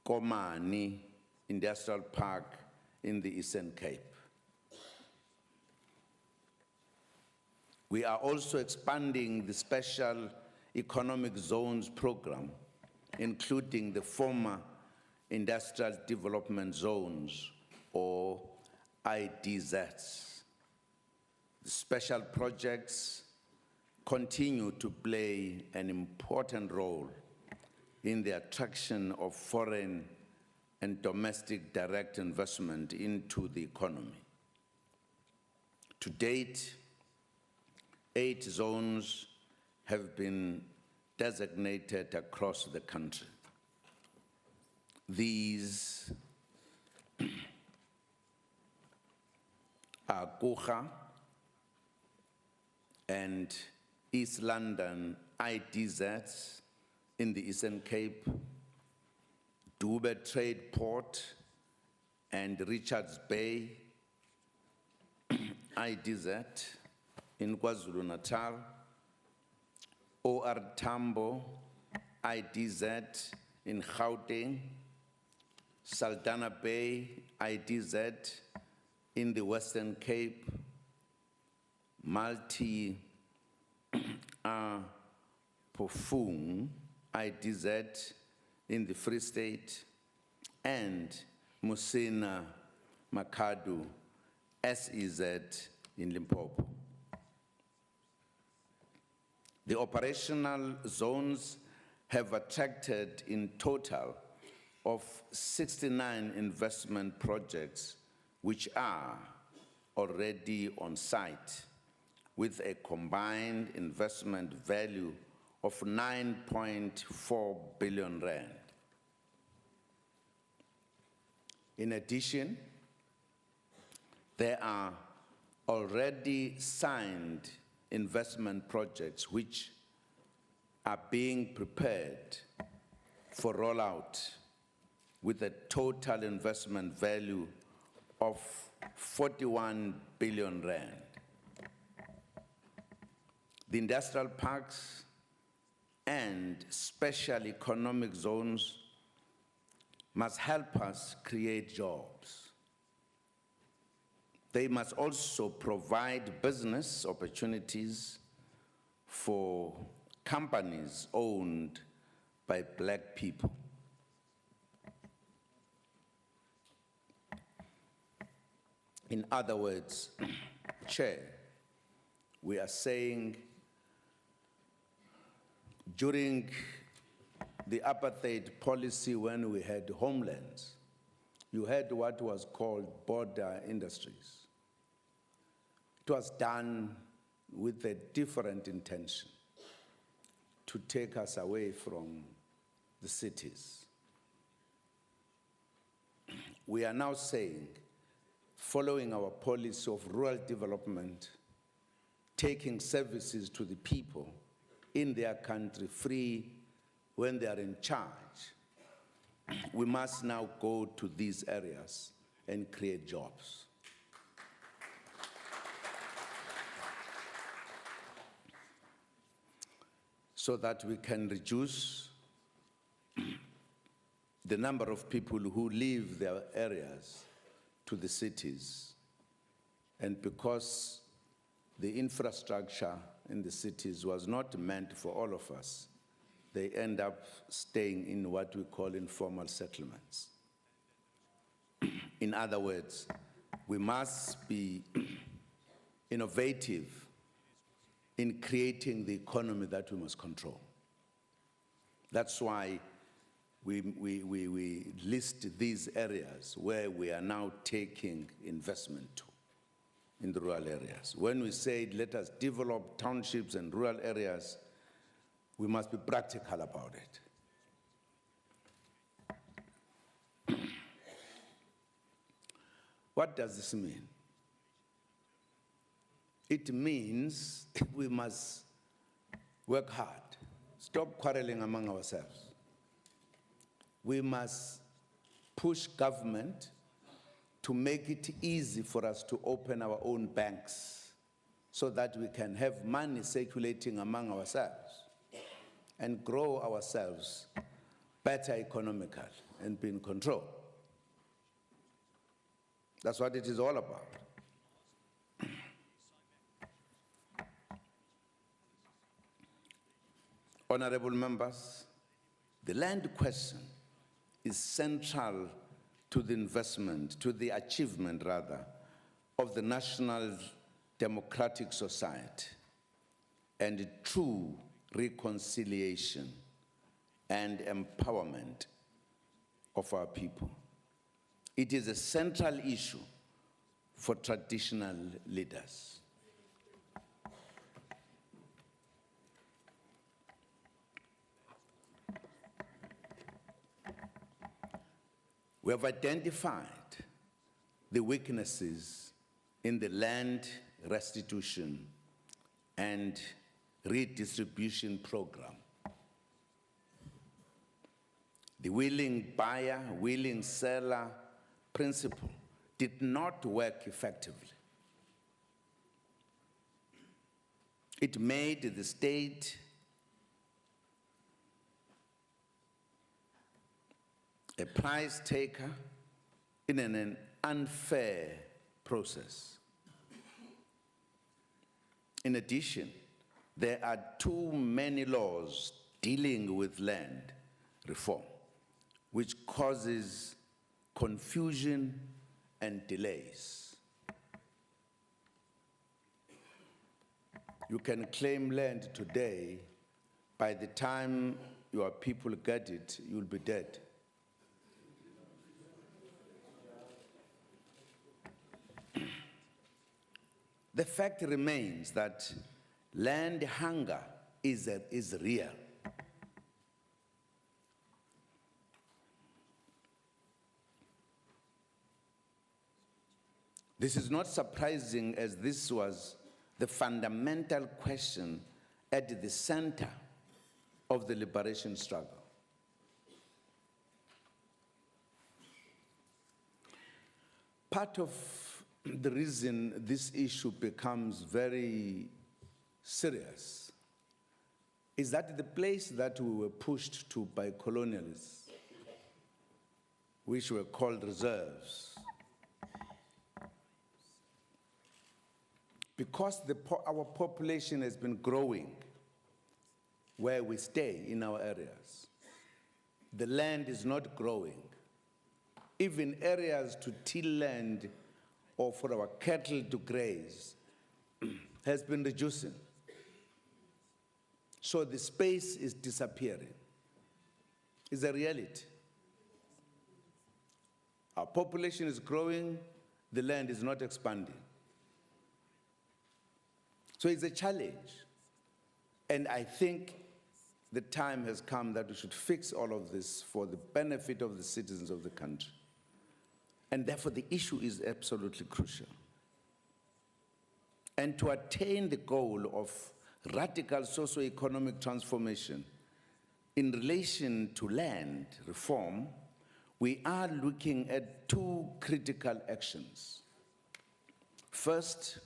Komani Industrial Park in the Eastern Cape. We are also expanding the Special Economic Zones program, including the former Industrial Development Zones, or IDZs. The special projects continue to play an important role in the attraction of foreign and domestic direct investment into the economy. To date, 8 zones have been designated across the country. These are Kucha and East London IDZs in the Eastern Cape, Dube Trade Port and Richards Bay IDZ in KwaZulu-Natal, OR Tambo IDZ in Gauteng, Saldanha Bay IDZ in the Western Cape, Pofung IDZ in the Free State, and Musina Makadu SEZ in Limpopo. The operational zones have attracted in total of 69 investment projects which are already on site, with a combined investment value of 9.4 billion rand. In addition, there are already signed investment projects which are being prepared for rollout with a total investment value of 41 billion rand. The industrial parks and special economic zones must help us create jobs. They must also provide business opportunities for companies owned by black people. In other words, Chair, we are saying during the apartheid policy when we had homelands, you had what was called border industries. It was done with a different intention, to take us away from the cities. We are now saying, following our policy of rural development, taking services to the people in their country free when they are in charge, we must now go to these areas and create jobs. So that we can reduce the number of people who leave their areas to the cities. And because the infrastructure in the cities was not meant for all of us, they end up staying in what we call informal settlements. In other words, we must be innovative in creating the economy that we must control. That's why we list these areas where we are now taking investment to, in the rural areas. When we say let us develop townships and rural areas, we must be practical about it. What does this mean? It means we must work hard, stop quarreling among ourselves. We must push government to make it easy for us to open our own banks so that we can have money circulating among ourselves and grow ourselves better economically and be in control. That's what it is all about. Honorable members, the land question is central to the investment, to the achievement rather, of the national democratic society and true reconciliation and empowerment of our people. It is a central issue for traditional leaders. We have identified the weaknesses in the land restitution and redistribution program. The willing buyer, willing seller principle did not work effectively. It made the state a price taker in an unfair process. In addition, there are too many laws dealing with land reform, which causes confusion and delays. You can claim land today, by the time your people get it, you'll be dead. The fact remains that land hunger is real. This is not surprising, as this was the fundamental question at the center of the liberation struggle. Part of the reason this issue becomes very serious is that the place that we were pushed to by colonialists, which were called reserves, because our population has been growing where we stay in our areas, the land is not growing. Even areas to till land or for our cattle to graze has been reducing. So the space is disappearing. It's a reality. Our population is growing, the land is not expanding. So it's a challenge. And I think the time has come that we should fix all of this for the benefit of the citizens of the country. And therefore the issue is absolutely crucial. And to attain the goal of radical socio-economic transformation in relation to land reform, we are looking at two critical actions. First,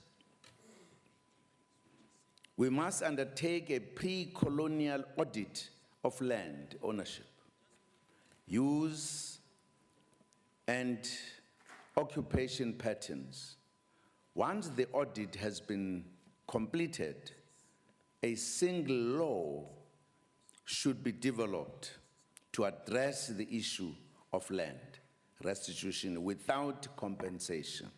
we must undertake a pre-colonial audit of land ownership, use, and occupation patterns. Once the audit has been completed, a single law should be developed to address the issue of land restitution without compensation.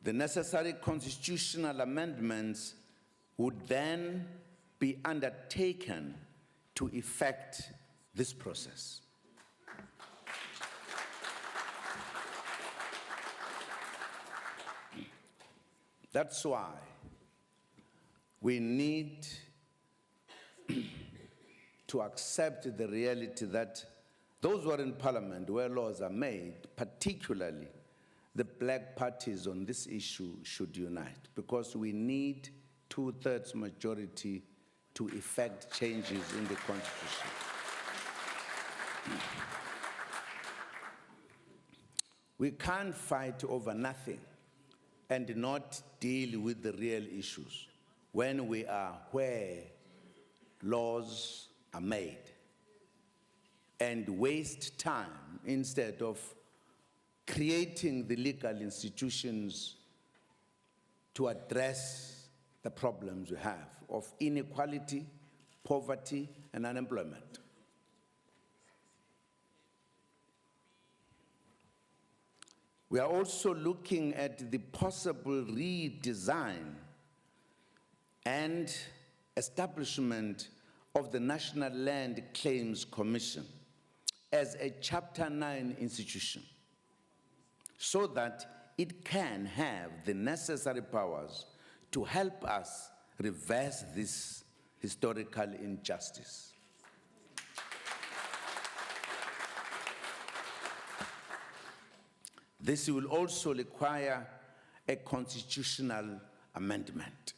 The necessary constitutional amendments would then be undertaken to effect this process. That's why we need to accept the reality that those who are in parliament where laws are made, particularly the black parties on this issue, should unite, because we need 2/3 majority to effect changes in the Constitution. We can't fight over nothing and not deal with the real issues when we are where laws are made, and waste time instead of creating the legal institutions to address the problems we have of inequality, poverty, and unemployment. We are also looking at the possible redesign and establishment of the National Land Claims Commission as a Chapter 9 institution, so that it can have the necessary powers to help us reverse this historical injustice. This will also require a constitutional amendment.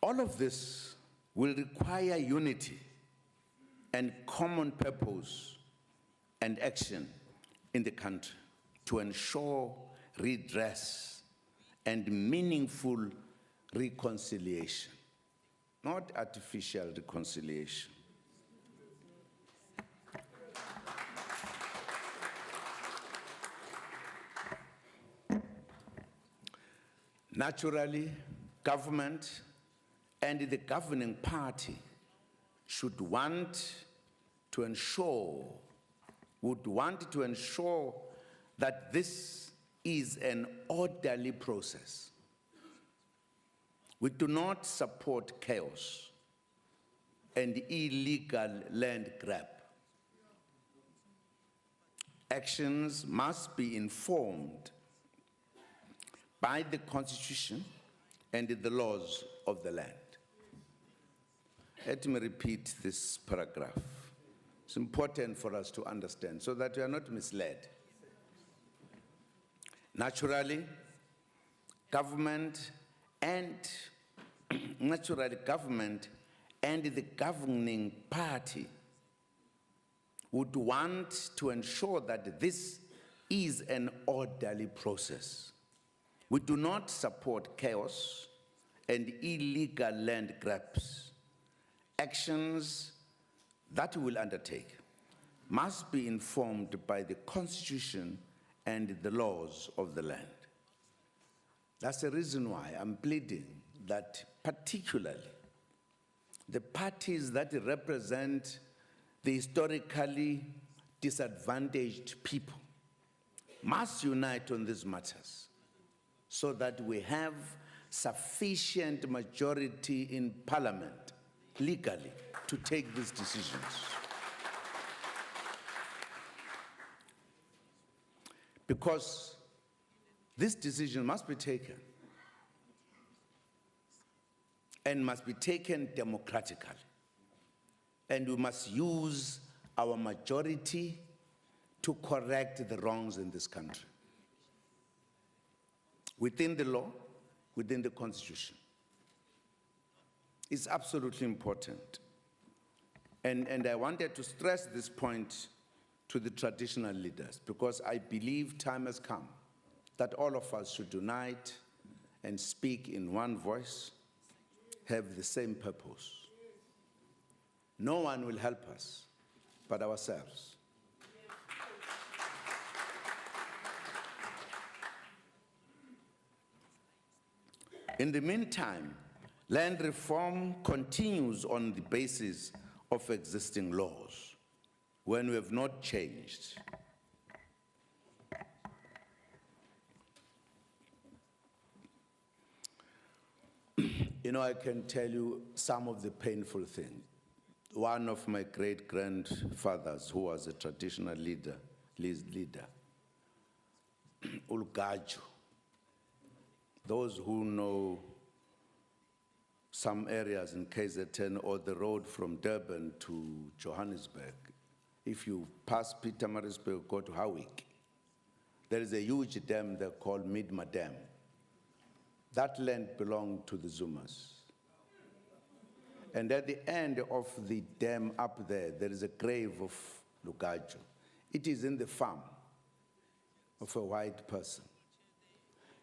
All of this will require unity and common purpose and action in the country to ensure redress and meaningful reconciliation, not artificial reconciliation. Naturally, government and the governing party would want to ensure that this is an orderly process. We do not support chaos and illegal land grab. Actions must be informed by the Constitution and the laws of the land. Let me repeat this paragraph. It's important for us to understand so that we are not misled. Naturally, government and the governing party would want to ensure that this is an orderly process. We do not support chaos and illegal land grabs. Actions that we will undertake must be informed by the Constitution and the laws of the land. That's the reason why I'm pleading that particularly the parties that represent the historically disadvantaged people must unite on these matters so that we have sufficient majority in Parliament legally to take these decisions. Because this decision must be taken and must be taken democratically. And we must use our majority to correct the wrongs in this country. Within the law, within the Constitution. It's absolutely important. And I wanted to stress this point to the traditional leaders because I believe time has come that all of us should unite and speak in one voice, have the same purpose. No one will help us but ourselves. In the meantime, land reform continues on the basis of existing laws when we have not changed. You know, I can tell you some of the painful things. One of my great-grandfathers, who was a traditional leader, Ulgaju. Those who know some areas in KZN or the road from Durban to Johannesburg, if you pass Pietermaritzburg, go to Howick, there is a huge dam there called Midma Dam. That land belonged to the Zumas. And at the end of the dam up there, there is a grave of Lugaju. It is in the farm of a white person.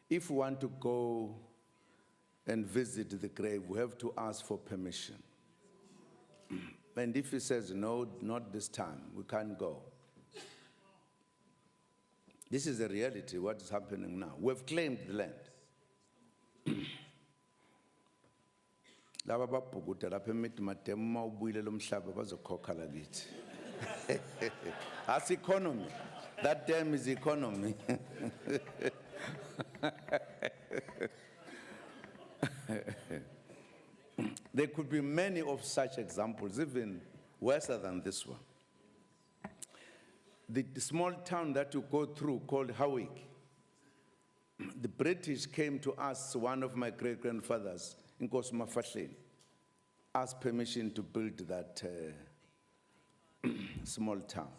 If we want to go and visit the grave, we have to ask for permission. And if he says, no, not this time, we can't go. This is the reality, what is happening now. We've claimed the land. Laba babhukuda lapha eMidmadam uma ubuyile lo mhlaba bazokhokha lakithi. That's economy. That dam is economy. There could be many of such examples, even worse than this one. The small town that you go through called Howick, the British came to ask one of my great-grandfathers, Nkosi Mafahleni, asked permission to build that small town.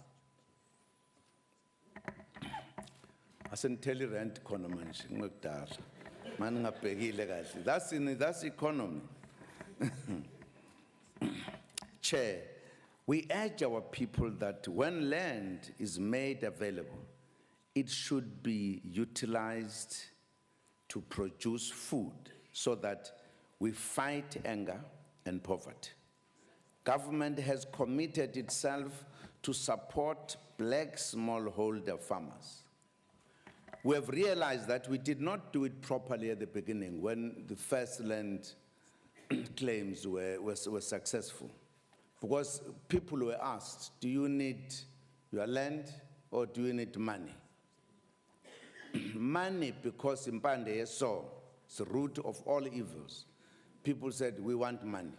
Asenteli rent khona manje ngokudala. Manje ngabhekile kahle. That's economy. Chair, we urge our people that when land is made available, it should be utilized to produce food so that we fight hunger and poverty. Government has committed itself to support black smallholder farmers. We have realized that we did not do it properly at the beginning when the first land claims were successful. Because people were asked, do you need your land or do you need money? Money, because impande yeso, it's the root of all evils. people said, we want money.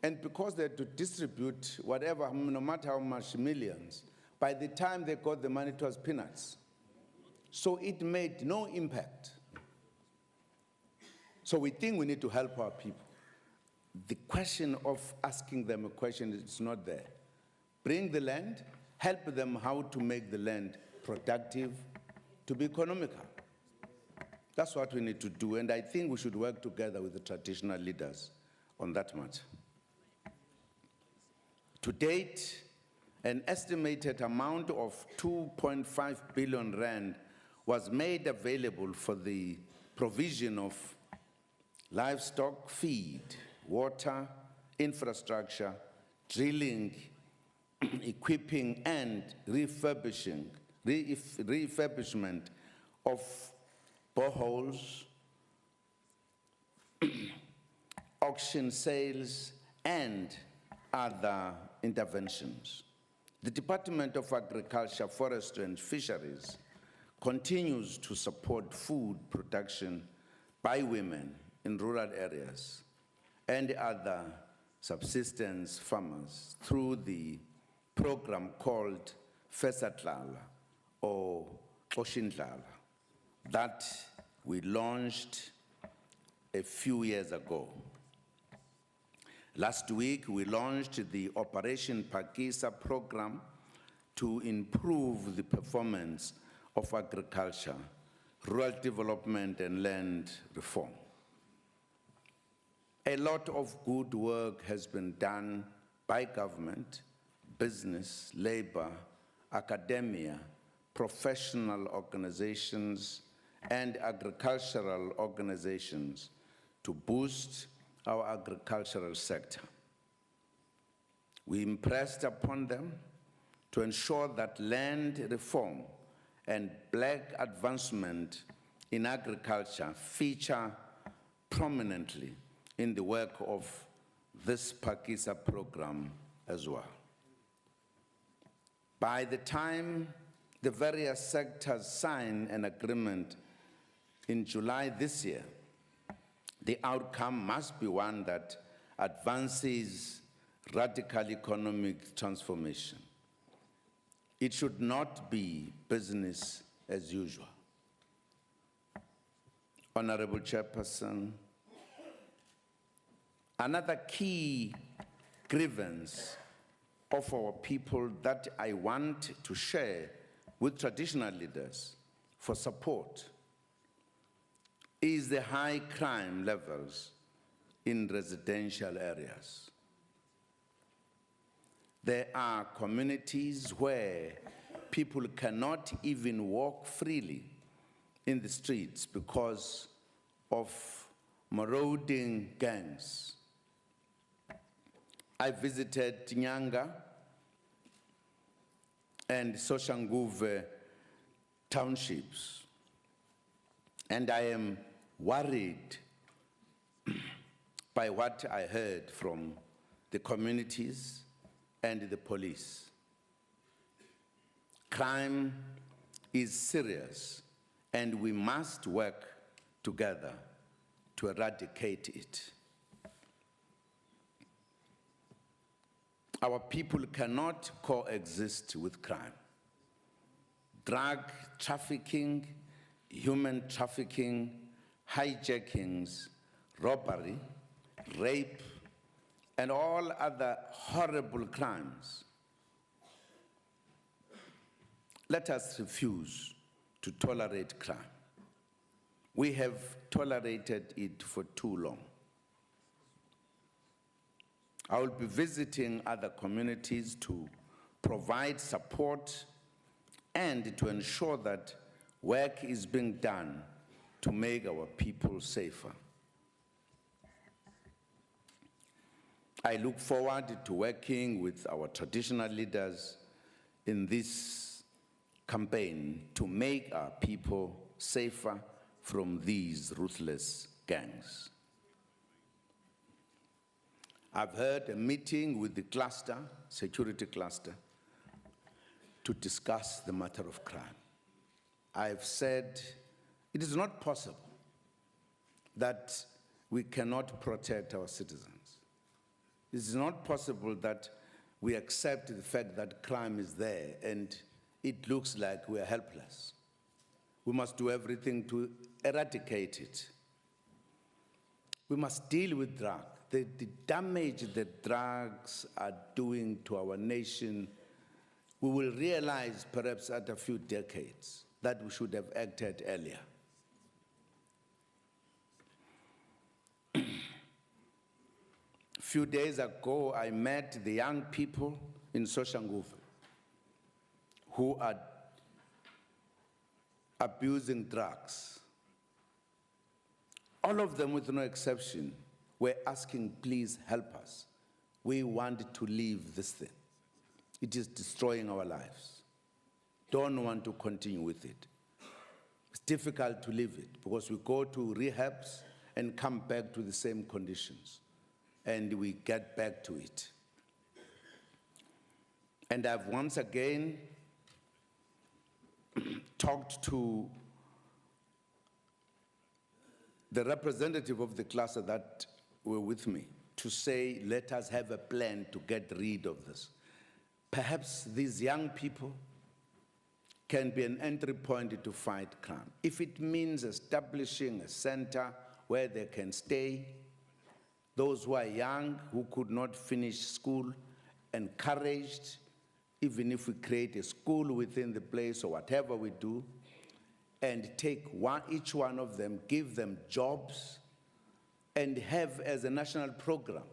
And because they had to distribute whatever, no matter how much millions, by the time they got the money, it was peanuts. So it made no impact. So we think we need to help our people. The question of asking them a question is not there. Bring the land, help them how to make the land productive, to be economical. That's what we need to do, and I think we should work together with the traditional leaders on that matter. To date, an estimated amount of 2.5 billion rand was made available for the provision of livestock feed, water, infrastructure, drilling, equipping, and refurbishment of boreholes, auction sales, and other interventions. The Department of Agriculture, Forestry, and Fisheries continues to support food production by women in rural areas and other subsistence farmers through the program called Fesatlala or Oshindlala that we launched a few years ago. Last week, we launched the Operation Pakisa program to improve the performance of agriculture, rural development, and land reform. A lot of good work has been done by government, business, labor, academia, professional organizations, and agricultural organizations to boost our agricultural sector. We impressed upon them to ensure that land reform and black advancement in agriculture feature prominently in the work of this Pakisa program as well. By the time the various sectors sign an agreement in July this year, the outcome must be one that advances radical economic transformation. It should not be business as usual. Honorable Chairperson, another key grievance of our people that I want to share with traditional leaders for support is the high crime levels in residential areas. There are communities where people cannot even walk freely in the streets because of marauding gangs. I visited Nyanga and Soshanguve townships, and I am worried by what I heard from the communities and the police. Crime is serious, and we must work together to eradicate it. Our people cannot coexist with crime. Drug trafficking, human trafficking, hijackings, robbery, rape, and all other horrible crimes. Let us refuse to tolerate crime. We have tolerated it for too long. I will be visiting other communities to provide support and to ensure that work is being done to make our people safer. I look forward to working with our traditional leaders in this campaign to make our people safer from these ruthless gangs. I've had a meeting with the cluster, security cluster, to discuss the matter of crime. I've said it is not possible that we cannot protect our citizens. It is not possible that we accept the fact that crime is there and it looks like we are helpless. We must do everything to eradicate it. We must deal with drugs. The damage that drugs are doing to our nation, we will realize perhaps at a few decades that we should have acted earlier. A few days ago, I met the young people in Soshanguve who are abusing drugs. All of them, with no exception, were asking, please help us. We want to leave this thing. It is destroying our lives. Don't want to continue with it. It's difficult to leave it because we go to rehabs and come back to the same conditions, and we get back to it. And I've once again talked to the representative of the cluster that were with me to say, let us have a plan to get rid of this. Perhaps these young people can be an entry point to fight crime. If it means establishing a center where they can stay, those who are young, who could not finish school, encouraged, even if we create a school within the place or whatever we do, and take each one of them, give them jobs, and have as a national program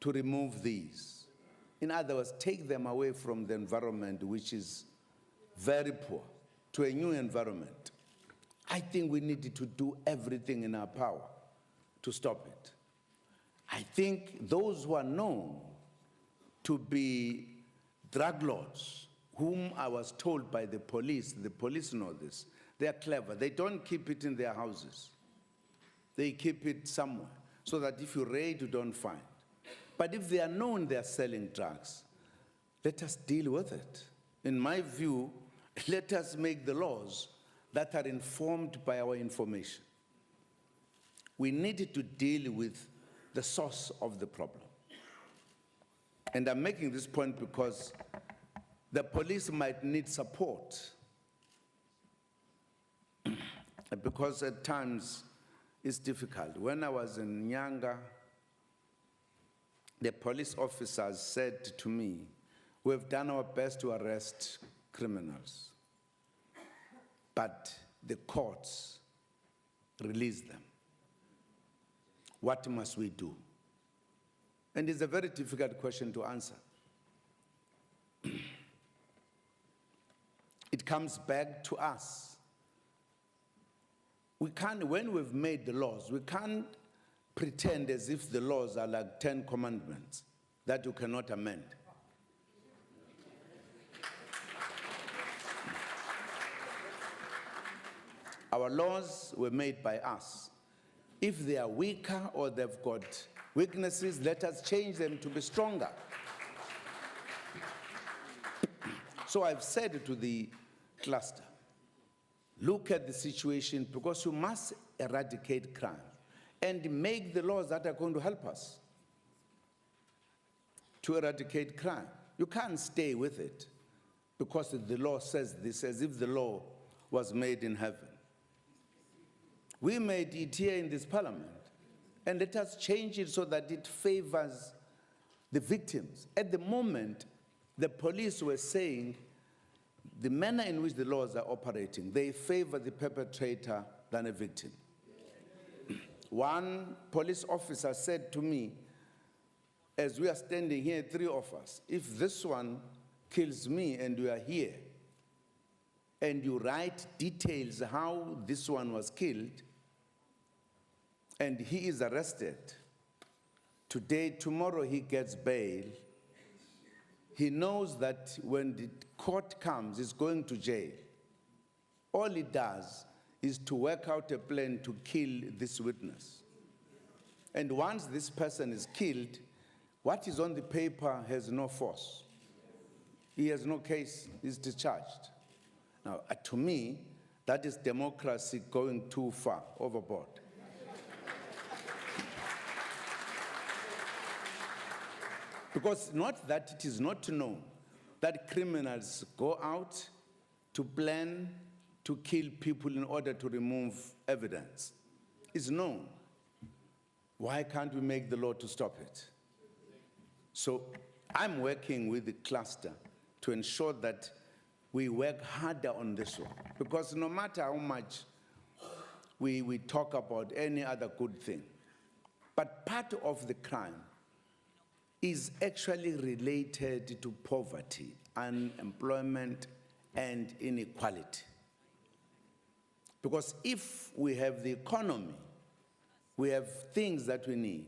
to remove these. In other words, take them away from the environment which is very poor to a new environment. I think we need to do everything in our power to stop it. I think those who are known to be drug lords, whom I was told by the police know this, they are clever. They don't keep it in their houses. They keep it somewhere so that if you raid, you don't find. But if they are known they are selling drugs, let us deal with it. In my view, let us make the laws that are informed by our information. We need to deal with the source of the problem. And I'm making this point because the police might need support because at times it's difficult. When I was in Nyanga, the police officers said to me, we've done our best to arrest criminals, but the courts release them. What must we do? And it's a very difficult question to answer. It comes back to us. We can't, when we've made the laws, we can't pretend as if the laws are like 10 commandments that you cannot amend. Our laws were made by us. If they are weaker or they've got weaknesses, let us change them to be stronger. So I've said to the cluster, look at the situation because you must eradicate crime and make the laws that are going to help us to eradicate crime. You can't stay with it because the law says this as if the law was made in heaven. We made it here in this parliament, and let us change it so that it favors the victims. At the moment, the police were saying the manner in which the laws are operating, they favor the perpetrator than a victim. One police officer said to me, as we are standing here, 3 of us, if this one kills me and we are here, and you write details how this one was killed, and he is arrested, today, tomorrow he gets bail, he knows that when the court comes, he's going to jail. All he does is to work out a plan to kill this witness. And once this person is killed, what is on the paper has no force. He has no case, he's discharged. Now, to me, that is democracy going too far, overboard. Because not that it is not known that criminals go out to plan to kill people in order to remove evidence. It's known. Why can't we make the law to stop it? So I'm working with the cluster to ensure that we work harder on this one. Because no matter how much we talk about any other good thing, but part of the crime is actually related to poverty, unemployment, and inequality. Because if we have the economy, we have things that we need,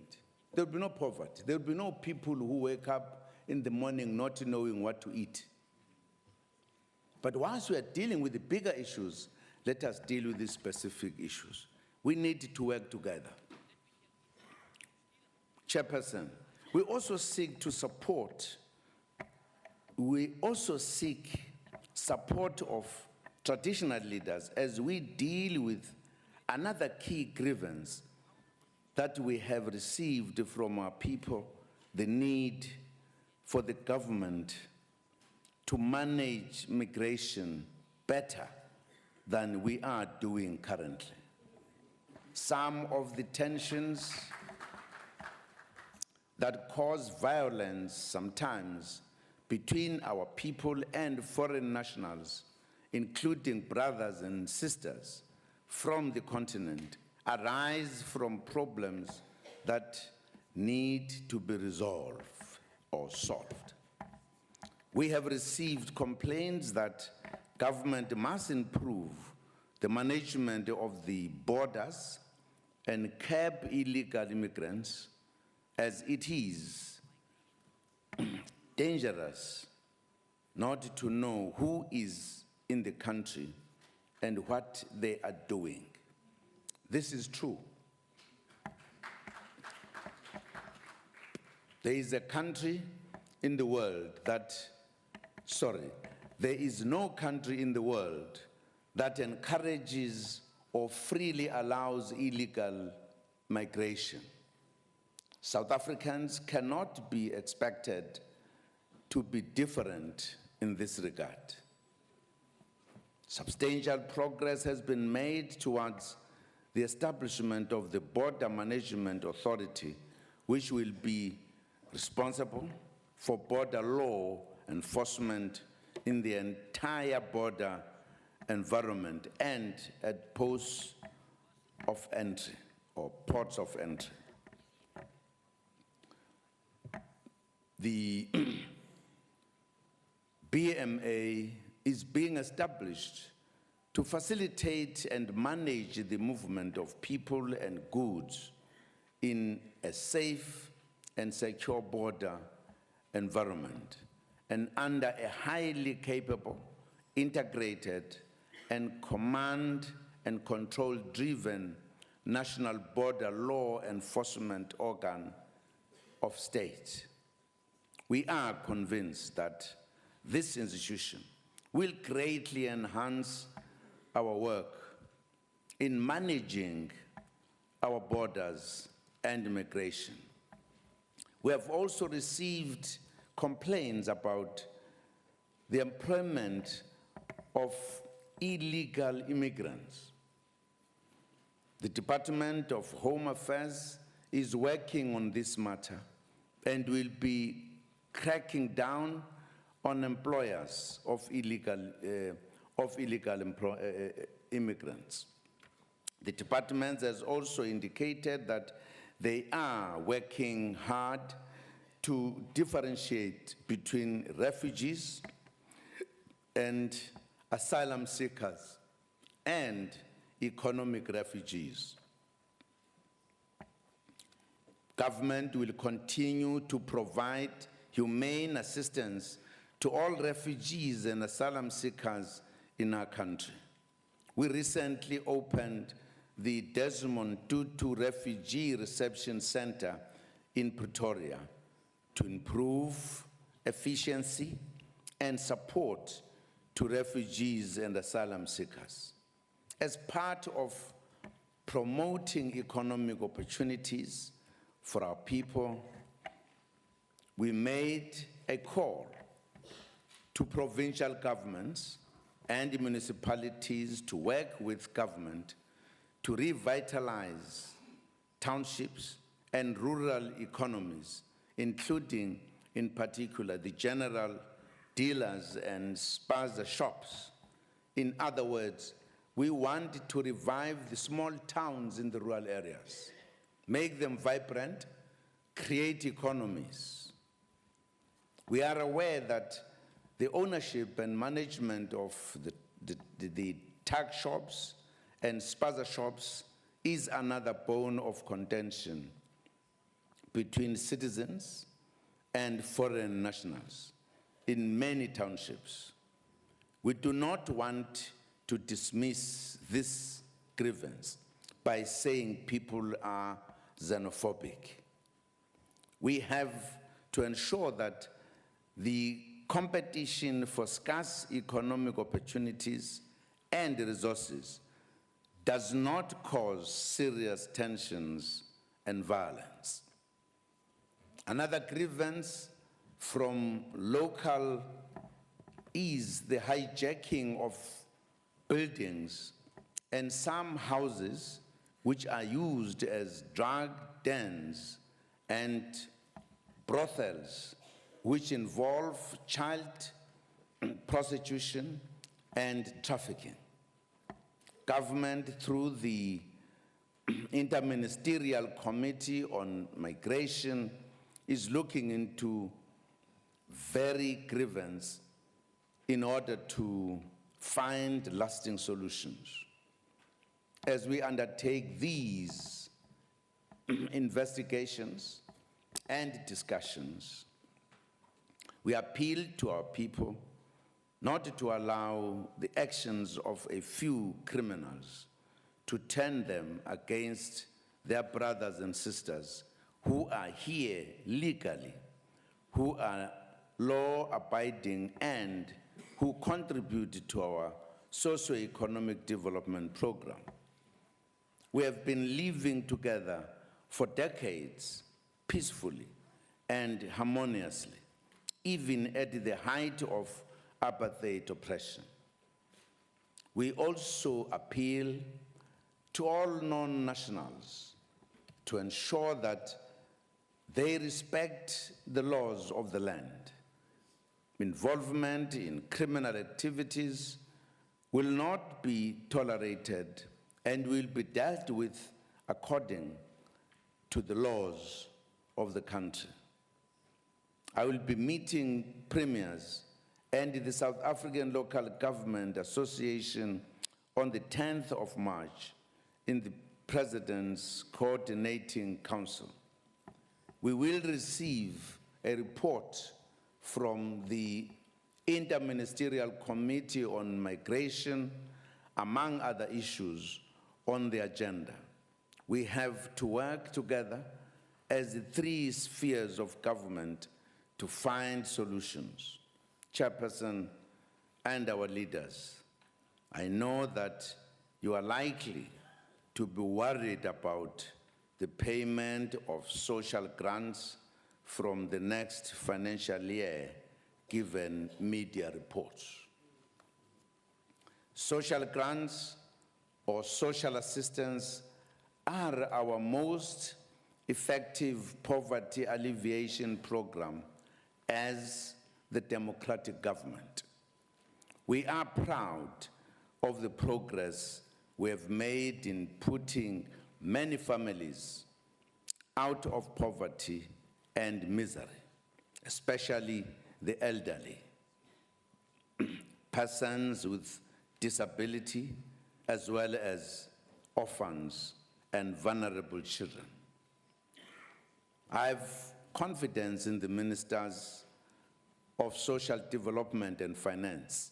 there will be no poverty. There will be no people who wake up in the morning not knowing what to eat. But whilst we are dealing with the bigger issues, let us deal with these specific issues. We need to work together. Chairperson, we also seek support of traditional leaders as we deal with another key grievance that we have received from our people, the need for the government to manage migration better than we are doing currently. Some of the tensions that cause violence sometimes between our people and foreign nationals, including brothers and sisters from the continent, arise from problems that need to be resolved or solved. We have received complaints that government must improve the management of the borders and curb illegal immigrants, as it is dangerous not to know who is in the country and what they are doing. This is true. There is a country in the world there is no country in the world that encourages or freely allows illegal migration. South Africans cannot be expected to be different in this regard. Substantial progress has been made towards the establishment of the Border Management Authority, which will be responsible for border law enforcement in the entire border environment and at posts of entry or ports of entry. The BMA is being established to facilitate and manage the movement of people and goods in a safe and secure border environment and under a highly capable, integrated, and command and control-driven national border law enforcement organ of state. We are convinced that this institution will greatly enhance our work in managing our borders and immigration. We have also received complaints about the employment of illegal immigrants. The Department of Home Affairs is working on this matter and will be cracking down on employers of illegal immigrants. The department has also indicated that they are working hard to differentiate between refugees and asylum seekers and economic refugees. Government will continue to provide humane assistance to all refugees and asylum seekers in our country. We recently opened the Desmond Tutu Refugee Reception Center in Pretoria to improve efficiency and support to refugees and asylum seekers. As part of promoting economic opportunities for our people, we made a call to provincial governments and municipalities to work with government to revitalize townships and rural economies, including, in particular, the general dealers and spaza shops. In other words, we want to revive the small towns in the rural areas, make them vibrant, create economies. We are aware that the ownership and management of the tuck shops and spaza shops is another bone of contention between citizens and foreign nationals in many townships. We do not want to dismiss this grievance by saying people are xenophobic. We have to ensure that the competition for scarce economic opportunities and resources does not cause serious tensions and violence. Another grievance from local is the hijacking of buildings and some houses which are used as drug dens and brothels, which involve child prostitution and trafficking. Government, through the Interministerial Committee on Migration, is looking into very grievance in order to find lasting solutions. As we undertake these investigations and discussions, we appeal to our people not to allow the actions of a few criminals to turn them against their brothers and sisters who are here legally, who are law-abiding, and who contribute to our socio-economic development program. We have been living together for decades, peacefully and harmoniously, even at the height of apartheid oppression. We also appeal to all non-nationals to ensure that they respect the laws of the land. Involvement in criminal activities will not be tolerated and will be dealt with according to the laws of the country. I will be meeting premiers and the South African Local Government Association on the 10th of March in the President's Coordinating Council. We will receive a report from the Interministerial Committee on Migration, among other issues on the agenda. We have to work together as the three spheres of government to find solutions. Chairperson and our leaders, I know that you are likely to be worried about the payment of social grants from the next financial year, given media reports. Social grants or social assistance are our most effective poverty alleviation program as the democratic government. We are proud of the progress we have made in putting many families out of poverty and misery, especially the elderly, persons with disability, as well as orphans and vulnerable children. I have confidence in the ministers of social development and finance.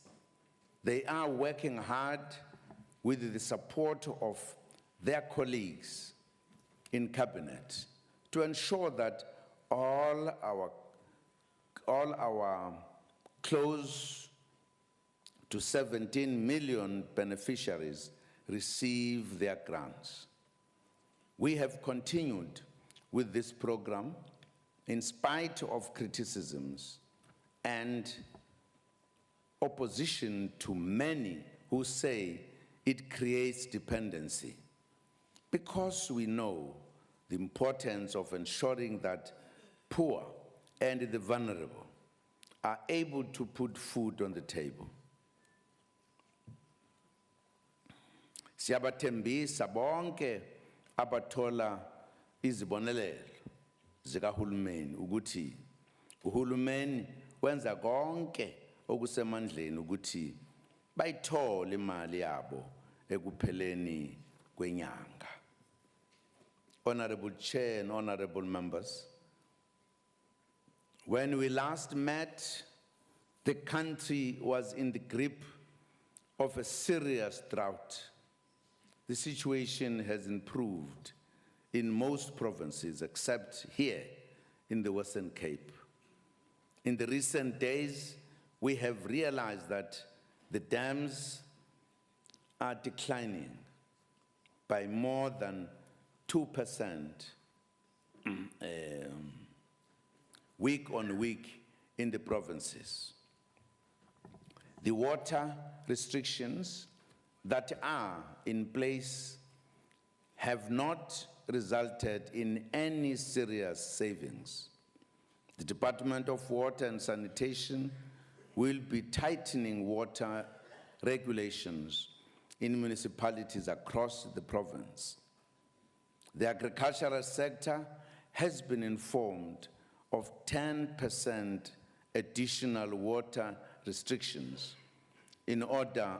They are working hard with the support of their colleagues in cabinet to ensure that all our close to 17 million beneficiaries receive their grants. We have continued with this program in spite of criticisms and opposition to many who say it creates dependency, because we know the importance of ensuring that poor and the vulnerable are able to put food on the table. Siyabathembisa bonke abathola izibonelelo zikahulumeni ukuthi uhulumeni wenza konke okusemandleni ukuthi bayithole imali yabo ekupheleni kwenyanga. Honorable Chair and honorable members, when we last met, the country was in the grip of a serious drought. The situation has improved in most provinces except here in the Western Cape. In the recent days, we have realized that the dams are declining by more than 2% week on week in the provinces. The water restrictions that are in place have not resulted in any serious savings. The Department of Water and Sanitation will be tightening water regulations in municipalities across the province. The agricultural sector has been informed of 10% additional water restrictions in order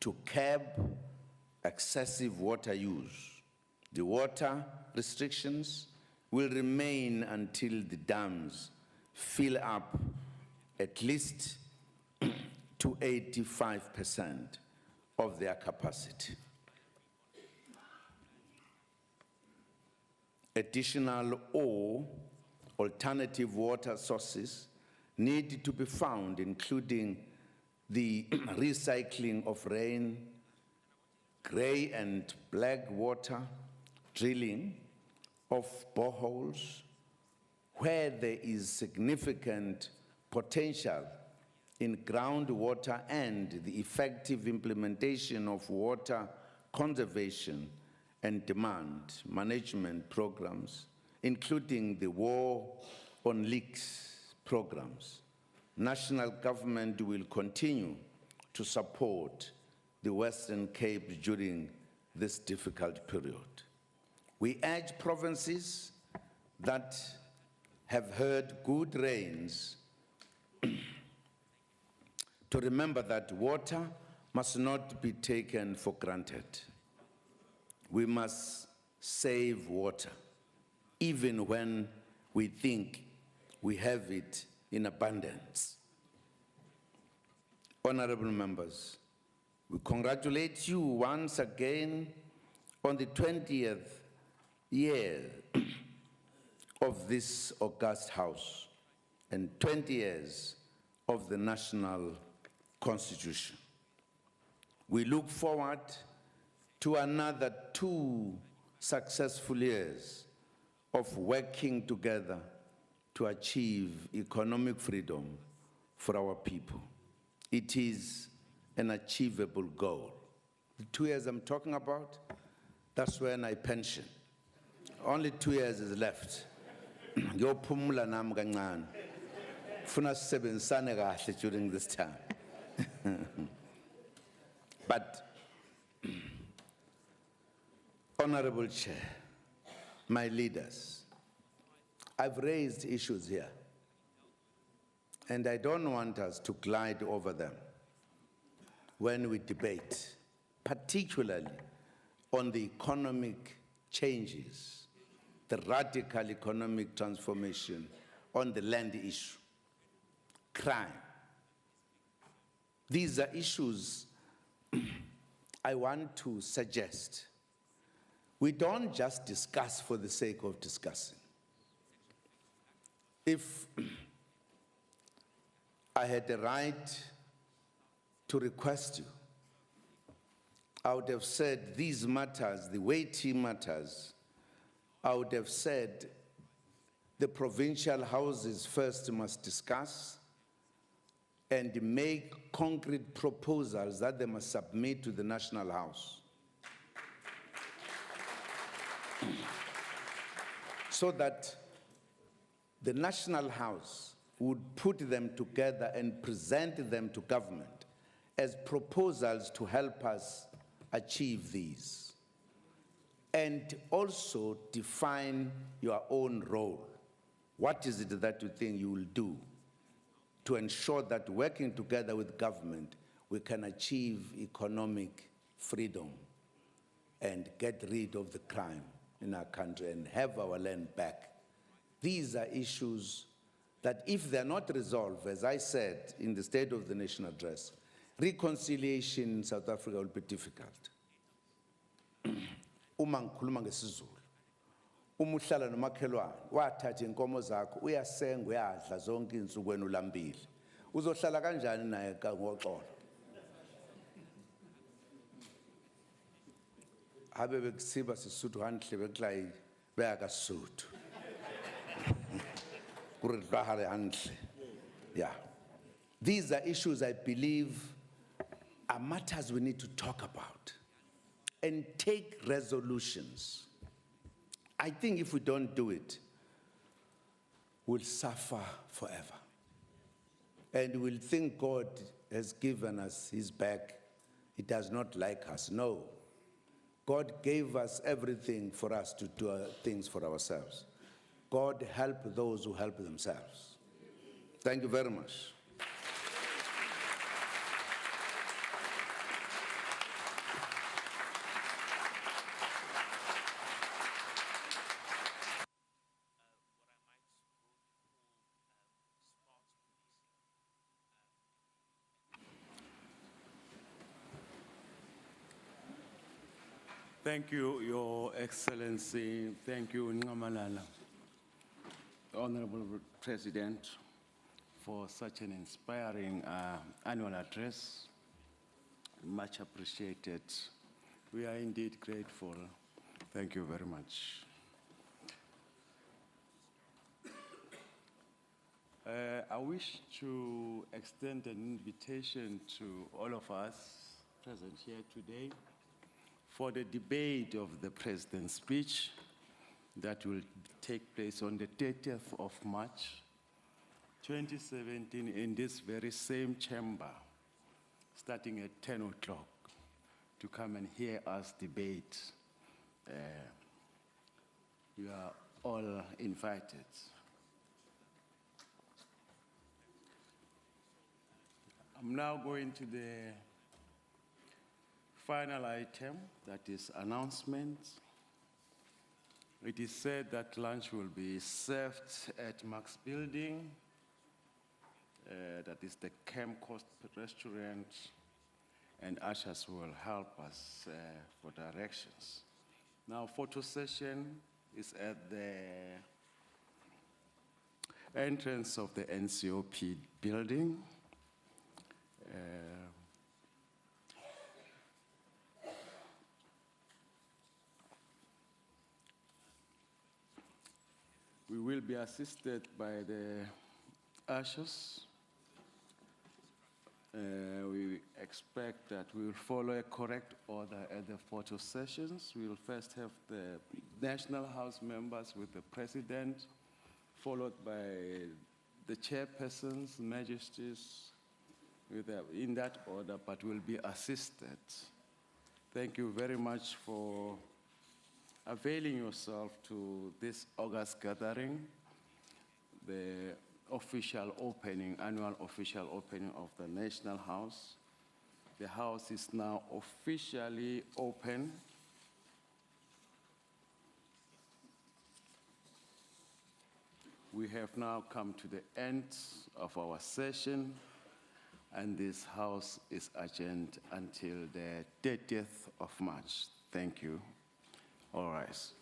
to curb excessive water use. The water restrictions will remain until the dams fill up at least to 85% of their capacity. Additional or alternative water sources need to be found, including the recycling of rain, gray and black water, drilling of boreholes, where there is significant potential in groundwater, and the effective implementation of water conservation and demand management programs, including the War on Leaks programs. National government will continue to support the Western Cape during this difficult period. We urge provinces that have had good rains to remember that water must not be taken for granted. We must save water, even when we think we have it in abundance. Honorable members, we congratulate you once again on the 20th year of this august House and 20 years of the National Constitution. We look forward to another 2 successful years of working together to achieve economic freedom for our people. It is an achievable goal. The 2 years I'm talking about, that's when I pension. Only 2 years is left. Ngiyophumula nami kancane. Funa sisebenzisane kahle during this time. But, Honorable Chair, my leaders, I've raised issues here, and I don't want us to glide over them when we debate, particularly on the economic changes, the radical economic transformation, on the land issue, crime. These are issues I want to suggest we don't just discuss for the sake of discussing. If I had the right to request you, I would have said these matters, the weighty matters, I would have said the provincial houses first must discuss and make concrete proposals that they must submit to the National House. So that the National House would put them together and present them to government as proposals to help us achieve these. And also define your own role. What is it that you think you will do to ensure that working together with government, we can achieve economic freedom and get rid of the crime in our country and have our land back? These are issues that if they're not resolved, as I said in the State of the Nation address, reconciliation in South Africa will be difficult. Uma ngikhuluma ngesiZulu, uma uhlala nomakhelwane wathatha inkomo zakho uyasenga uyadla zonke insuku wena ulambile, uzohlala kanjani naye ngoxolo? Habe bekusiba sisuthu hantle beklai beya kaSuthu. Yeah. These are issues I believe are matters we need to talk about and take resolutions. I think if we don't do it, we'll suffer forever. And we'll think God has given us his back. He does not like us. No. God gave us everything for us to do things for ourselves. God help those who help themselves. Thank you very much. Thank you, Your Excellency. Thank you, Ngamalala, Honorable President, for such an inspiring annual address. Much appreciated. We are indeed grateful. Thank you very much. I wish to extend an invitation to all of us present here today for the debate of the President's speech that will take place on the 30th of March, 2017 in this very same chamber, starting at 10 o'clock, to come and hear us debate. You are all invited. I'm now going to the final item, that is announcements. It is said that lunch will be served at Mrch building, that is the Camp Coast restaurant, and ushers will help us for directions. Now, photo session is at the entrance of the NCOP building. We will be assisted by the ushers. We expect that we will follow a correct order at the photo sessions. We will first have the National House members with the President, followed by the chairpersons, majesties, in that order, but will be assisted. Thank you very much for availing yourself to this August gathering, the official opening, annual official opening of the National House. The House is now officially open. We have now come to the end of our session, and this House is adjourned until the 30th of March. Thank you. All rise.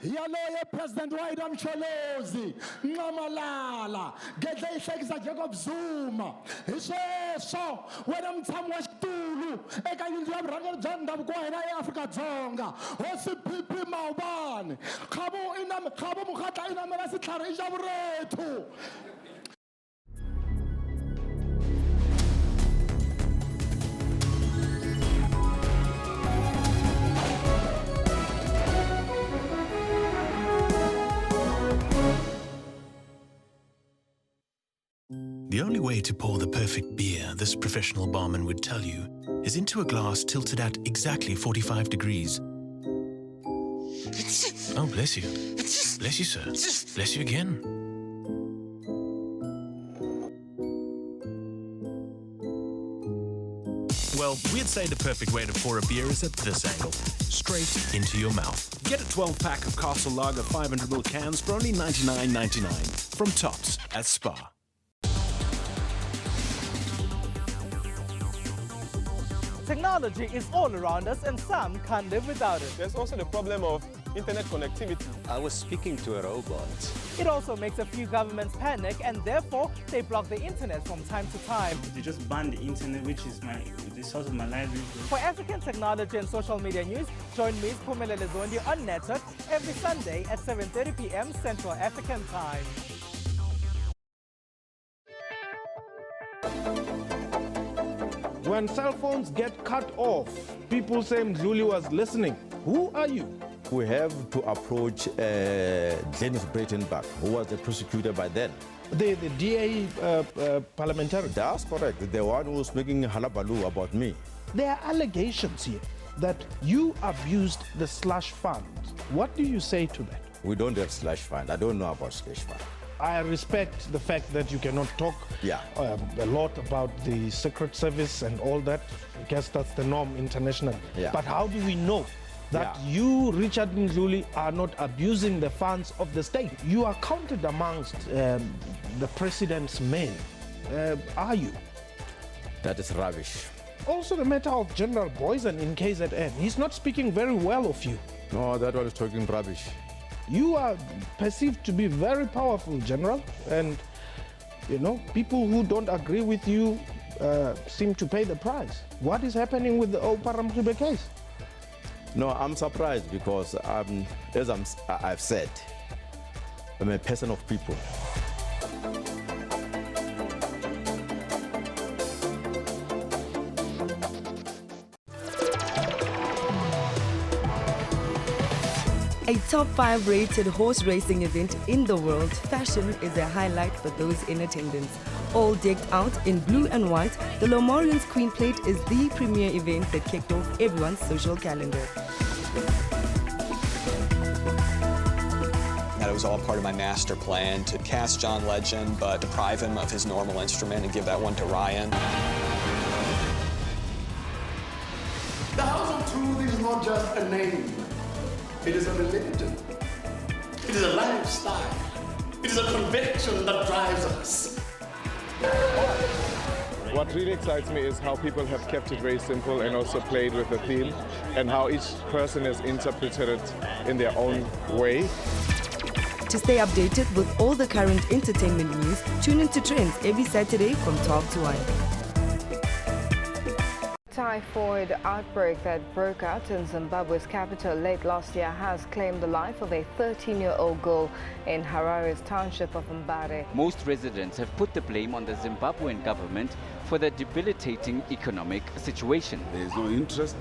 Yaloye President Waida Mcholozi, Ngamalala, Gedle Ihlekisa Jacob Zuma, Isheso, wena mthamu wa xitulu eka yindlu ya vurhangeri bya ndhavuko wa hina eAfrika-Dzonga, hosi Phiphi Mawubane, khabo mokgatla inamela setlhare ja borethu. The only way to pour the perfect beer, this professional barman would tell you, is into a glass tilted at exactly 45 degrees. Oh, bless you. Bless you, sir. Bless you again. Well, we'd say the perfect way to pour a beer is at this angle, straight into your mouth. Get a 12-pack of Castle Lager 500ml cans for only $99.99 from Tops at Spa. Technology is all around us and some can't live without it. There's also the problem of internet connectivity. I was speaking to a robot. It also makes a few governments panic and therefore they block the internet from time to time. You just ban the internet, which is the source of my livelihood. For African technology and social media news, join me, Phumelele Zondi, on Network every Sunday at 7:30 p.m. Central African Time. When cell phones get cut off, people say Mdluli was listening. Who are you? We have to approach Dennis Breitenbach, who was the prosecutor by then. The DA parliamentarian? That's correct. The one who was making halabaloo about me. There are allegations here that you abused the slush fund. What do you say to that? We don't have slush fund. I don't know about slush fund. I respect the fact that you cannot talk a lot about the Secret Service and all that. I guess that's the norm internationally. Yeah. But how do we know that you, Richard Mdluli, are not abusing the funds of the state? You are counted amongst the president's men. Are you? That is rubbish. Also the matter of General Boysen in KZN. He's not speaking very well of you. No, that one is talking rubbish. You are perceived to be very powerful, General, and you know, people who don't agree with you seem to pay the price. What is happening with the Oparamkhube case? No, I'm surprised because, as I've said, I'm a person of people. A top 5 rated horse racing event in the world, fashion is a highlight for those in attendance. All decked out in blue and white, the Lomorians Queen Plate is the premier event that kicked off everyone's social calendar. That it was all part of my master plan to cast John Legend but deprive him of his normal instrument and give that one to Ryan. The House of Truth is not just a name. It is a religion. It is a lifestyle. It is a conviction that drives us. What really excites me is how people have kept it very simple and also played with the theme and how each person has interpreted it in their own way. To stay updated with all the current entertainment news, tune into Trends every Saturday from 12 to 1. Typhoid outbreak that broke out in Zimbabwe's capital late last year has claimed the life of a 13-year-old girl in Harare's township of Mrch. Most residents have put the blame on the Zimbabwean government for the debilitating economic situation. There is no interest